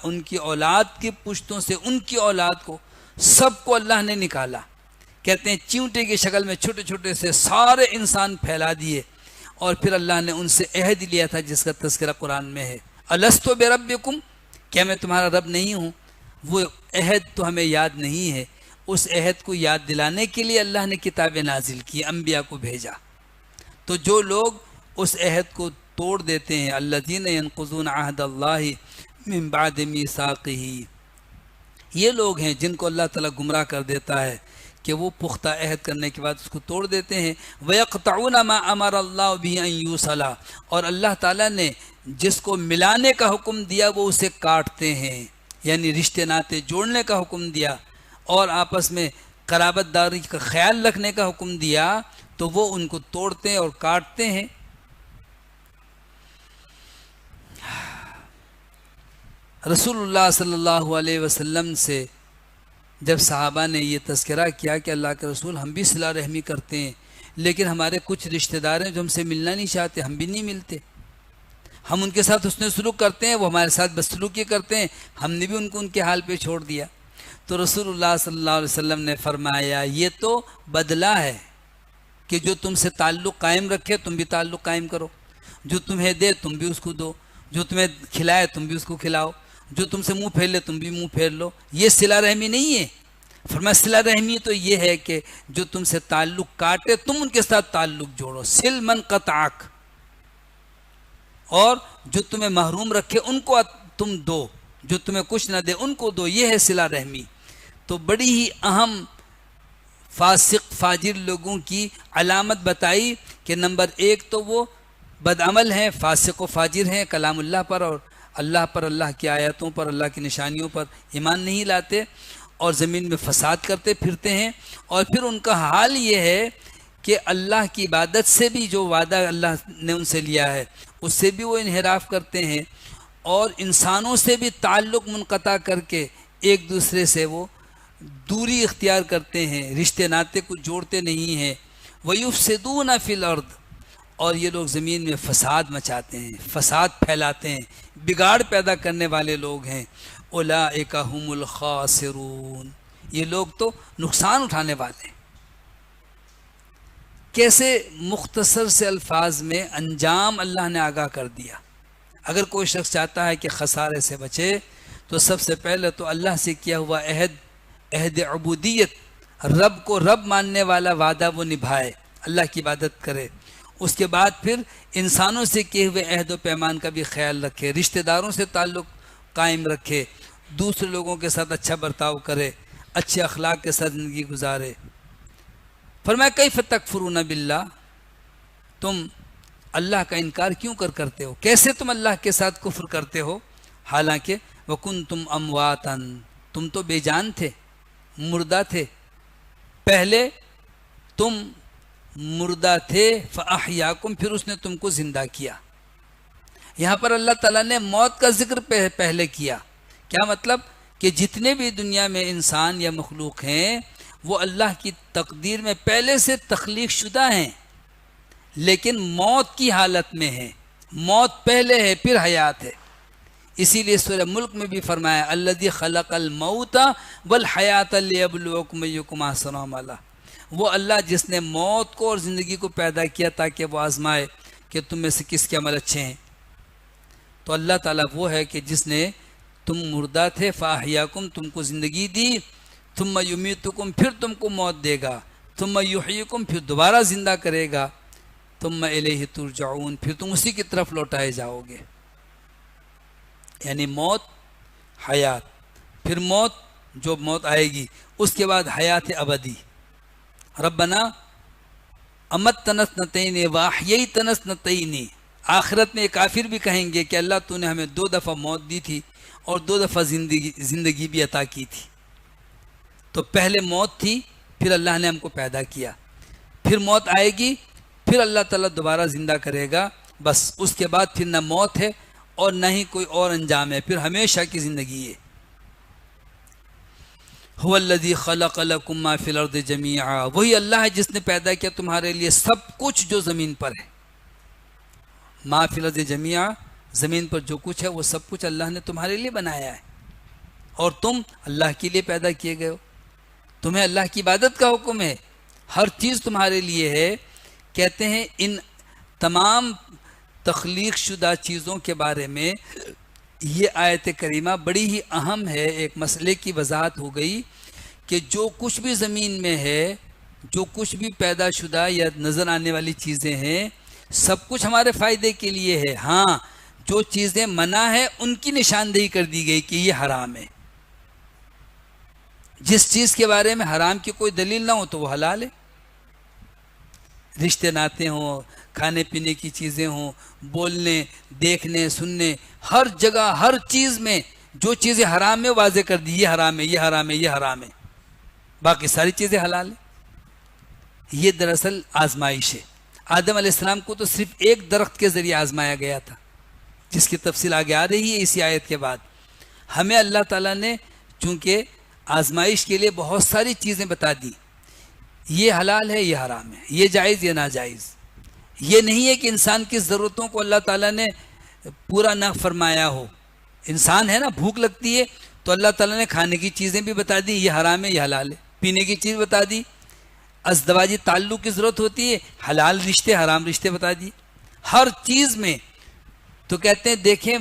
ان کی اولاد کی پشتوں سے ان کی اولاد کو، سب کو اللہ نے نکالا۔ کہتے ہیں چیونٹے کی شکل میں چھوٹے چھوٹے سے سارے انسان پھیلا دیے، اور پھر اللہ نے ان سے عہد لیا تھا جس کا تذکرہ قرآن میں ہے، الست بربکم، کیا میں تمہارا رب نہیں ہوں؟ وہ عہد تو ہمیں یاد نہیں ہے، اس عہد کو یاد دلانے کے لیے اللہ نے کتابیں نازل کی، انبیاء کو بھیجا۔ تو جو لوگ اس عہد کو توڑ دیتے ہیں، الذین ینقضون عہد اللہ من بعد میثاقہ، یہ لوگ ہیں جن کو اللہ تعالیٰ گمراہ کر دیتا ہے کہ وہ پختہ عہد کرنے کے بعد اس کو توڑ دیتے ہیں۔ وَيَقْطَعُونَ مَا أَمَرَ اللَّهُ بِهِ أَن يُوصَلَ، اور اللہ تعالیٰ نے جس کو ملانے کا حکم دیا وہ اسے کاٹتے ہیں، یعنی رشتے ناتے جوڑنے کا حکم دیا اور آپس میں قرابت داری کا خیال رکھنے کا حکم دیا، تو وہ ان کو توڑتے ہیں اور کاٹتے ہیں۔ رسول اللہ صلی اللہ علیہ وسلم سے جب صحابہ نے یہ تذکرہ کیا کہ اللہ کے رسول ہم بھی صلہ رحمی کرتے ہیں، لیکن ہمارے کچھ رشتہ دار ہیں جو ہم سے ملنا نہیں چاہتے، ہم بھی نہیں ملتے، ہم ان کے ساتھ حسن سلوک کرتے ہیں، وہ ہمارے ساتھ بدسلوکی کرتے ہیں، ہم نے بھی ان کو ان کے حال پہ چھوڑ دیا۔ تو رسول اللہ صلی اللہ علیہ وسلم نے فرمایا یہ تو بدلہ ہے کہ جو تم سے تعلق قائم رکھے تم بھی تعلق قائم کرو، جو تمہیں دے تم بھی اس کو دو، جو تمہیں کھلائے تم بھی اس کو کھلاؤ، جو تم سے منہ پھیر لے تم بھی منہ پھیر لو، یہ صلہ رحمی نہیں ہے۔ فرمایا صلہ رحمی تو یہ ہے کہ جو تم سے تعلق کاٹے تم ان کے ساتھ تعلق جوڑو، سل من قطعک، اور جو تمہیں محروم رکھے ان کو تم دو، جو تمہیں کچھ نہ دے ان کو دو، یہ ہے صلہ رحمی۔ تو بڑی ہی اہم فاسق فاجر لوگوں کی علامت بتائی کہ نمبر 1 تو وہ بدعمل ہیں، فاسق و فاجر ہیں، کلام اللہ پر اور اللہ کی آیتوں پر، اللہ کی نشانیوں پر ایمان نہیں لاتے اور زمین میں فساد کرتے پھرتے ہیں۔ اور پھر ان کا حال یہ ہے کہ اللہ کی عبادت سے بھی جو وعدہ اللہ نے ان سے لیا ہے اس سے بھی وہ انحراف کرتے ہیں، اور انسانوں سے بھی تعلق منقطع کر کے ایک دوسرے سے وہ دوری اختیار کرتے ہیں، رشتے ناطے کو جوڑتے نہیں ہیں۔ وَيُفْسِدُونَ فِي الْأَرْضِ، اور یہ لوگ زمین میں فساد مچاتے ہیں، فساد پھیلاتے ہیں، بگاڑ پیدا کرنے والے لوگ ہیں۔ اولئک هم الخاسرون، یہ لوگ تو نقصان اٹھانے والے ہیں۔ کیسے مختصر سے الفاظ میں انجام اللہ نے آگاہ کر دیا۔ اگر کوئی شخص چاہتا ہے کہ خسارے سے بچے تو سب سے پہلے تو اللہ سے کیا ہوا عہد عبودیت، رب کو رب ماننے والا وعدہ وہ نبھائے، اللہ کی عبادت کرے۔ اس کے بعد پھر انسانوں سے کیے ہوئے عہد و پیمان کا بھی خیال رکھے، رشتہ داروں سے تعلق قائم رکھے، دوسرے لوگوں کے ساتھ اچھا برتاؤ کرے، اچھے اخلاق کے ساتھ زندگی گزارے۔ فرمایا کیف تکفرون باللہ، تم اللہ کا انکار کیوں کرتے ہو، کیسے تم اللہ کے ساتھ کفر کرتے ہو، حالانکہ وکنتم امواتا، تم تو بے جان تھے، مردہ تھے، پہلے تم مردہ تھے، فاحیاکم، پھر اس نے تم کو زندہ کیا۔ یہاں پر اللہ تعالیٰ نے موت کا ذکر پہلے کیا، کیا مطلب کہ جتنے بھی دنیا میں انسان یا مخلوق ہیں وہ اللہ کی تقدیر میں پہلے سے تخلیق شدہ ہیں، لیکن موت کی حالت میں ہیں، موت پہلے ہے پھر حیات ہے۔ اسی لیے سورہ ملک میں بھی فرمایا الذی خلق الموت والحیات لیبلوکم ایکم احسن عملا، وہ اللہ جس نے موت کو اور زندگی کو پیدا کیا تاکہ وہ آزمائے کہ تم میں سے کس کے عمل اچھے ہیں۔ تو اللہ تعالیٰ وہ ہے کہ جس نے تم مردہ تھے فاحیاکم، تم کو زندگی دی، ثم یمیتکم، پھر تم کو موت دے گا، ثم یحییکم، پھر دوبارہ زندہ کرے گا، ثم الیہ ترجعون، پھر تم اسی کی طرف لوٹائے جاؤ گے۔ یعنی موت، حیات، پھر موت، جو موت آئے گی اس کے بعد حیات ابدی۔ ربنا امتنا اثنتین واحییتنا اثنتین، آخرت میں کافر بھی کہیں گے کہ اللہ تو نے ہمیں 2 دفعہ موت دی تھی اور 2 دفعہ زندگی بھی عطا کی تھی۔ تو پہلے موت تھی، پھر اللہ نے ہم کو پیدا کیا، پھر موت آئے گی، پھر اللہ تعالیٰ دوبارہ زندہ کرے گا، بس اس کے بعد پھر نہ موت ہے اور نہ ہی کوئی اور انجام ہے، پھر ہمیشہ کی زندگی ہے۔ هو الذی خلق لکم ما فی الارض جمیعا، وہی اللہ ہے جس نے پیدا کیا تمہارے لیے سب کچھ جو زمین پر ہے۔ ما فی الارض جمیعا، زمین پر جو کچھ ہے وہ سب کچھ اللہ نے تمہارے لیے بنایا ہے، اور تم اللہ کے لیے پیدا کیے گئے ہو، تمہیں اللہ کی عبادت کا حکم ہے، ہر چیز تمہارے لیے ہے۔ کہتے ہیں ان تمام تخلیق شدہ چیزوں کے بارے میں یہ آیت کریمہ بڑی ہی اہم ہے، ایک مسئلے کی وضاحت ہو گئی کہ جو کچھ بھی زمین میں ہے، جو کچھ بھی پیدا شدہ یا نظر آنے والی چیزیں ہیں، سب کچھ ہمارے فائدے کے لیے ہے۔ ہاں، جو چیزیں منع ہے ان کی نشاندہی کر دی گئی کہ یہ حرام ہے۔ جس چیز کے بارے میں حرام کی کوئی دلیل نہ ہو تو وہ حلال ہے، رشتے ناطے ہوں، کھانے پینے کی چیزیں ہوں، بولنے، دیکھنے، سننے، ہر جگہ ہر چیز میں جو چیزیں حرام ہے واضح کر دی، یہ حرام ہے، یہ حرام ہے، یہ حرام ہے، باقی ساری چیزیں حلال ہیں۔ یہ دراصل آزمائش ہے۔ آدم علیہ السلام کو تو صرف ایک درخت کے ذریعے آزمایا گیا تھا، جس کی تفصیل آگے آ رہی ہے اسی آیت کے بعد۔ ہمیں اللہ تعالیٰ نے چونکہ آزمائش کے لیے بہت ساری چیزیں بتا دی، یہ حلال ہے، یہ حرام ہے، یہ جائز، یہ ناجائز۔ یہ نہیں ہے کہ انسان کی ضرورتوں کو اللہ تعالیٰ نے پورا نہ فرمایا ہو۔ انسان ہے نا، بھوک لگتی ہے تو اللہ تعالیٰ نے کھانے کی چیزیں بھی بتا دی، یہ حرام ہے، یہ حلال ہے، پینے کی چیز بتا دی، ازدواجی تعلق کی ضرورت ہوتی ہے، حلال رشتے، حرام رشتے بتا دی، ہر چیز میں۔ تو کہتے ہیں دیکھیں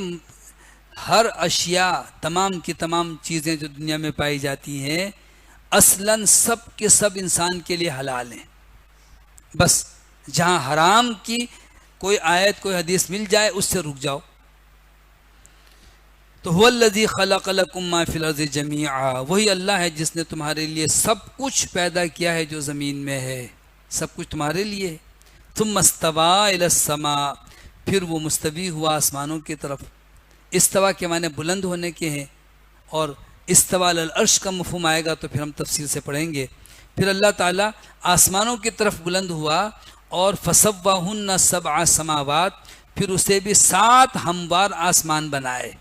ہر اشیاء، تمام کی تمام چیزیں جو دنیا میں پائی جاتی ہیں اصلاً سب کے سب انسان کے لیے حلال ہیں. بس جہاں حرام کی کوئی آیت کوئی حدیث مل جائے اس سے رک جاؤ. تو هو الذی خلق لکم ما فی الارض جمیعا، وہی اللہ ہے جس نے تمہارے لیے سب کچھ پیدا کیا ہے جو زمین میں ہے، سب کچھ تمہارے لیے ہے. ثم استوى الی السماء، پھر وہ مستوی ہوا آسمانوں کی طرف. استوا کے معنی بلند ہونے کے ہیں، اور استوى علی العرش کا مفہوم آئے گا تو پھر ہم تفصیل سے پڑھیں گے. پھر اللہ تعالیٰ آسمانوں کی طرف بلند ہوا اور فسواہن سبع سماوات، پھر اسے بھی 7 ہموار آسمان بنائے.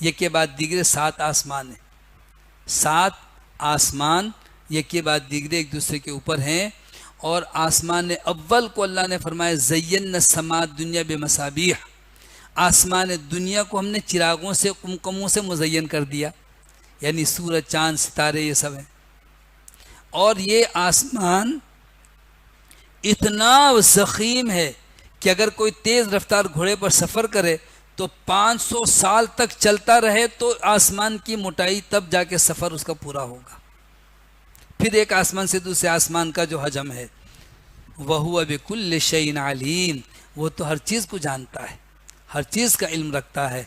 یک کے بعد دیگرے 7 آسمان ہیں، 7 آسمان یک کے بعد دیگرے ایک دوسرے کے اوپر ہیں. اور آسمان اول کو اللہ نے فرمایا زینا السماء الدنیا بمصابیح، آسمان دنیا کو ہم نے چراغوں سے، قمقموں سے مزین کر دیا، یعنی سورج چاند ستارے یہ سب ہیں. اور یہ آسمان اتنا ضخیم ہے کہ اگر کوئی تیز رفتار گھوڑے پر سفر کرے تو 500 سال تک چلتا رہے تو آسمان کی موٹائی تب جا کے سفر اس کا پورا ہوگا. پھر ایک آسمان سے دوسرے آسمان کا جو حجم ہے، وَهُوَ بِكُلِّ شَيْءٍ عَلِيمٌ، وہ تو ہر چیز کو جانتا ہے، ہر چیز کا علم رکھتا ہے.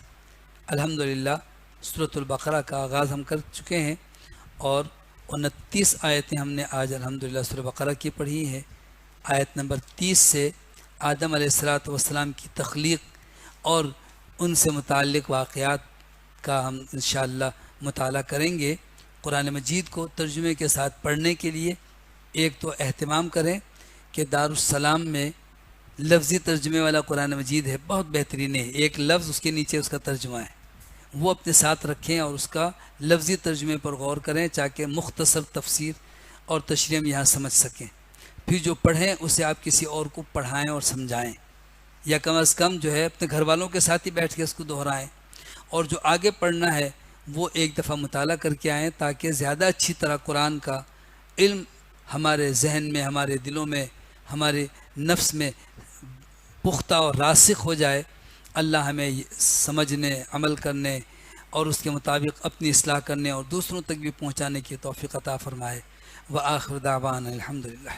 الحمدللہ سورۃ البقرہ کا آغاز ہم کر چکے ہیں اور 29 آیتیں ہم نے آج الحمدللہ سورۃ بقرہ کی پڑھی ہیں. آیت نمبر 30 سے آدم علیہ السلام کی تخلیق اور ان سے متعلق واقعات کا ہم انشاءاللہ مطالعہ کریں گے. قرآن مجید کو ترجمے کے ساتھ پڑھنے کے لیے ایک تو اہتمام کریں کہ دارالسلام میں لفظی ترجمے والا قرآن مجید ہے، بہت بہترین ہے، ایک لفظ اس کے نیچے اس کا ترجمہ ہے، وہ اپنے ساتھ رکھیں اور اس کا لفظی ترجمے پر غور کریں تاکہ مختصر تفسیر اور تشریح ہم یہاں سمجھ سکیں. پھر جو پڑھیں اسے آپ کسی اور کو پڑھائیں اور سمجھائیں، یا کم از کم جو ہے اپنے گھر والوں کے ساتھ ہی بیٹھ کے اس کو دہرائیں. اور جو آگے پڑھنا ہے وہ ایک دفعہ مطالعہ کر کے آئیں تاکہ زیادہ اچھی طرح قرآن کا علم ہمارے ذہن میں، ہمارے دلوں میں، ہمارے نفس میں پختہ اور راسخ ہو جائے. اللہ ہمیں سمجھنے، عمل کرنے اور اس کے مطابق اپنی اصلاح کرنے اور دوسروں تک بھی پہنچانے کی توفیق عطا فرمائے. وآخر دعوانا الحمدللہ.